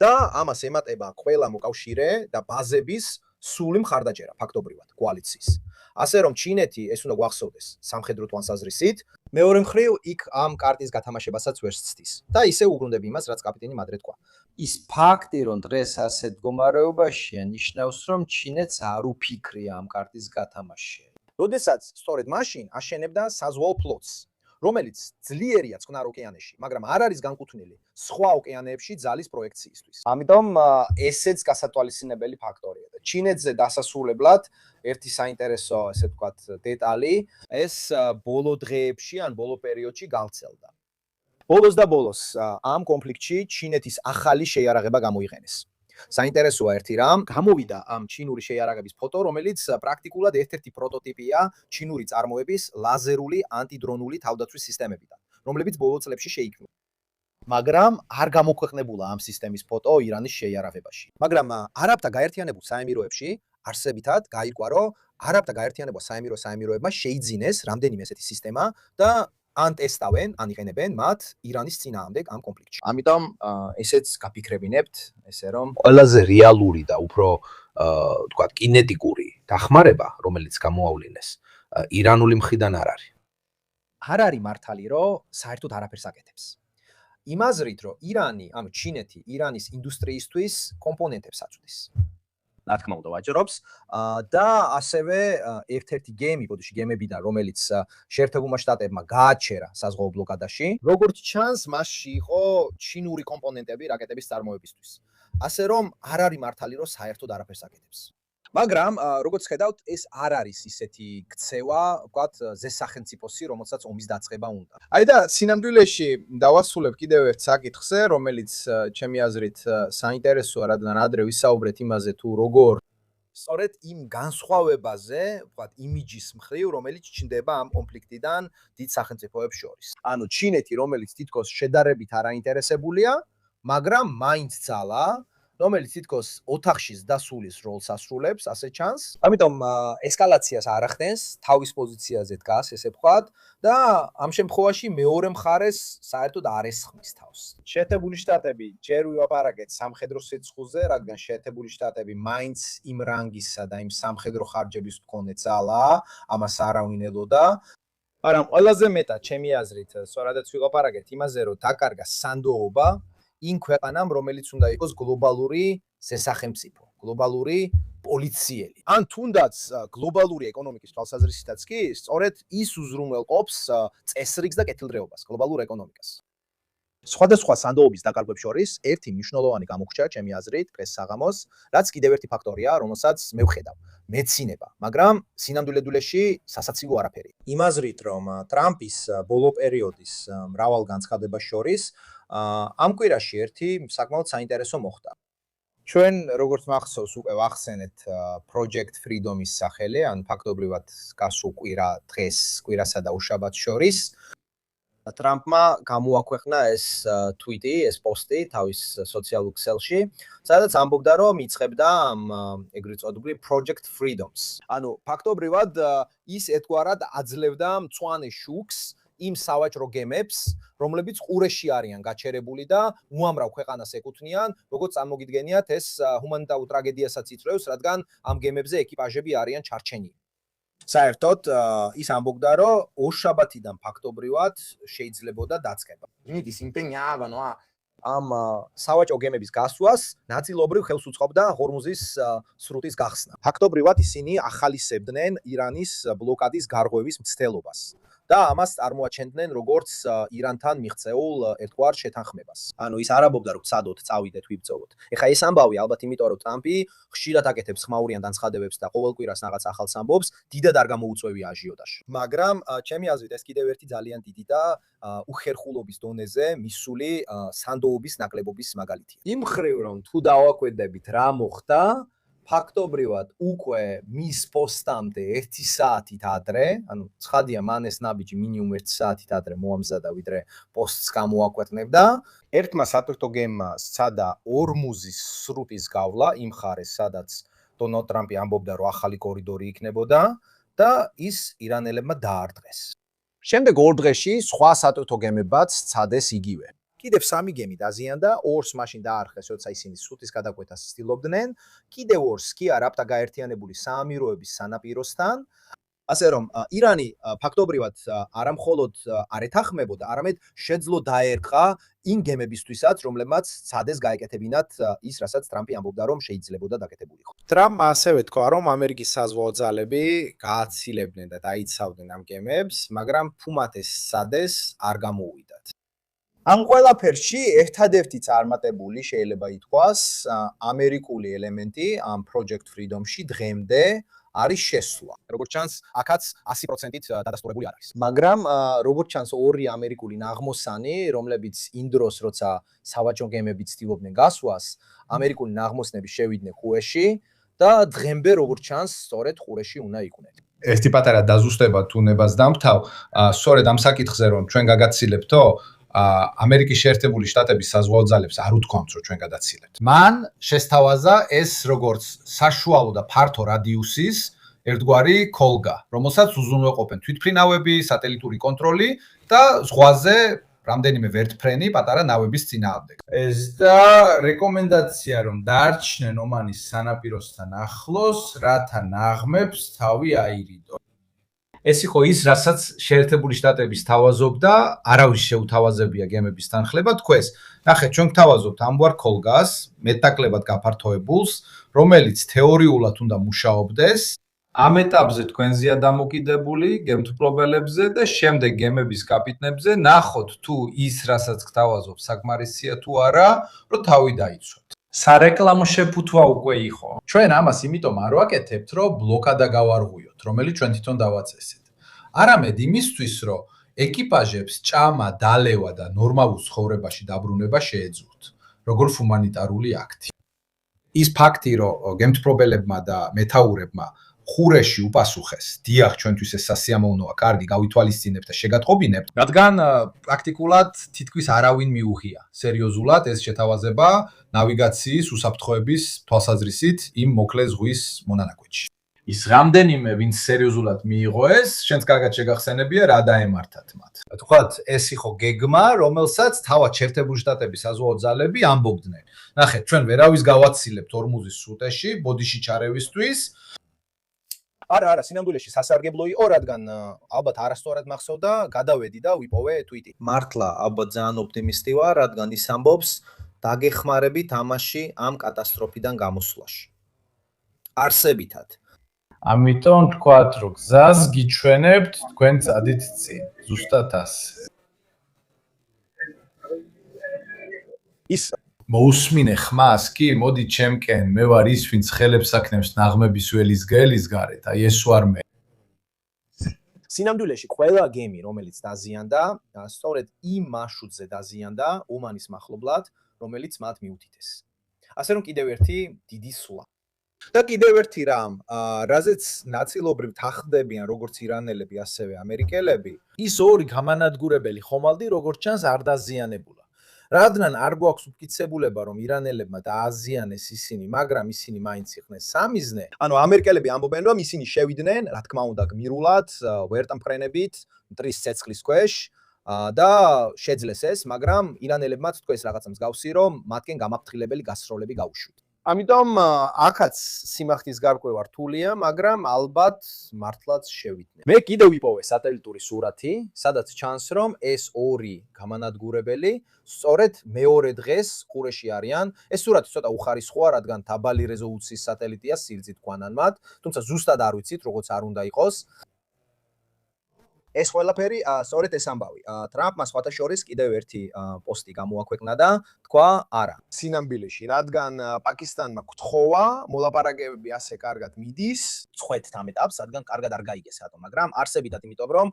და ამას ემატება ყველა მოკავშირე და ბაზების სული მხარდაჭერა ფაქტობრივად კოალიციის. ასე რომ ჩინეთი ეს უნდა გვახსოვდეს სამხედრო თვალსაზრისით, მეორე მხრივ იქ ამ კარტის გათამაშებასაც ვერ სცდის. და ისე უგრუნდები იმას, რაც კაპიტანი მადრე თქვა.
ის ფაქტი, რომ დღეს ასეთ მდგომარეობაშია, ნიშნავს, რომ ჩინეთს არ უფიქრია ამ კარტის გათამაში.
როდესაც სწორედ მაშინ აშენებდა საზღვაო ფლოტს, რომელიც ძლიერია წყნარ ოკეანეში, მაგრამ არ არის განკუთვნილი სხვა ოკეანეებში ძალის პროექციისთვის. ამიტომ ესეც გასათვალისწინებელი ფაქტორია და ჩინეთზე დასასრულებლად ერთი საინტერესო, ესე ვთქვათ, დეტალი, ეს ბოლო დღეებში ან ბოლო პერიოდში გავცელდა. ბოლოს ამ კონფლიქტში ჩინეთის ახალი შეიარაღება გამოიყენეს. საინტერესოა ერთი რამ, გამოვიდა ამ ჩინური შეიარაღების ფოტო, რომელიც პრაქტიკულად ერთ-ერთი პროტოტიპია ჩინური წარმოების ლაზერული ანტიდრონული თავდაცვის სისტემებიდან, რომლებიც ბოლო წლებში შეიქმნა. მაგრამ არ გამოქვეყნებულა ამ სისტემის ფოტო ირანის შეიარაღებაში. მაგრამ არაბთა გაერთიანებულ საემიროებში არსებითად გაირკვა, რომ არაბთა გაერთიანებულ საემიროებმა შეიძინეს რამდენიმე ესეთი სისტემა და ან ტესტავენ, ან იყენებენ მათ ირანის წინააღმდეგ ამ კონფლიქტში.
ამიტომ ესეც გაფიქრებინებთ, ესე რომ
ყველაზე რეალური და უფრო თქვა კინეტიკური დახმარება, რომელიც გამოავლინეს, ირანული მხრიდან არ არის.
არ არის მართალი, რომ საერთოდ არაფერს აკეთებს. იმ აზრით, რომ ირანი, ანუ ჩინეთი, ირანის ინდუსტრიისთვის კომპონენტებს აწვდის. რა თქმა უნდა, ვაჭრობს და ასევე ერთ-ერთი გემებიდან, რომელიც შეერთებულმა შტატებმა გააჩერა საზღვაო ბლოკადაში, როგორც ჩანს, მასში იყო ჩინური კომპონენტები რაკეტების წარმოებისთვის. ასე რომ არ არის მართალი, რომ საერთოდ არაფერს აკეთებს. მაგრამ როგორც ხედავთ, ეს არ არის ისეთი ქცევა, ვთქვათ, ზესახელმწიფოსი, რომელსაც ომის დაწყება უნდა.
აი და სინამდვილეში დავასრულებ კიდევ ერთ საკითხზე, რომელიც ჩემი აზრით საინტერესოა, რადგან ადრე ვისაუბრეთ იმაზე, თუ როგორ
სწორედ იმ განსხვავებაზე, ვთქვათ, იმიჯის მხრივ, რომელიც ჩნდება ამ კონფლიქტიდან დიდ სახელმწიფოებს შორის. ანუ ჩინეთი, რომელიც თითქოს შედარებით არ აინტერესებულია, მაგრამ მაინც ძალა, რომელიც თითქოს ოთახში დასულის როლს ასრულებს, ასე ჩანს. ამიტომ ესკალაციას არ ახდენს, თავის პოზიციაზე დგას, ესე ვთქვათ, და ამ შემთხვევაში მეორე მხარეს საერთოდ არ ესხმის თავს. შეერთებული შტატები ჯერ ვიაპარაკეთ სამხედრო სიცხუზე, რადგან შეერთებული შტატები მაინც იმ რანგისა და იმ სამხედრო ხარჯების მქონე ძალაა, ამას არავინ ელოდა. მაგრამ ყველაზე მეტად ჩემი აზრით, სწორადაც ვიაპარაკეთ იმაზე, რომ დაკარგა სანდოობა იმ ქვეყანამ, რომელიც უნდა იყოს გლობალური ზესახელმწიფო, გლობალური პოლიციელი. ან თუნდაც გლობალური ეკონომიკის თვალსაზრისითაც კი, სწორედ ის უზრუნველყოფს წესრიგს და კეთილდღეობას, გლობალურ ეკონომიკას. სხვადასხვა სანდოობის დაკარგვებს შორის ერთი მნიშვნელოვანი გამოგვჭა, ჩემი აზრით, დღეს საღამოს, რაც კიდევ ერთი ფაქტორია, რომელსაც მე ვხედავ, მეცინება, მაგრამ სინამდვილეში სასაცილო არაფერი. იმ აზრით, რომ ტრამპის ბოლო პერიოდის მრავალ განცხადებას შორის ამ კვირაში ერთი საკმაოდ საინტერესო მოხდა. ჩვენ როგორც მახსოვს უკვე ვახსენეთ Project Freedom-ის სახელი, ან ფაქტობრივად გასულ კვირა დღეს კვირასა და უშაბათს შორის ტრამპმა გამოაქვეყნა ეს tweet-ი, ეს პოსტი თავის სოციალურ ქსელში, სადაც ამბობდა, რომ იწყებდა ეგრეთ წოდებული Project Freedoms. ანუ ფაქტობრივად ის ერთგვარად აძლევდა მწვანე შუქს იმ სავაჭრო გემებს, რომლებიც ყურეში არიან გაჩერებული და უამრავ ქვეყანას ეკუთვნიან, როგორც წარმოგიდგენიათ, ეს ჰუმანიტარულ ტრაგედიასაც იწვევს, რადგან ამ გემებზე ეკიპაჟები არიან ჩარჩენილი. საერთოდ ის ამბობდა, რომ ორშაბათიდან ფაქტობრივად შეიძლებოდა დაწყება. იმის იმპენიავანო ამ სავაჭრო გემების გასვლას ნაწილობრივ ხელს უწყობდა ჰორმუზის სრუტის გახსნა. ფაქტობრივად ისინი ახალისებდნენ ირანის ბლოკადის გარღვევის მცდელობას. და ამას წარმოაჩენდნენ როგორც ირანთან მიღწეულ ერთგვარ შეთანხმებას. ანუ ის არ ამბობდა, რომ წადოთ, წავიდეთ, ვიბრძოლოთ. ეხლა ეს ამბავი ალბათ იმიტომ, რომ ტრამპი ხშირად აკეთებს ხმაურიან განცხადებებს და ყოველ კვირას რაღაც ახალს ამბობს, დიდად არ გამოუწვევია აჟიოტაჟი. მაგრამ ჩემი აზრით ეს კიდევ ერთი ძალიან დიდი და უხერხულობის დონეზე მისული სანდოობის ნაკლებობის მაგალითია. იმ მხრივ რომ თუ დავაკვირდებით რა მოხდა, ფაქტობრივად უკვე მის პოსტამდე 1 საათით ადრე, ანუ ცხადია მან ეს ნაბიჯი მინიმუმ 1 საათით ადრე მოამზადა, ვიდრე პოსტს გამოაკვეყნებდა. ერთმა სატვირთო გემმა სცადა ორმუზის სრუტის გავლა იმ მხარეს, სადაც დონალდ ტრამპი ამბობდა, რომ ახალი კორიდორი იქნებოდა და ის ირანელებმა დაარტყეს. შემდეგ 2 დღეში სხვა სატვირთო გემებაც სცადეს იგივე. კიდევ 3 გემი დაზიანდა, 2-ს მაშინ დაარხეს, როცა ისინი სრუტის გადაკვეთას ცდილობდნენ, კიდევ 2-ს კი არაბთა გაერთიანებული საამიროების სანაპიროსთან. ასე რომ ირანი ფაქტობრივად არა მხოლოდ არ ეთანხმებოდა, არამედ შეძლო დაერყა იმ გემებისთვისაც, რომლებმაც სცადეს გაეკეთებინათ ის, რასაც ტრამპი ამბობდა, რომ შეიძლებოდა დაკეთებულიყო.
ტრამპმა ასევე თქვა, რომ ამერიკის საზღვაო ძალები გააცილებდნენ და დაიცავდნენ ამ გემებს, მაგრამ ფუმატეს სცადეს არ გამოუვიდათ.
ამ ყველაფერში ერთადერთი წარმატებული შეიძლება ითქვას ამერიკული ელემენტი ამ Project Freedom-ში დღემდე არის შესვლა. როგორც ჩანს, აქაც 100%-ით დადასტურებული არ არის. მაგრამ როგორც ჩანს, ორი ამერიკული ნაღმოსანი, რომლებიც იმ დროს, როცა სავაჭრო გემები ცდილობდნენ გასვლას, ამერიკული ნაღმოსნები შევიდნენ ხურეში და დღემდე როგორც ჩანს, სწორედ ხურეში უნდა იყვნენ.
ერთი პატარა დაზუსტება თუ ნებას დამთავ, სწორედ ამ საკითხზე რომ ჩვენ გაგაცილებთო, ამერიკის შეერთებული შტატების საზღვაო ძალებს არ უთქვამთ, რომ ჩვენ გადაცილებთ. მან შესთავაზა ეს როგორც საშუალო და ფართო რადიუსის ერთგვარი კოლგა, რომელსაც უზრუნველყოფენ თვითმფრინავები, სატელიტური კონტროლი და ზღვაზე რამდენიმე ვერტფრენი პატარა ნავების წინააღმდეგ.
ეს და რეკომენდაცია რომ დაარჩნენ ომანის სანაპიროსთან ახლოს, რათა ნაღმებს თავი აირიდონ.
ეს იყო ის, რასაც შეერთებული შტატების თავაზობდა, არავის შეუთავაზებია გემების თანხლება თქვეს. ნახეთ, ჩვენ გვთავაზობთ ამგვარ კოლგას, მეტნაკლებად გაფართოებულს, რომელიც თეორიულად უნდა მუშაობდეს.
ამ ეტაპზე თქვენზეა დამოკიდებული გემთმფლობელებზე და შემდეგ გემების კაპიტნებზე ნახოთ თუ ის, რასაც გთავაზობ, საკმარისია თუ არა, რომ თავი დაიცვათ. სარეკლამო შეფუთვა უკვე იყო. ჩვენ ამას იმიტომ არ ვაკეთებთ, რომ ბლოკადა გავარღვიოთ, რომელიც ჩვენ თვითონ დავაწესეთ. არამედ იმისთვის, რომ ეკიპაჟებს ჭამა, დალევა და ნორმალურ ცხოვრებაში დაბრუნება შეეძლოთ, როგორც ჰუმანიტარული აქტი.
ის ფაქტი, რომ გემთმფლობელებმა და მეთაურებმა ხურეში უპასუხეს, დიახ, ჩვენთვის ეს სასიამოვნოა, კარგი, გავითვალისწინებთ და შეგატყობინებთ, რადგან პრაქტიკულად თითქმის არავინ მიუღია სერიოზულად ეს შეთავაზება ნავიგაციის უსაფრთხოების თვალსაზრისით იმ მოკლე ზღვის მონანაკვეთში.
ის რამდენიმე, ვინც სერიოზულად მიიღო ეს, შენც კარგად შეგახსენებია, რა დაემართათ მათ.
თქვათ, ეს იყო გეგმა, რომელსაც თავად შეერთებული შტატების საზღვაო ძალები ამბობდნენ. ნახეთ, ჩვენ ვერავის გავაცილებთ ორმუზის სრუტეში, ბოდიში ჩარევისთვის.
არა, სინამდვილეში სასარგებლო იყო, რადგან ალბათ არასწორად მახსოვდა, გადავედი და ვიპოვე tweet-ი. მართლა ალბათ ძალიან ოპტიმისტი ვარ, რადგან ის ამბობს, დაგეხმარებით ამაში ამ კატასტროფიდან გამოსვლაში. არსებითად.
ამიტომ თქვათ, რომ გზას გიჩვენებთ, თქვენ წადით წინ. ზუსტად ასე.
ის
მოусმინე ხმას კი, მოდი ჩემკენ, მე ვარ ის, ვინც ხელებს აქნევს ნაღმების ველის გელის გარეთ, აი ეს ვარ მე.
სინამდვილეში ყველა გემი, რომელიც დაზიანდა, სწორედ იმ მარშრუტზე დაზიანდა ომანის მახლობლად, რომელიც მათ მიუთითეს. ასე რომ კიდევ ერთი დიდი სვლა. და კიდევ ერთი რამ, რაზეც ნაწილობრივ თანხმდებიან როგორც ირანელები, ასევე ამერიკელები, ის ორი გამანადგურებელი ხომალდი როგორც ჩანს არ დაზიანებულა. რადგან არ გვაქვს უფკიცებულება, რომ ირანელებმა დააზიანეს ისინი, მაგრამ ისინი მაინც იყვნენ სამიზნე. ანუ ამერიკელები ამბობენ, რომ ისინი შევიდნენ, რა თქმა უნდა, გმირულად, ვერტმფრენებით, მტრის ცეცხლის ქვეშ და შეძლეს ეს, მაგრამ ირანელებმა თქვეს რაღაცა მსგავსი, რომ მათკენ გამაფრთხილებელი გასროლები გაუშვით. ამიტომ აქაც სიმახტის გარკვევა რთულია, მაგრამ ალბათ მართლაც შევიდნენ. მე კიდევ ვიპოვე სატელიტური სურათი, სადაც ჩანს, რომ ეს ორი გამანადგურებელი სწორედ მეორე დღეს ყურეში არიან. ეს სურათი ცოტა უხარისხოა, რადგან დაბალი რეზოლუციის სატელიტია, სიგრძით ქვანან მათ, თუმცა ზუსტად არ ვიცით, როგორც არ უნდა იყოს. ეს ყველაფერი სწორედ ეს ამბავი. ტრამპმა სხვათა შორის კიდევ ერთი პოსტი გამოაქვეყნა და თქვა არა. სინამდვილეში, რადგან პაკისტანმა გთხოვა, მოლაპარაკებები ასე კარგად მიდის, წვეთთ ამ ეტაპს, რადგან კარგად არ გაიგეს რატომ, მაგრამ არსებითად იმიტომ, რომ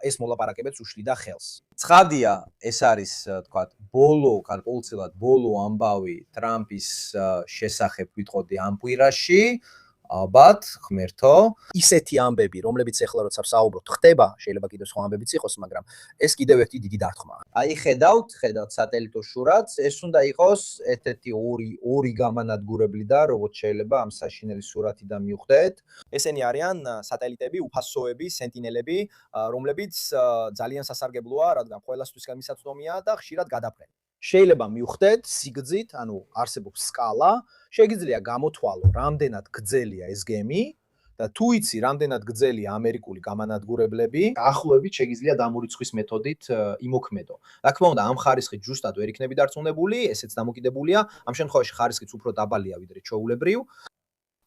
ეს მოლაპარაკებებს უშლიდა ხელს. ცხადია, ეს არის, თქვათ, ბოლო, გარკვეულწილად ბოლო ამბავი ტრამპის შესახებ ვიტყოდი ამ კვირაში. ალბათ, ღმერთო, ისეთი ამბები, რომლებიც ახლა როცა ვსაუბრობთ, ხდება, შეიძლება კიდევ სხვა ამბებიც იყოს, მაგრამ ეს კიდევ ერთი დიდი დარტყმაა. აი, ხედავთ სატელიტო შურათს, ეს უნდა იყოს ერთ-ერთი ორი გამანადგურებელი და როგორც შეიძლება ამ საშინელი სურათიდან მივხვდეთ, ესენი არიან სატელიტები, უფასოები, სენტინელები, რომლებიც ძალიან სასარგებლოა, რადგან ყველასთვის გამისაწვდომია და ხშირად გადაფრენ. შეიძლება მივხვდეთ სიგრძით, ანუ არსებობს სკალა, შეგიძლია გამოთვალო, რამდენად გრძელია ეს გემი და თუ იცი, რამდენად გრძელია ამერიკული გამანადგურებლები, ახლობით შეგიძლია დამურიცხვის მეთოდით იმოქმედო. რა თქმა უნდა, ამ ხარისხით ჯუსტად ვერ იქნები დარწმუნებული, ესეც დამოკიდებულია, ამ შემთხვევაში ხარისხიც უფრო დაბალია ვიდრე ჩვეულებრივ.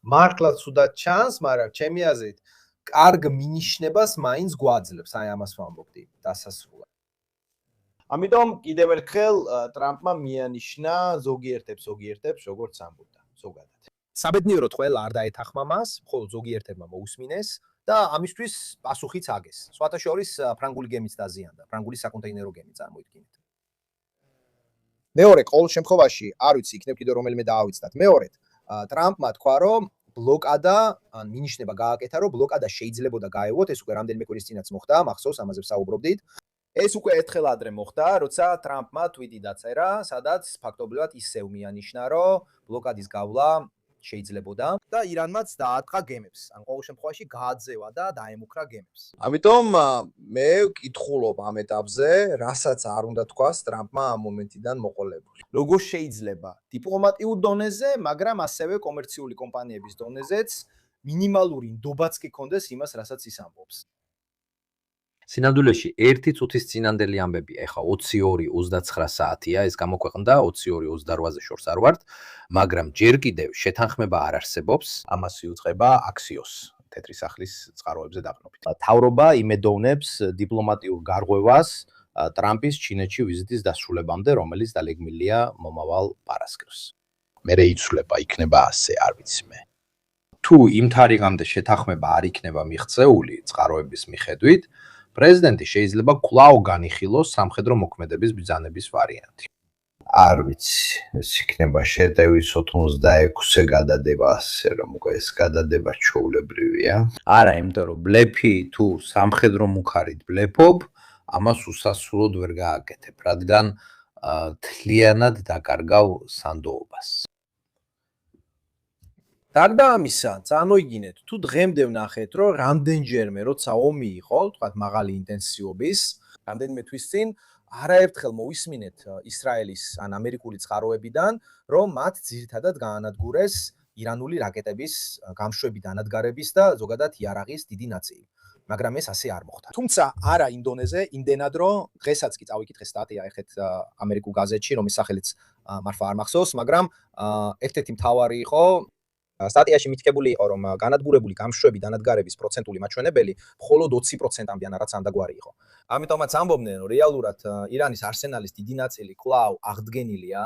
მართლაც უდად ჩანს, მაგრამ ჩემი აზრით, კარგ მინიშნებას მაინც გვაძლევს, აი ამას ვამბობდი დასასრულად. ამიტომ კიდევ ერთხელ ტრამპმა მიანიშნა ზოგიერთებს როგორც ამბობდა ზოგადად. საბედნიეროდ ყველა არ დაეთანხმა მას, ხოლო ზოგიერთებმა მოусმინეს და ამისთვის პასუხიც აგეს. სხვათა შორის ფრანგული გემიც დაზიანდა, ფრანგული საკონტეინერო გემი წარმოიდგინეთ. მეორე ყოველ შემთხვევაში არ ვიცი იქნებ კიდევ რომელიმე დაავიწყდათ. მეორედ ტრამპმა თქვა რომ ბლოკადა ან მინიშნება გააკეთა რომ ბლოკადა შეიძლებოდა გაევოთ, ეს უკვე რამდენიმე კვირის წინაც მოხდა, მახსოვს ამაზე ვსაუბრობდით. ეს უკვე ერთხელ ადრე მოხდა, როცა ტრამპმა tweet-ი დაწერა, სადაც ფაქტობრივად ისევ მიანიშნა რომ ბლოკადის გავლა შეიძლებოდა და ირანმაც დაარტყა გემებს. ან ყოველ შემთხვევაში გააძევა და დაემუქრა გემებს. ამიტომ მე ვკითხულობ ამ ეტაპზე, რასაც არ უნდა თქვას ტრამპმა ამ მომენტიდან მოყოლებული. როგორ შეიძლება დიპლომატიურ დონეზე, მაგრამ ასევე კომერციული კომპანიების დონეზეც მინიმალური ნდობაც კი კონდეს იმას, რასაც ის ამბობს.
სინამდვილეში 1 წუთის წინანდელი ამბები, ეხა 22:29 საათია, ეს გამოქვეყნდა 22:28-ზე შორს არ ვართ, მაგრამ ჯერ კიდევ შეთანხმება არ არსებობს, ამას იუწყება Axios თეთრი სახლის წყაროებზე დაყრდნობით. თავრობა იმედოვნებს დიპლომატიურ გარღვევას ტრამპის ჩინეთში ვიზიტის დასრულებამდე, რომელიც დალეგმილია მომავალ პარასკევს. მერე იცვლება, იქნება ასე, არ ვიცი მე. თუ იმ თარიღამდე შეთანხმება არ იქნება მიღწეული წყაროების მიხედვით, პრეზიდენტი შეიძლება კვლავ განიხილოს სამხედრო მოქმედების ბრძანების ვარიანტი. არ ვიცი, ეს იქნება შეტევის 86-ე გადადება, ასე რომ უკვე ეს გადადება ჩვეულებრივია. არა, იმიტომ რომ ბლეფი თუ სამხედრო მუხარით ბლეფობ, ამას უსასრულოდ ვერ გააკეთებ, რადგან თლიანად დაკარგავ სანდოობას.
გარდა ამისა, წარმოიდგინეთ, თუ დღემდე ვნახეთ, რომ რამდენჯერმე როცა ომი იყო, თქვათ მაღალი ინტენსივობის, რამდენიმე თვის წინ არაერთხელ მოვისმინეთ ისრაელის ან ამერიკული წყაროებიდან, რომ მათ ძირითადად გაანადგურეს ირანული რაკეტების გამშვები დანადგარების და ზოგადად იარაღის დიდი ნაწილი. მაგრამ ეს ასე არ მოხდა. თუმცა არა იმ დონეზე, იმდენად რომ დღესაც კი წავიკითხე სტატია ეხეთ ამერიკულ გაზეთში, რომის სახელიც მარფა არ მახსოვს, მაგრამ ერთ-ერთი მთავარი იყო სტატიაში მითქებული იყო, რომ განადგურებული გამშვები დანადგარების პროცენტული მაჩვენებელი მხოლოდ 20%-ამდე ან რაღაც ამდაგვარი იყო. ამიტომაც ამბობდნენ, რომ რეალურად ირანის არსენალის დიდი ნაწილი კვლავ აღდგენილია,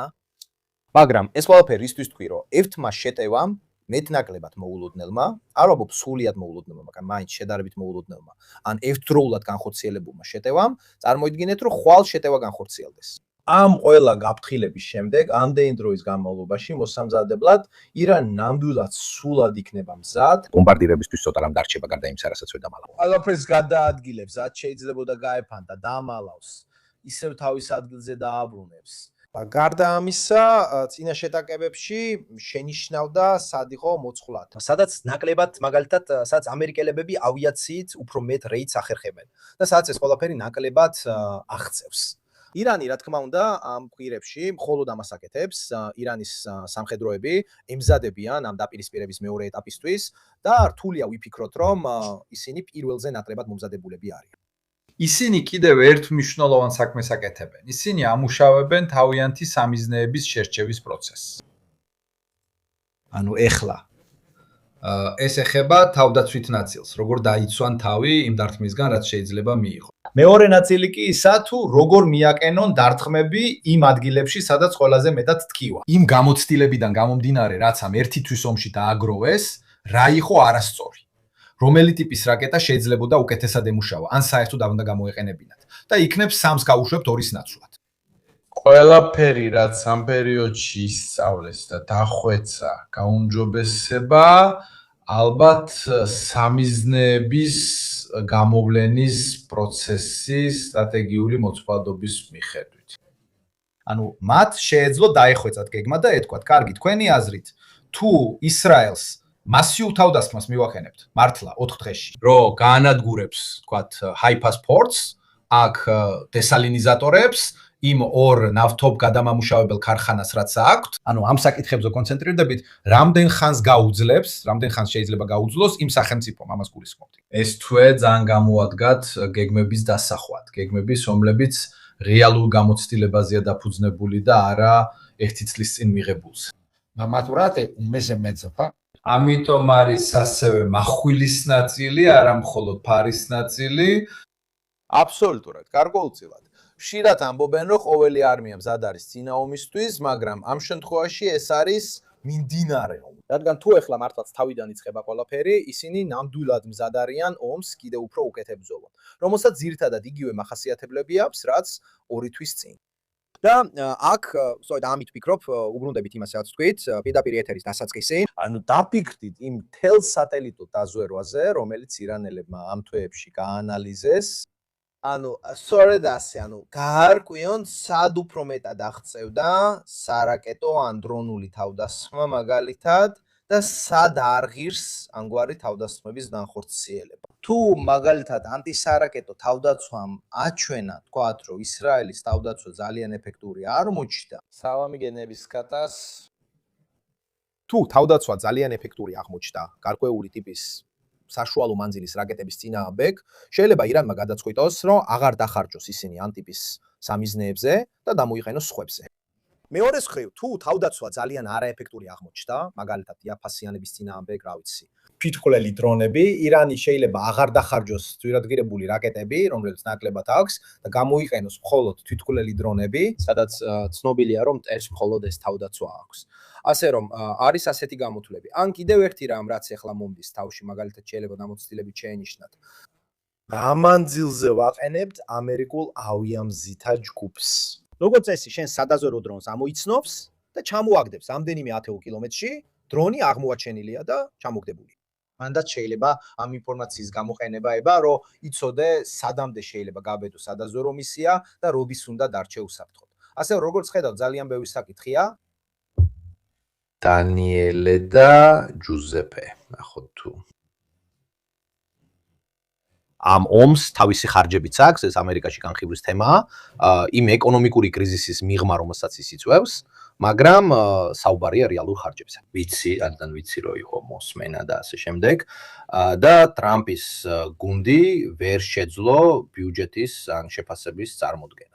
მაგრამ ეს ყველაფერი ისთვის თქვი, რომ ერთმა შეტევამ მეტნაკლებად მოულოდნელმა, არ ვამბობ სრულიად მოულოდნელმა, მაგრამ მაინც შედარებით მოულოდნელმა, ან ერთდროულად განხორციელებულმა შეტევამ, წარმოიდგინეთ, რომ ხვალ შეტევა განხორციელდეს. ამ ყველა გაფრთხილების შემდეგ, ამდენი დროის განმავლობაში მოსამზადებლად ირანი ნამდვილად სულად იქნება მზად
ბომბარდირებისთვის ცოტა რამ დარჩება გარდა იმისა, რასაც ვერ დამალავს.
ყველაფერს გადაადგილებს, რაც შეიძლებოდა გაეფანტა, დამალავს, ისევ თავის ადგილზე დააბრუნებს. გარდა ამისა, წინა შეტაკებებში შენიშნავდა სად იყო მოწყვლად. სადაც ნაკლებად, მაგალითად, სადაც ამერიკელებები ავიაციით უფრო მეტ რეიდს ახერხებენ და სადაც ეს ყველაფერი ნაკლებად აღწევს. ირანი, რა თქმა უნდა, ამ კვირებში მხოლოდ ამას აკეთებს, ირანის სამხედროები ემზადებიან ამ დაპირისპირების მეორე ეტაპისთვის და რთულია ვიფიქროთ, რომ ისინი პირველზე ნაკლებად მომზადებულები არიან.
ისინი კიდევ ერთ მნიშვნელოვან საქმეს აკეთებენ. ისინი ამუშავებენ თავიანთი სამიზნეების შერჩევის პროცესს.
ანუ ეხლა
ეს ეხება თავდაცვით ნაწილს, როგორ დაიცვან თავი იმ დარტყმისგან, რაც შეიძლება მიიღო.
მეორე ნაწილი კი ისა, თუ როგორ მიაკენონ დარტყმები იმ ადგილებში, სადაც ყველაზე მეტად თქივა.
იმ გამოცდილებიდან გამომდინარე, რაც ამ ერთი თვის ომში დააგროვეს, რა იყო არასწორი. რომელი ტიპის რაკეტა შეიძლებოდა უკეთესად ემუშავა, ან საერთოდ არ უნდა გამოეყენებინათ და იქნებ სამს გავუშვებთ ორის ნაცვლად.
ყველაფერი, რაც ამ პერიოდში ისწავლეს და დახვეცა, გაუმჯობესება, ალბათ სამიზნეების გამოვლენის პროცესის სტრატეგიული მოწყვლადობის მიხედვით.
ანუ მათ შეეძლო დაეხვეწათ გეგმა და ეთქვათ, კარგი, თქვენი აზრით, თუ ისრაელს მასიურ თავდასხმას მივახენებთ მართლა 4 დღეში, რომ გაანადგურებს, თქვათ, Haifa ports, აქ დესალინიზატორებს, იმ ორ ნავთობ გადამამუშავებელ ქარხანას რაც აქვთ, ანუ ამ საკითხებზე კონცენტრირდებით, რამდენ ხანს გაუძლებს, რამდენ ხანს შეიძლება გაუძლოს იმ სახელმწიფომ ამას გულისხმობთ.
ეს თვე ძალიან გამოადგათ გეგმების დასახვად, გეგმების, რომლებიც რეალურ გამოცდილებაზეა დაფუძნებული და არა ერთი წლის წინ მიღებულზე.
მამათურატე უმეზე მეძაფა
ამიტომ არის ასევე מחვილის ნაწილი, არა მხოლოდ ფარის ნაწილი.
აბსოლუტურად, გარკვეულწილად. ხშირად ამბობენ, რომ ყოველი არმია მზად არის წინა ომისთვის, მაგრამ ამ შემთხვევაში ეს არის მიმდინარე ომი. რადგან თუ ეხლა მართლაც თავიდან იწყება ყველაფერი, ისინი ნამდვილად მზად არიან ომს კიდევ უფრო უკეთებ ბრძოლად, რომელსაც ძირითადად იგივე მახასიათებლები აქვს, რაც 2 თვის წინ. და აქ, სწორედ ამით ვფიქრობ, უბრუნდებით იმას, რაც თქვით, პირდაპირ ეთერის დასაწყისი. ანუ დაფიქრდით იმ თელ სატელიტურ დაზვერვაზე, რომელიც ირანელებმა ამ თვეებში გაანალიზეს. ანუ სწორედ ასე, ანუ გაარკვიონ სად უფრო მეტად აღწევდა სარაკეტო ან დრონული თავდასხმა მაგალითად და სად არღირს ამგვარი თავდასხმების განხორციელება. თუ მაგალითად ანტისარაკეტო თავდაცვამ აჩვენა, თქვათ, რომ ისრაელის თავდაცვა ძალიან ეფექტური არ მოჩნდა, სალამი გენების კატას თუ თავდაცვა ძალიან ეფექტური აღმოჩნდა გარკვეული ტიპის საშუალო მანძილის რაკეტების წინააღმდეგ, შეიძლება ირანმა გადაწყვიტოს, რომ აღარ დახარჯოს ისინი ამ ტიპის სამიზნეებზე და დამოიყენოს სხვებზე. მეორე მხრივ, თუ თავდაცვა ძალიან არაეფექტური აღმოჩნდა, მაგალითად იაფასიანების წინააღმდეგ, რა ვიცი, თვითმკვლელი დრონები, ირანი შეიძლება აღარ დახარჯოს ძვირადღირებული რაკეტები, რომლებიც ნაკლებად აქვს და გამოიყენოს მხოლოდ თვითმკვლელი დრონები, სადაც ცნობილია, რომ ეს მხოლოდ ეს თავდაცვა აქვს. ასე რომ არის ასეთი გამოთვლები. ან კიდევ ერთი რამ, რაც ახლა მომდის თავში, მაგალითად შეიძლება დამოცდილებით შეენიშნათ. რა მანძილზე ვაყენებთ ამერიკულ ავიამზითა ჯგუფს? როგორც წესი, შენ სადაზვერო დრონს ამოიცნობს და ჩამოაგდებს ამდენიმე 10 კილომეტრში, დრონი აღმოაჩენილია და ჩამოგდებული. მანდაც შეიძლება ამ ინფორმაციის გამოყენება ება, რომ იცოდე სადამდე შეიძლება გაბედო სადაზვერო მისია და როდის უნდა დარჩე უსაფრთხოდ. ასე როგორც ხედავ, ძალიან ბევრი საკითხია.
დანიელე და ჯუზეპე, ნახოთ თუ ამ ომს თავისი ხარჯებიც აქვს, ეს ამერიკაში განხილვის თემაა, იმ ეკონომიკური კრიზისის მიღმა, რომელსაც ის იწვევს, მაგრამ საუბარია რეალურ ხარჯებზე. ვიცი, რადგან ვიცი, რომ იყო მოსმენა და ასე შემდეგ, და ტრამპის გუნდი ვერ შეძლო ბიუჯეტის ან შეფასების წარმოდგენა.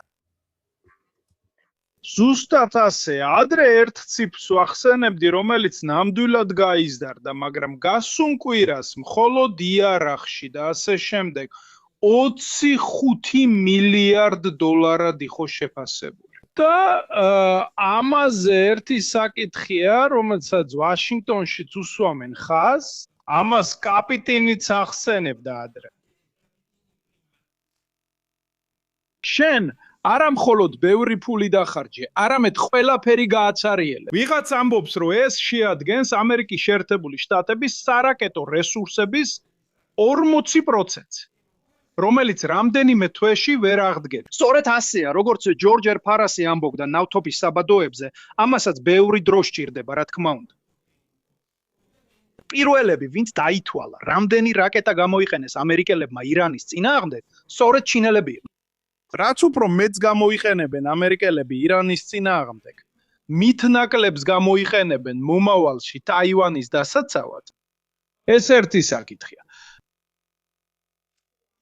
ზუსტად ასე, ადრე ერთ ციფრს ვახსენებდი, რომელიც ნამდვილად გაიზარდა, მაგრამ გასულ კვირას მხოლოდ იარაღში და ასე შემდეგ 25 მილიარდ დოლარად იყო შეფასებული. და ამაზე ერთი საკითხია, რომელსაც ვაშინგტონშიც უსვამენ ხაზს, ამას კაპიტინიც ახსენებდა ადრე. შენ არა მხოლოდ ბევრი ფული დახარჯე, არამედ ყველაფერი გააცარიელე. ვიღაც ამბობს, რომ ეს შეადგენს ამერიკის შეერთებული შტატების სარაკეტო რესურსების 40%-ს, რომელიც რამდენიმე თვეში ვერ აღდგება. სწორედ ასეა, როგორც ჯორჯ ერ ფარასი ამბობდა ნავთობის საბადოებზე, ამასაც ბევრი დრო სჭირდება, რა თქმა უნდა. პირველები, ვინც დაითვალა, რამდენი რაკეტა გამოიყენეს ამერიკელებმა ირანის წინააღმდეგ, სწორედ ჩინელები იყვნენ. რაც უფრო მეც გამოიყენებენ ამერიკელები ირანის წინააღმდეგ, მით ნაკლებს გამოიყენებენ მომავალში ტაივანის დასაცავად. ეს ერთი საკითხია.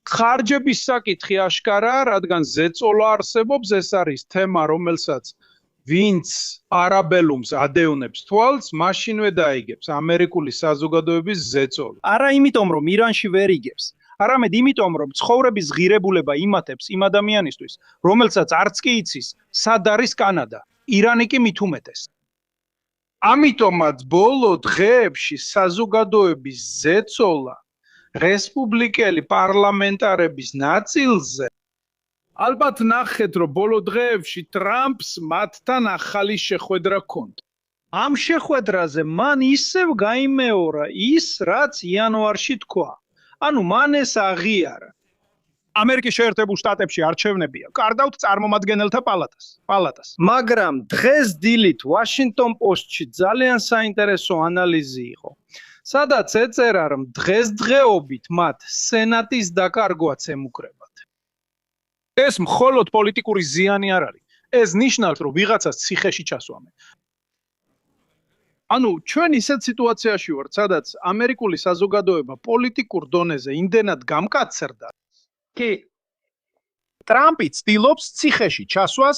ხარჯების საკითხი აშკარაა, რადგან ზეწოლა არსებობს, ეს არის თემა, რომელსაც ვინც არაბელუმს ადევნებს თვალს, მაშინვე დაიგებს ამერიკული საზოგადოების ზეწოლა. არა იმიტომ, რომ ირანში ვერ იგებს, არამედ იმიტომ, რომ ცხოვრების ღირებულება იმატებს იმ ადამიანისთვის, რომელსაც არც კი იცის, სად არის კანადა, ირანი კი მით უმეტეს. ამიტომაც ბოლო დღეებში საზოგადოების ზეწოლა რესპუბლიკელი პარლამენტარების ნაწილზე ალბათ ნახეთ, რომ ბოლო დღეებში ტრამპს მათთან ახალი შეხვედრა ჰქონდა. ამ შეხვედრაზე მან ისევ გაიმეორა ის, რაც იანვარში თქვა. ანუ მან ეს აღიარა. ამერიკის შეერთებულ შტატებში არჩევნებია. კარდავთ წარმომადგენელთა პალატას. მაგრამ დღეს დილით ვაშინგტონ პოსტში ძალიან საინტერესო ანალიზი იყო. სადაც ეწერა, რომ დღესდღეობით მათ სენატის დაკარგვაც ემუქრებათ. ეს მხოლოდ პოლიტიკური ზიანი არ არის. ეს ნიშნავს, რომ ვიღაცას ციხეში ჩასვამენ. ანუ ჩვენ ისეთ სიტუაციაში ვართ, სადაც ამერიკული საზოგადოება პოლიტიკურ დონეზე იმდენად გამკაცრდა, კი ტრამპი ცდილობს ციხეში ჩასვას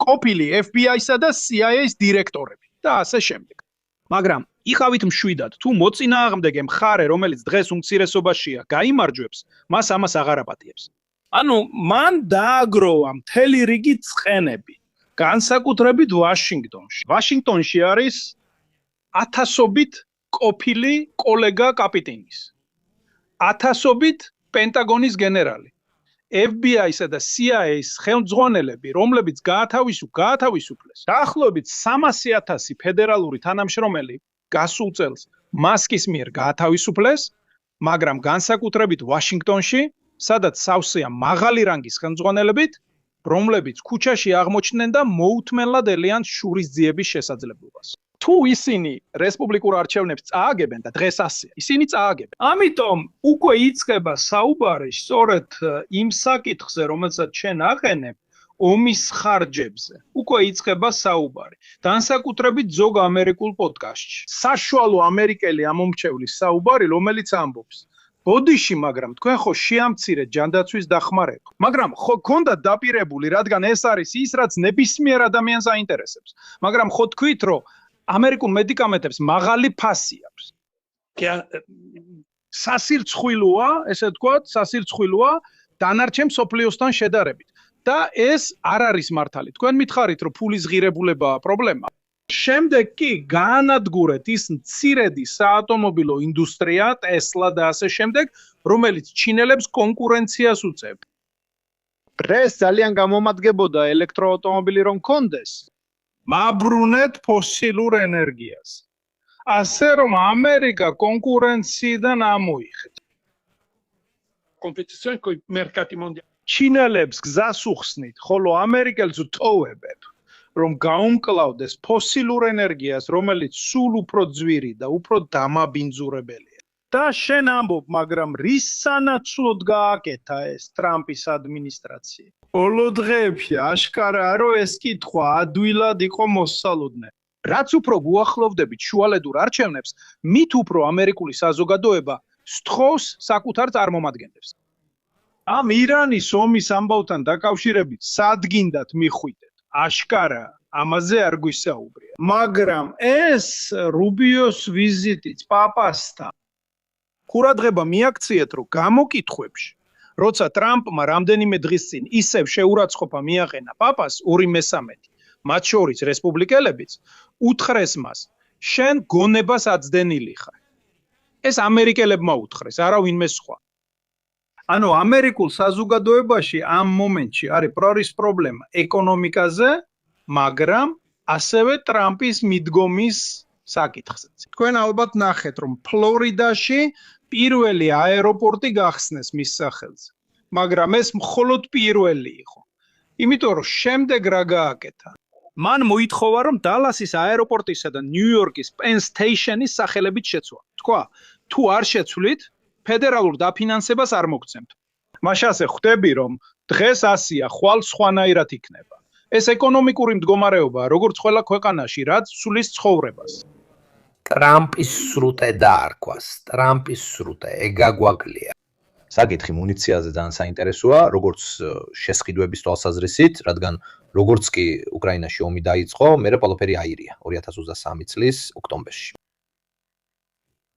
ყოფილი FBI-სა და CIA-ის დირექტორები და ასე შემდეგ. მაგრამ იყავით მშვიდად, თუ მოწინააღმდეგე მხარე, რომელიც დღეს უმცირესობაშია, გაიმარჯვებს, მას ამას აღარ აპატიებს.
ანუ მან დააგროვა მთელი რიგი წყენები, განსაკუთრებით ვაშინგტონში. ვაშინგტონში არის ათასობით ყოფილი კოლეგა კაპიტნის. ათასობით პენტაგონის გენერალი. FBI-სა და CIA-ის ხელმძღვანელები, რომლებიც გაათავისუფლეს. დაახლოებით 300,000 ფედერალური თანამშრომელი გასულ წელს მასკის მიერ გაათავისუფლეს, მაგრამ განსაკუთრებით ვაშინგტონში, სადაც სავსეა მაღალი რანგის ხელმძღვანელებით, რომლებიც ქუჩაში აღმოჩნდნენ და მოუთმენლად ელიან შურისძიების შესაძლებლობას. თუ ისინი რესპუბლიკურ არჩევნებს წააგებენ და დღეს ასეა, ისინი წააგებენ. ამიტომ უკვე იწყება საუბარი სწორედ იმ საკითხზე, რომელსაც შენ აყენებ, ომის ხარჯებზე. უკვე იწყება საუბარი. განსაკუთრებით ზოგ ამერიკულ პოდკასტში. საშუალო ამერიკელი ამომრჩევლის საუბარი, რომელიც ამბობს ბოდიში, მაგრამ თქვენ ხო შეამცირეთ ჯანდაცვის დახმარება. მაგრამ ხო გქონდათ დაპირებული, რადგან ეს არის ის, რაც ნებისმიერ ადამიანს აინტერესებს. მაგრამ ხო თქვით, რომ ამერიკულ მედიკამენტებს მაღალი ფასი აქვს. სასირცხვილოა, ესე ვთქვათ, სასირცხვილოა დანარჩენ სოფლიოსთან შედარებით. და ეს არ არის მართალი. თქვენ მითხარით, რომ ფულის ღირებულებაა პრობლემა. შემდეგ კი გაანადგურეთ ის მცირედი საავტომობილო ინდუსტრია, ტესლა და ასე შემდეგ, რომელიც ჩინელებს კონკურენციას უწევდა. დღეს ძალიან გამომადგებოდა ელექტროავტომობილი რომ კონდეს. მაბრუნეთ ფოსილურ ენერგიას. ასე რომ ამერიკა კონკურენციიდან ამოიღეთ. კომპეტიცია მერკატი მონდიალი. ჩინელებს გზას უხსნით, ხოლო ამერიკელს უთოვებებ, რომ გაუმკლავდეს ფოსილურ ენერგიას, რომელიც სულ უფრო ძვირი და უფრო დამაბინძურებელია. და შენ ამბობ, მაგრამ რის სანაცვლოდ გააკეთა ეს ტრამპის ადმინისტრაცია? ბოლო დღეებში აშკარაა, რომ ეს კითხვა ადვილად იყო მოსალოდნელი. რაც უფრო გუახლოვდებით შუალედურ არჩევნებს, მით უფრო ამერიკული საზოგადოება სთხოვს საკუთარ წარმომადგენლებს. ამ ირანის ომის ამბავთან დაკავშირებით სადგინდათ მიხვიდეთ. აშკარაა, ამაზე არ გვისაუბრია. მაგრამ ეს რუბიოს ვიზიტიც პაპასთან ყურადღება მიაქციეთ, რომ გამოკითხვებში, როცა ტრამპმა რამდენიმე დღის წინ ისევ შეურაცხყოფა მიაყენა პაპას 2/3, მათ შორის რესპუბლიკელებიც, უთხრეს მას, შენ გონებას აცდენილი ხარ. ეს ამერიკელებმა უთხრეს, არავინმე სხვა. ანუ ამერიკულ საზოგადოებაში ამ მომენტში არის პრორის პრობლემა ეკონომიკაზე, მაგრამ ასევე ტრამპის მიდგომის საკითხზეც. თქვენ ალბათ ნახეთ, რომ ფლორიდაში პირველი აეროპორტი გახსნეს მის სახელზე, მაგრამ ეს მხოლოდ პირველი იყო. იმიტომ რომ შემდეგ რა გააკეთა? მან მოითხოვა, რომ დალასის აეროპორტისა და ნიუ-იორკის პენ სტეიშენის სახელებით შეცვალა. თქვა, თუ არ შეცვლით, ფედერალურ დაფინანსებას არ მოგცემთ. მაშასე ხვდები, რომ დღეს ასია, ხვალ სხვანაირად იქნება. ეს ეკონომიკური მდგომარეობაა, როგორც ყველა ქვეყანაში, რაც სulis ცხოვრებას.
ტრამპის სრუტე დაარქვას, ტრამპის სრუტე, ეგაგვაგლია. საკითხი მუნიციაზე ძალიან საინტერესოა, როგორც შესყიდვების თვალსაზრისით, რადგან როგორც კი უკრაინაში ომი დაიწყო, მერე ყველაფერი აირია 2023 წლის ოქტომბერში.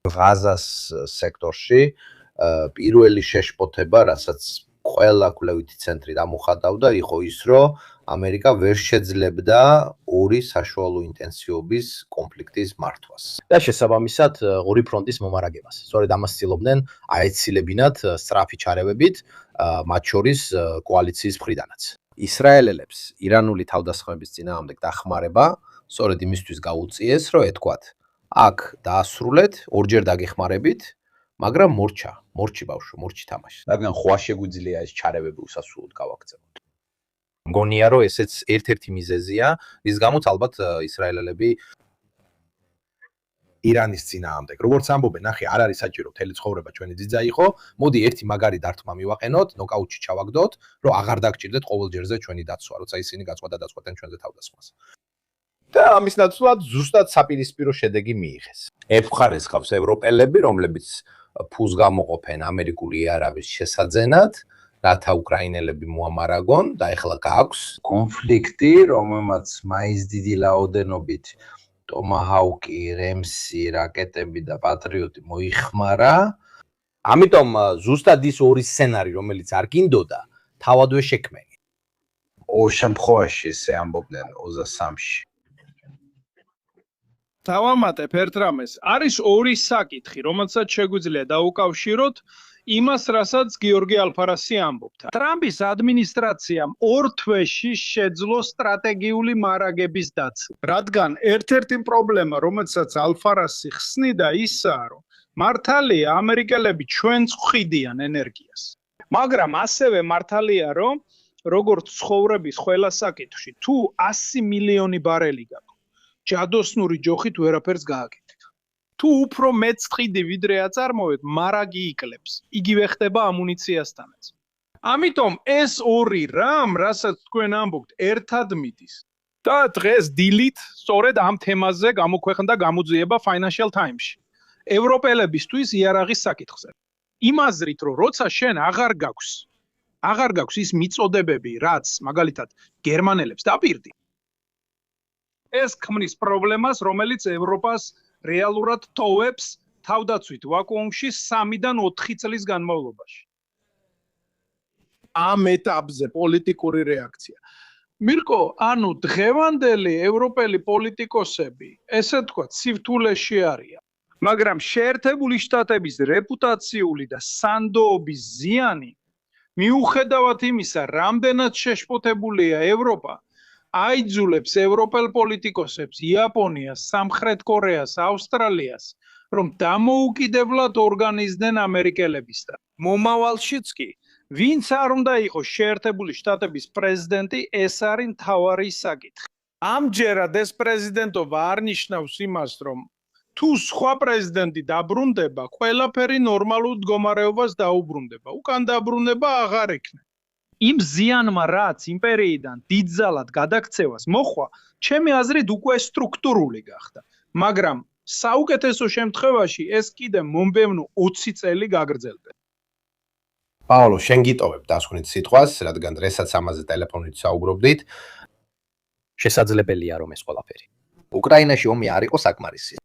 ღაზას სექტორში პირველი შეშფოთება, რასაც ყველა კვლევითი ცენტრი დამოხატავდა, იყო ის, რომ ამერიკა ვერ შეძლებდა ორი საშუალო ინტენსივობის კონფლიქტის მართვას. და შესაბამისად ორი ფრონტის მომარაგებას. სწორედ ამას ცდილობდნენ აეცილებინათ სწრაფი ჩარევებით, მათ შორის კოალიციის მხრიდანაც. ისრაელელებს ირანული თავდასხმების წინააღმდეგ დახმარება სწორედ იმისთვის გაუწიეს, რომ ეთქვათ, აქ დაასრულეთ, ორჯერ დაგეხმარებით, მაგრამ მორჩი ბავშვო, მორჩი თამაში. რადგან ხوار შეგვიძლია ეს ჩარევები უსასრულოდ გავაქცევოთ. მგონია, რომ ესეც ერთ-ერთი მიზეზია, რის გამოც ალბათ ისრაელელები ირანის წინააღმდეგ. როგორც ამბობენ, ნახე, არ არის საჭირო მთელი ცხოვრება ჩვენი ძიძა იყო, მოდი ერთი მაგარი დარტყმა მივაყენოთ, ნოკაუტში ჩავაგდოთ, რომ აღარ დაგჭირდეთ ყოველ ჯერზე ჩვენი დაცვა, როცა ისინი გაწყვეტენ ჩვენზე თავდასხმას. და ამის ნაცვლად ზუსტად საპირისპირო შედეგი მიიღეს. ემხარეს ხავს ევროპელები, რომლებიც ფულს გამოყოფენ ამერიკული იარავის შესაძენად, რათა უკრაინელები მოამარაგონ და ეხლა გააქვს
კონფლიქტი, რომელმაც მაის დიდი რაოდენობით ტომაჰაუკი, რემსი, რაკეტები და პატრიოტი მოიხმარა.
ამიტომ ზუსტად ის ორი სცენარი, რომელიც არ გინდოდა, თავადვე შექმენი.
ორ შემთხვევაში ესე ამბობდნენ 23-ში.
დავამატებ ერთ რამეს. არის ორი საკითხი, რომელსაც შეგვიძლია დაუკავშიროთ იმას, რასაც გიორგი ალფარასი ამბობდა. ტრამპის ადმინისტრაციამ ორ თვეში შეძლო სტრატეგიული მარაგების დაცვა. რადგან ერთ-ერთი პრობლემა, რომელსაც ალფარასი ხსნიდა, ისაა, რომ მართალია ამერიკელები ჩვენც ვხიდიან ენერგიას. მაგრამ ასევე მართალია, რომ როგორც ცხოვრების ყველა საკითხში, თუ 100 მილიონი ბარელი გაქვს, ჯადოსნური ჯოხით ვერაფერს გააკეთეთ. თუ უფრო მეც ხიდი ვიდრე აწარმოეთ, მარაგი იკლებს. იგივე ხდება ამუნიციასთანაც. ამიტომ ეს ორი რამ, რასაც თქვენ ამბობთ, ერთად მიდის. და დღეს დილით სწორედ ამ თემაზე გამოქვეყნდა გამოძიება Financial Times-ში. ევროპელებისთვის იარაღის საკითხზე. იმ აზრით, რომ როცა შენ აღარ გაქვს ის მიწოდებები, რაც მაგალითად გერმანელებს დაპირდი. ეს ქმნის პრობლემას, რომელიც ევროპას რეალურად თოვებს თავდაცვით ვაკუუმში 3-დან 4 წლის განმავლობაში. ამ ეტაპზე პოლიტიკური რეაქცია. მირკო, ანუ დღევანდელი ევროპელი პოლიტიკოსები, ესე თქვა, სირთულეში არიან. მაგრამ შეერთებული შტატების რეპუტაციული და სანდოობის ზიანი მიუხედავად იმისა, რამდენად შეშფოთებულია ევროპა, აიძულებს ევროპელ პოლიტიკოსებს, იაპონიას, სამხრეთ კორეას, ავსტრალიას, რომ დამოუკიდებლად ორგანიზდნენ ამერიკელებისთან. მომავალშიც კი, ვინც არ უნდა იყოს შეერთებული შტატების პრეზიდენტი, ეს არის მთავარი საკითხი. ამჯერად ეს პრეზიდენტობა არ ნიშნავს იმას, რომ თუ სხვა პრეზიდენტი დაბრუნდება, ყველაფერი ნორმალურ მდგომარეობას დაუბრუნდება. უკან დაბრუნება აღარ ექნება. იმ ზიანმა, რაც იმპერიიდან დიდძალად გადაქცევას მოხვა, ჩემი აზრით უკვე სტრუქტურული გახდა. მაგრამ საუკეთესო შემთხვევაში ეს კიდე მომბევნო 20 წელი გაგრძელდება.
პაოლო, შენ გიტოვებ დასკვნით სიტყვას, რადგან დღესაც ამაზე ტელეფონით საუბრობდით. შესაძლებელია რომ ეს ყველაფერი. უკრაინაში ომი არ იყო საკმარისი.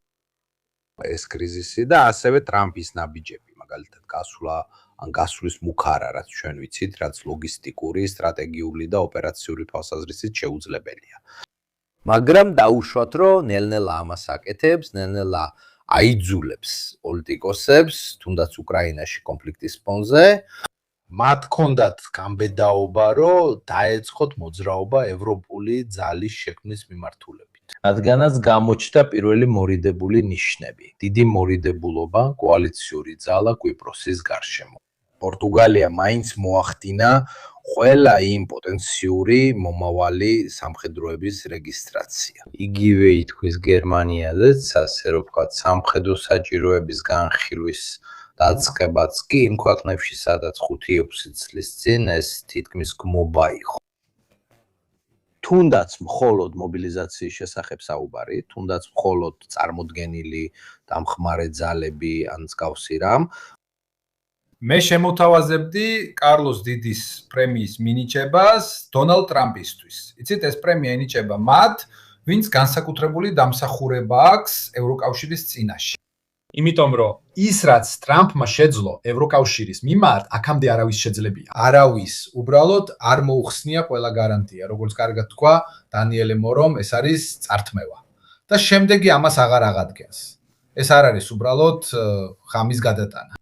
ეს კრიზისი და ასევე ტრამპის ნაბიჯები, მაგალითად გასვლის მუქარა, რაც ჩვენ ვიცით, რაც ლოგისტიკური, სტრატეგიული და ოპერაციული თვალსაზრისით შეუძლებელია. მაგრამ დაუშვათ, რომ ნელ-ნელა ამას აკეთებს, ნელ-ნელა აიძულებს პოლიტიკოსებს, თუნდაც უკრაინაში კონფლიქტის ფონზე, მათ ჰქონდათ გამბედაობა, რომ დაეწყოთ მოძრაობა ევროპული ძალის შექმნის მიმართულებით. რადგანაც გამოჩნდა პირველი მორიდებული ნიშნები. დიდი მორიდებულობა, კოალიციური ძალა კვიპროსის გარშემო. პორტუგალია მაინც მოახდინა ყველა იმ პოტენციური მომავალი სამხედროების რეგისტრაცია. იგივე ითქვის გერმანიაზეც, ასე რომ ვთქვათ, სამხედრო საჭიროების განხილვის დაწყებაც კი იმ ქვეყნებში, სადაც 5-6 წლის წინ ეს თითქმის გმობა იყო. თუნდაც მხოლოდ მობილიზაციის შესახებ საუბარი, თუნდაც მხოლოდ წარმოდგენილი დამხმარე ძალები ან მსგავსი რამ.
მე შემოთავაზებდი კარლოს დიდის პრემიის მინიჭებას დონალდ ტრამპისთვის. იცით, ეს პრემია ენიჭება მათ, ვინც განსაკუთრებული დამსახურება აქვს ევროკავშირის წინაშე.
იმიტომ რომ ის რაც ტრამპმა შეძლო ევროკავშირის მიმართ, აქამდე არავის შეძლებია.
არავის, უბრალოდ არ მოუხსნია ყველა გარანტია, როგორც კარგად თქვა დანიელ მორომ, ეს არის წართმევა. და შემდეგი ამას აღარ აღადგენს. ეს არ არის უბრალოდ ღამის გადატანა.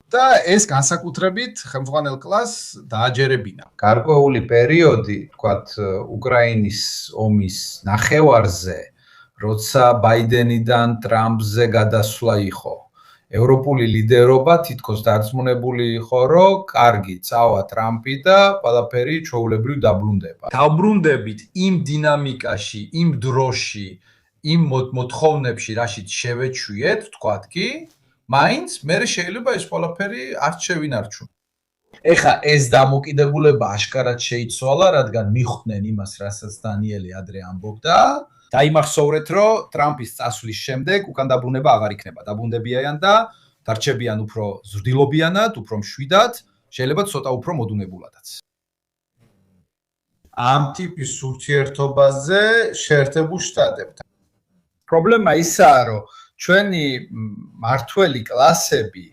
და ეს განსაკუთრებით ხელმძღვანელ კლასს დააჯერებინა.
გარკვეული პერიოდი, თქვათ, უკრაინის ომის ნახევარზე, როცა ბაიდენიდან ტრამპზე გადასვლა იყო, ევროპული ლიდერობა თითქოს დარწმუნებული იყო, რომ კარგი, წავა ტრამპი და ყველაფერი ჩვეულებრივ დაბრუნდება.
დაბრუნდებით იმ დინამიკაში, იმ დროში, იმ მოთხოვნებში, რაშიც შევეჩვიეთ, თქვათ კი, მაინც მე შეიძლება ეს ყველაფერი არც შევინარჩუნოთ.
ეხა ეს დამოკიდებულება აშკარად შეიცვალა, რადგან მიხვდნენ იმას, რასაც დანიელი ადრე ამბობდა.
დაიმახსოვრეთ, რომ ტრამპის წასვლის შემდეგ უკან დაბრუნება აღარ იქნება. დაბრუნდებიან და დარჩებიან უფრო ზრდილობიანად, უფრო მშვიდად, შეიძლება ცოტა უფრო მოდუნებულადაც.
ამ ტიპის ურთიერთობაზე შეერთებულ შტატებთან.
პრობლემა ისაა, რომ ჩვენი მართველი კლასები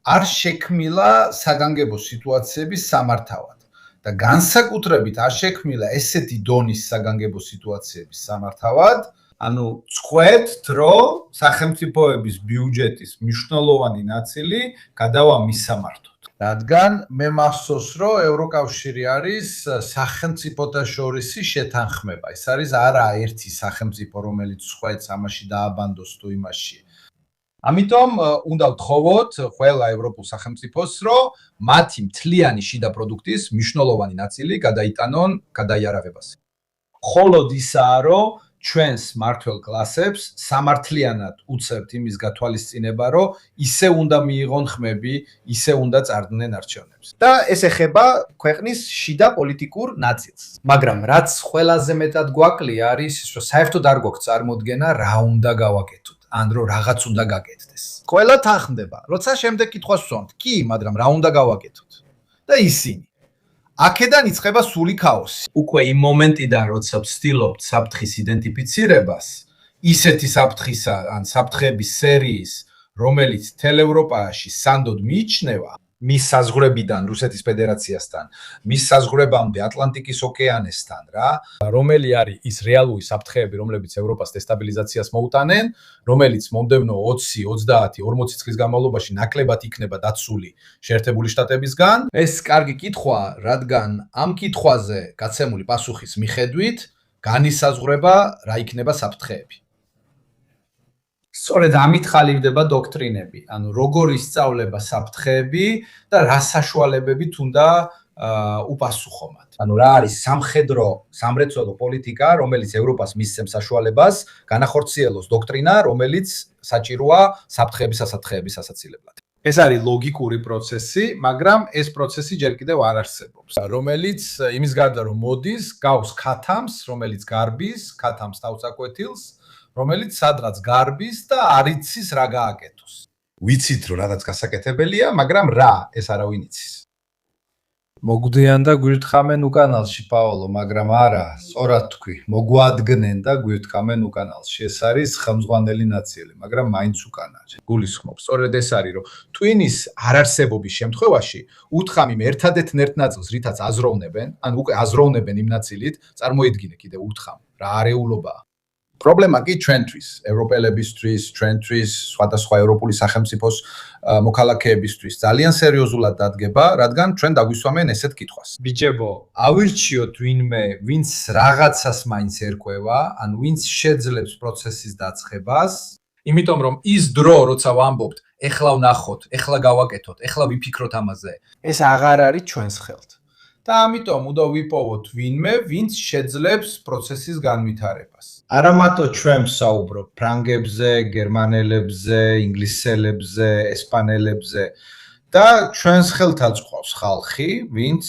არ შექმნილა საგანგებო სიტუაციების სამართავად.
და განსაკუთრებით არ შექმნილა ესეთი დონის საგანგებო სიტუაციების სამართავად, ანუ წყვეტთ, რომ სახელმწიფოების ბიუჯეტის მნიშვნელოვანი ნაწილი გადავა მის სამართოდ. რადგან მე მახსოვს, რომ ევროკავშირი არის სახელმწიფოთა შორისი შეთანხმება. ეს არის არა ერთი სახელმწიფო, რომელიც წყვეტს ამაში დააბანდოს თუ იმაში. ამიტომ უნდა ვთხოვოთ ყველა ევროპულ სახელმწიფოს, რომ მათი მთლიანი შიდა პროდუქტის მნიშვნელოვანი ნაწილი გადაიტანონ გადაიარაღებაზე. მხოლოდ ისაა, რომ ჩვენს მართველ კლასებს სამართლიანად უწევთ იმის გათვალისწინება, რომ ისე უნდა მიიღონ ხმები, ისე უნდა წარდგნენ არჩევნებს.
და ეს ეხება ქვეყნის შიდა პოლიტიკურ ნაწილს.
მაგრამ რაც ყველაზე მეტად გვაკლია არის, რომ საერთოდ არ გვაქვს წარმოდგენა რა უნდა გავაკეთოთ, ან რომ რაღაც უნდა გაკეთდეს. ყველა თანხმდება, როცა შემდეგ კითხვას ვსვამთ, კი, მაგრამ რა უნდა გავაკეთოთ? და ისინი აქედან იწყება სული ქაოსი. უკვე იმ მომენტიდან, როცა ვცდილობთ საფრთხის იდენტიფიცირებას, ისეთი საფრთხისა ან საფრთხების სერიის, რომელიც თელ ევროპაში სანდოდ მიიჩნევა, მის საზღვრებიდან რუსეთის ფედერაციასთან, მის საზღვრებამდე ატლანტიკის ოკეანესთან, რომელი არის ის რეალური საფრთხეები, რომლებიც ევროპას დესტაბილიზაციას მოუტანენ, რომელიც მომდევნო 20, 30, 40 წლის განმავლობაში ნაკლებად იქნება დაცული შეერთებული შტატებისგან. ეს კარგი კითხვაა, რადგან ამ კითხვაზე გაცემული პასუხის მიხედვით განისაზღვრება რა იქნება საფრთხეები. სწორედ ამით ხალიფდება დოქტრინები, ანუ როგორ ისწავლება საფრთხეები და რა საშუალებებით უნდა უპასუხო მათ. ანუ რა არის სამხედრო, სამრეწველო პოლიტიკა, რომელიც ევროპას მისცემს საშუალებას განახორციელოს დოქტრინა, რომელიც საჭიროა საფრთხეების ასათხეების ასაცილებლად.
ეს არის ლოგიკური პროცესი, მაგრამ ეს პროცესი ჯერ კიდევ არ არსებობს,
რომელიც იმის გარდა რომ მოდის, გავს ქათამს, რომელიც გარბის, ქათამს თავს აკვეთილს, რომელიც სადღაც გარბის და არ იცის რა გააკეთოს. ვიცით რომ რაღაც გასაკეთებელია, მაგრამ რა ეს არავინ იცის.
მოგვდიან და გვირთხამენ უკანალში, პაოლო, მაგრამ არა, სწორად თქვი, მოგვადგნენ და გვირთხამენ უკანალში. ეს არის ხელმძღვანელი ნაწილი, მაგრამ მაინც უკანა.
გულისხმობ, სწორედ ეს არის, რომ ტვინის არარსებობის შემთხვევაში უთხრამ იმ ერთადერთ ნაწილს, რითაც აზროვნებენ, ან უკვე აზროვნებენ იმ ნაწილით, წარმოიდგინე კიდე უთხრამ, რა არეულობაა. პრობლემა კი ჩვენთვის, ევროპელებისთვის, ჩვენთვის, სხვადასხვა ევროპული სახელმწიფოს მოქალაქეებისთვის ძალიან სერიოზულად დადგება, რადგან ჩვენ დაგვისვამენ ესეთ კითხვას.
ბიჭებო, ავირჩიოთ ვინმე, ვინც რაღაცას მაინც ერკვევა, ან ვინც შეძლებს პროცესის დაწყებას,
იმიტომ რომ ის დრო, როცა ვამბობთ, ეხლა ვნახოთ, ეხლა გავაკეთოთ, ეხლა ვიფიქროთ ამაზე,
ეს აღარ არის ჩვენს ხელთ.
და ამიტომ უნდა ვიპოვოთ ვინმე, ვინც შეძლებს პროცესის განვითარებას.
არა მარტო ჩვენ ვსაუბრობ ფრანგებზე, გერმანელებზე, ინგლისელებზე, ესპანელებზე
და ჩვენს ხელთაც ყავს ხალხი, ვინც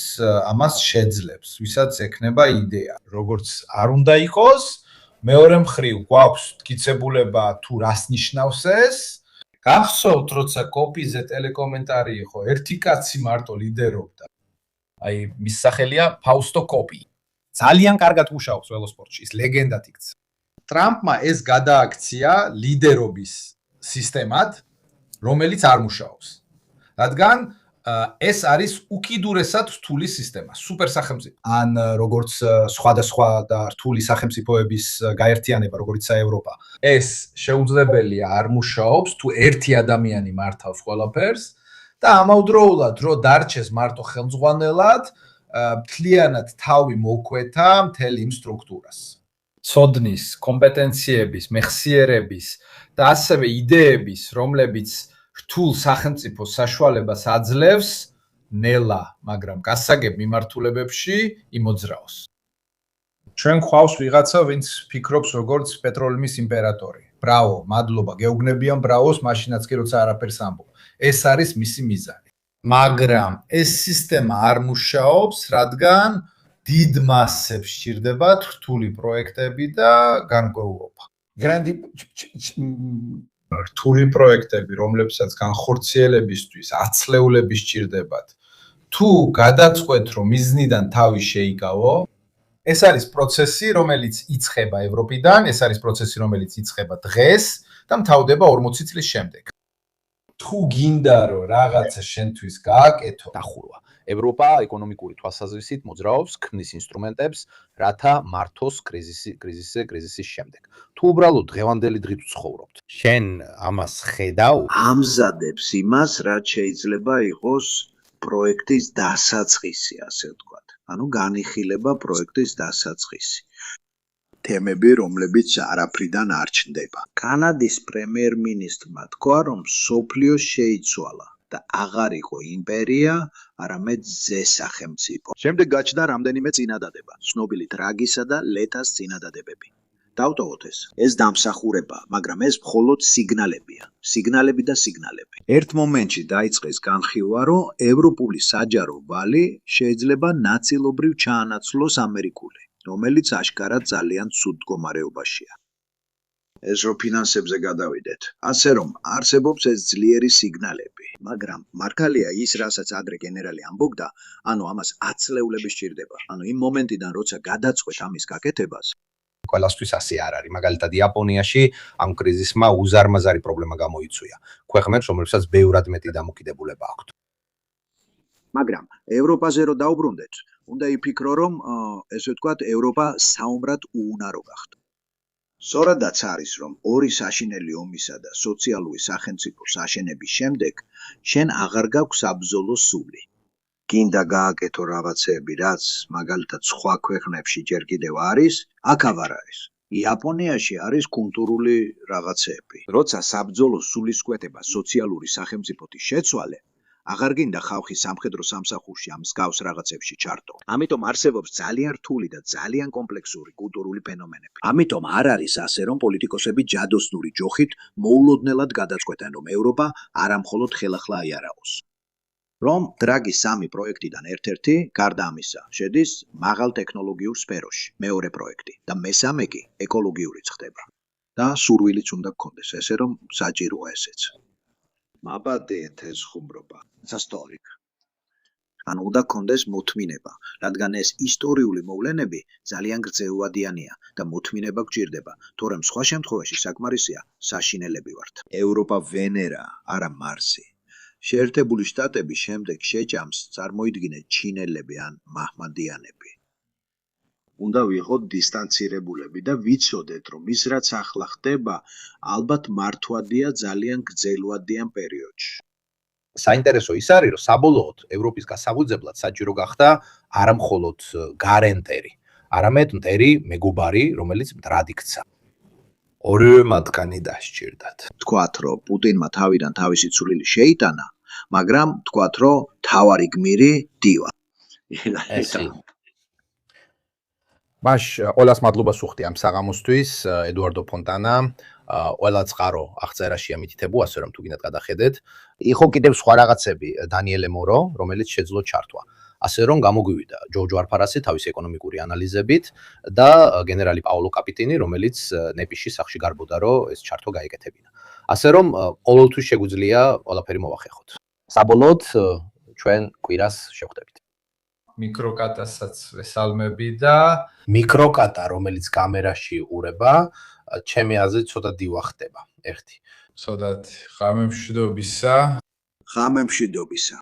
ამას შეძლებს, ვისაც ექნება იდეა. როგორც არ უნდა იყოს, მეორე მხრივ გვაქვს მტკიცებულება თუ რას ნიშნავს ეს.
გახსოვთ, როცა კოპიზე ტელეკომენტარი იყო, ერთი კაცი მარტო ლიდერობდა.
აი, მის სახელია ფაუსტო კოპი.
ძალიან კარგად მუშაობს ველოსპორტში, ის ლეგენდად იქცა.
ტრამპმა ეს გადააქცია ლიდერობის სისტემად, რომელიც არ მუშაობს. რადგან ეს არის უკიდურესად რთული სისტემა, სუპერსახელმწიფო. ან როგორც სხვადასხვა და რთული სახელმწიფოების გაერთიანება, როგორიცაა ევროპა. ეს შეუძლებელია არ მუშაობს, თუ ერთი ადამიანი მართავს ყველაფერს და ამავდროულად რო დარჩეს მარტო ხელმძღვანელად, მთლიანად თავი მოუკვეთა მთელ იმ სტრუქტურას.
ცოდნის, კომპეტენციების, მეხსიერების და ასევე იდეების, რომლებიც რთულ სახელმწიფოს საშუალებას აძლევს, ნელა, მაგრამ გასაგებ მიმართულებებში იმოძრაოს.
ჩვენ გვყავს ვიღაცა, ვინც ფიქრობს როგორც პეტროლიმის იმპერატორი. ბრავო, მადლობა, გეუბნებიან ბრავოს, მაშინაც კი როცა არაფერს ამბობ. ეს არის მისი მიზანი.
მაგრამ ეს სისტემა არ მუშაობს, რადგან დიდ მასებს სჭირდებათ რთული პროექტები და განკვეულობა.
რთული პროექტები, რომლებსაც განხორციელებისთვის ათწლეულები სჭირდებათ. თუ გადაწყვეტ, რომ მიზნიდან თავი შეიკავო, ეს არის პროცესი, რომელიც იწყება ევროპიდან, ეს არის პროცესი, რომელიც იწყება დღეს და მთავრდება 40 წლის შემდეგ. თუ გინდა რომ რაღაცა შენთვის გააკეთო,
დახურვა.
ევროპა ეკონომიკური თვალსაზრისით მოძრაობს, ქმნის ინსტრუმენტებს, რათა მართოს კრიზისის შემდეგ. თუ უბრალოდ დღევანდელი დღით ვცხოვრობთ, შენ ამას ხედავ?
ამზადებს იმას, რაც შეიძლება იყოს პროექტის დასაწყისი, ასე ვთქვათ. ანუ განიხილება პროექტის დასაწყისი. თემები, რომლებიც არაფრიდან არ ჩნდება. კანადის პრემიერ-მინისტრმა თქვა, რომ სოფლიო შეიცვალა და აღარ იყო იმპერია, არამედ ზესახელმწიფო. შემდეგ გაჩნდა რამდენიმე წინადადება, ცნობილი დრაგისა და ლეტას წინადადებები. დავტოვოთ ეს. ეს დამსახურება, მაგრამ ეს მხოლოდ სიგნალებია. სიგნალები და სიგნალები. ერთ მომენტში დაიწყეს განხილვა, რომ ევროპული საჯარო ვალი შეიძლება ნაწილობრივ ჩაანაცვლოს ამერიკული, რომელიც აშკარად ძალიან ცუდ მდგომარეობაშია. ეს რო ფინანსებზე გადავიდეთ, ასე რომ არსებობს ეს ძლიერი სიგნალები, მაგრამ მართალია ის, რასაც ადრე გენერალი ამბობდა, ანუ ამას 10 წლეულები სჭირდება. ანუ იმ მომენტიდან, როცა გადაწყვეტ ამის გაკეთებას,
ყველასთვის ასე არ არის. მაგალითად, იაპონიაში ამ კრიზისმა უზარმაზარი პრობლემა გამოიწვია. ქვეყნებს, რომლებსაც ბევრად მეტი დამოკიდებულება აქვთ.
მაგრამ ევროპაზე რო დაუბრუნდეთ, უნდა იფიქრო, რომ ესე ვთქვათ, ევროპა საომრად უუნარო გახდა. სწორადაც არის, რომ ორი საშინელი ომისა და სოციალური სახელმწიფოს აშენების შემდეგ შენ აღარ გაქვს საბრძოლო სული. გინდა გააკეთო რაღაცები, რაც მაგალითად სხვა ქვეყნებში ჯერ კიდევ არის, აქ აღარ არის. იაპონიაში არის კულტურული რაღაცები. როცა საბრძოლო სულისკვეთება სოციალური სახელმწიფოთი შეცვალე, აღარ გინდა ხალხი სამხედრო სამსახურში ამ მსგავს რაღაცებში ჩართო. ამიტომ არსებობს ძალიან რთული და ძალიან კომპლექსური კულტურული ფენომენები. ამიტომ არ არის ასე, რომ პოლიტიკოსები ჯადოსნური ჯოხით მოულოდნელად გადაწყვეტენ, რომ ევროპა არამხოლოდ ხელახლა აიარაოს. რომ დრაგის 3 პროექტიდან ერთ-ერთი, გარდა ამისა, შედის მაღალ ტექნოლოგიურ სფეროში, მეორე პროექტი და მესამე კი ეკოლოგიურიც ხდება. და სურვილიც უნდა გქონდეს, ესე რომ საჭიროა ესეც. მაბადეთ ეს ხუმრობა. სასტოლიკ. ანუ უნდა გქონდეს მოთმინება, რადგან ეს ისტორიული მოვლენები ძალიან გრძელვადიანია და მოთმინება გჭირდება, თორემ სხვა შემთხვევაში საკმარისია საშინელები ვართ. ევროპა ვენერა, არა მარსი. შეერთებული შტატები შემდეგ შეჭამს წარმოიდგინეთ ჩინელები ან მაჰმადიანები. უნდა ვიყოთ დისტანცირებულები და ვიცოდეთ, რომ ის რაც ახლა ხდება, ალბათ მართვადია ძალიან გრძელვადიან პერიოდში.
საინტერესო ის არის, რომ საბოლოოდ ევროპის გასაბუძებლად საჭირო გახდა არა მხოლოდ გარენტერი, არამედ მტერი მეგობარი, რომელიც მტრად იქცა. ორივე მათგანი დასჭირდათ.
თქვათ, რომ პუტინმა თავიდან თავისი ცვლილი შეიტანა, მაგრამ თქვათ, რომ თავარი გმირი დივა.
მაშ ყველას მადლობას ვუხდი ამ საღამოსთვის, ედუარდო ფონტანა, ყველა წყარო აღწერაშია მითითებო, ასე რომ თუ გინდათ გადახედეთ. იყო კიდევ სხვა რაღაცები, დანიელე მორო, რომელიც შეძლო ჩართვა. ასე რომ გამოგვივიდა ჯორჯო არფარასი თავის ეკონომიკური ანალიზებით და გენერალი პაოლო კაპიტინი, რომელიც ნეპიშის სახში გარბოდა, რომ ეს ჩართვა გაეკეთებინა. ასე რომ ყოველთვის შეგვიძლია ყველაფერი მოვახერხოთ. საბოლოოდ ჩვენ კვირას შევხვდებით.
მიკროკატასაც ვესალმები და
მიკროკატა, რომელიც კამერაში ურება, ჩემი აზრით ცოტა დივა ხდება. ერთი.
ცოტათ ღამემშვიდობისა.
ღამემშვიდობისა.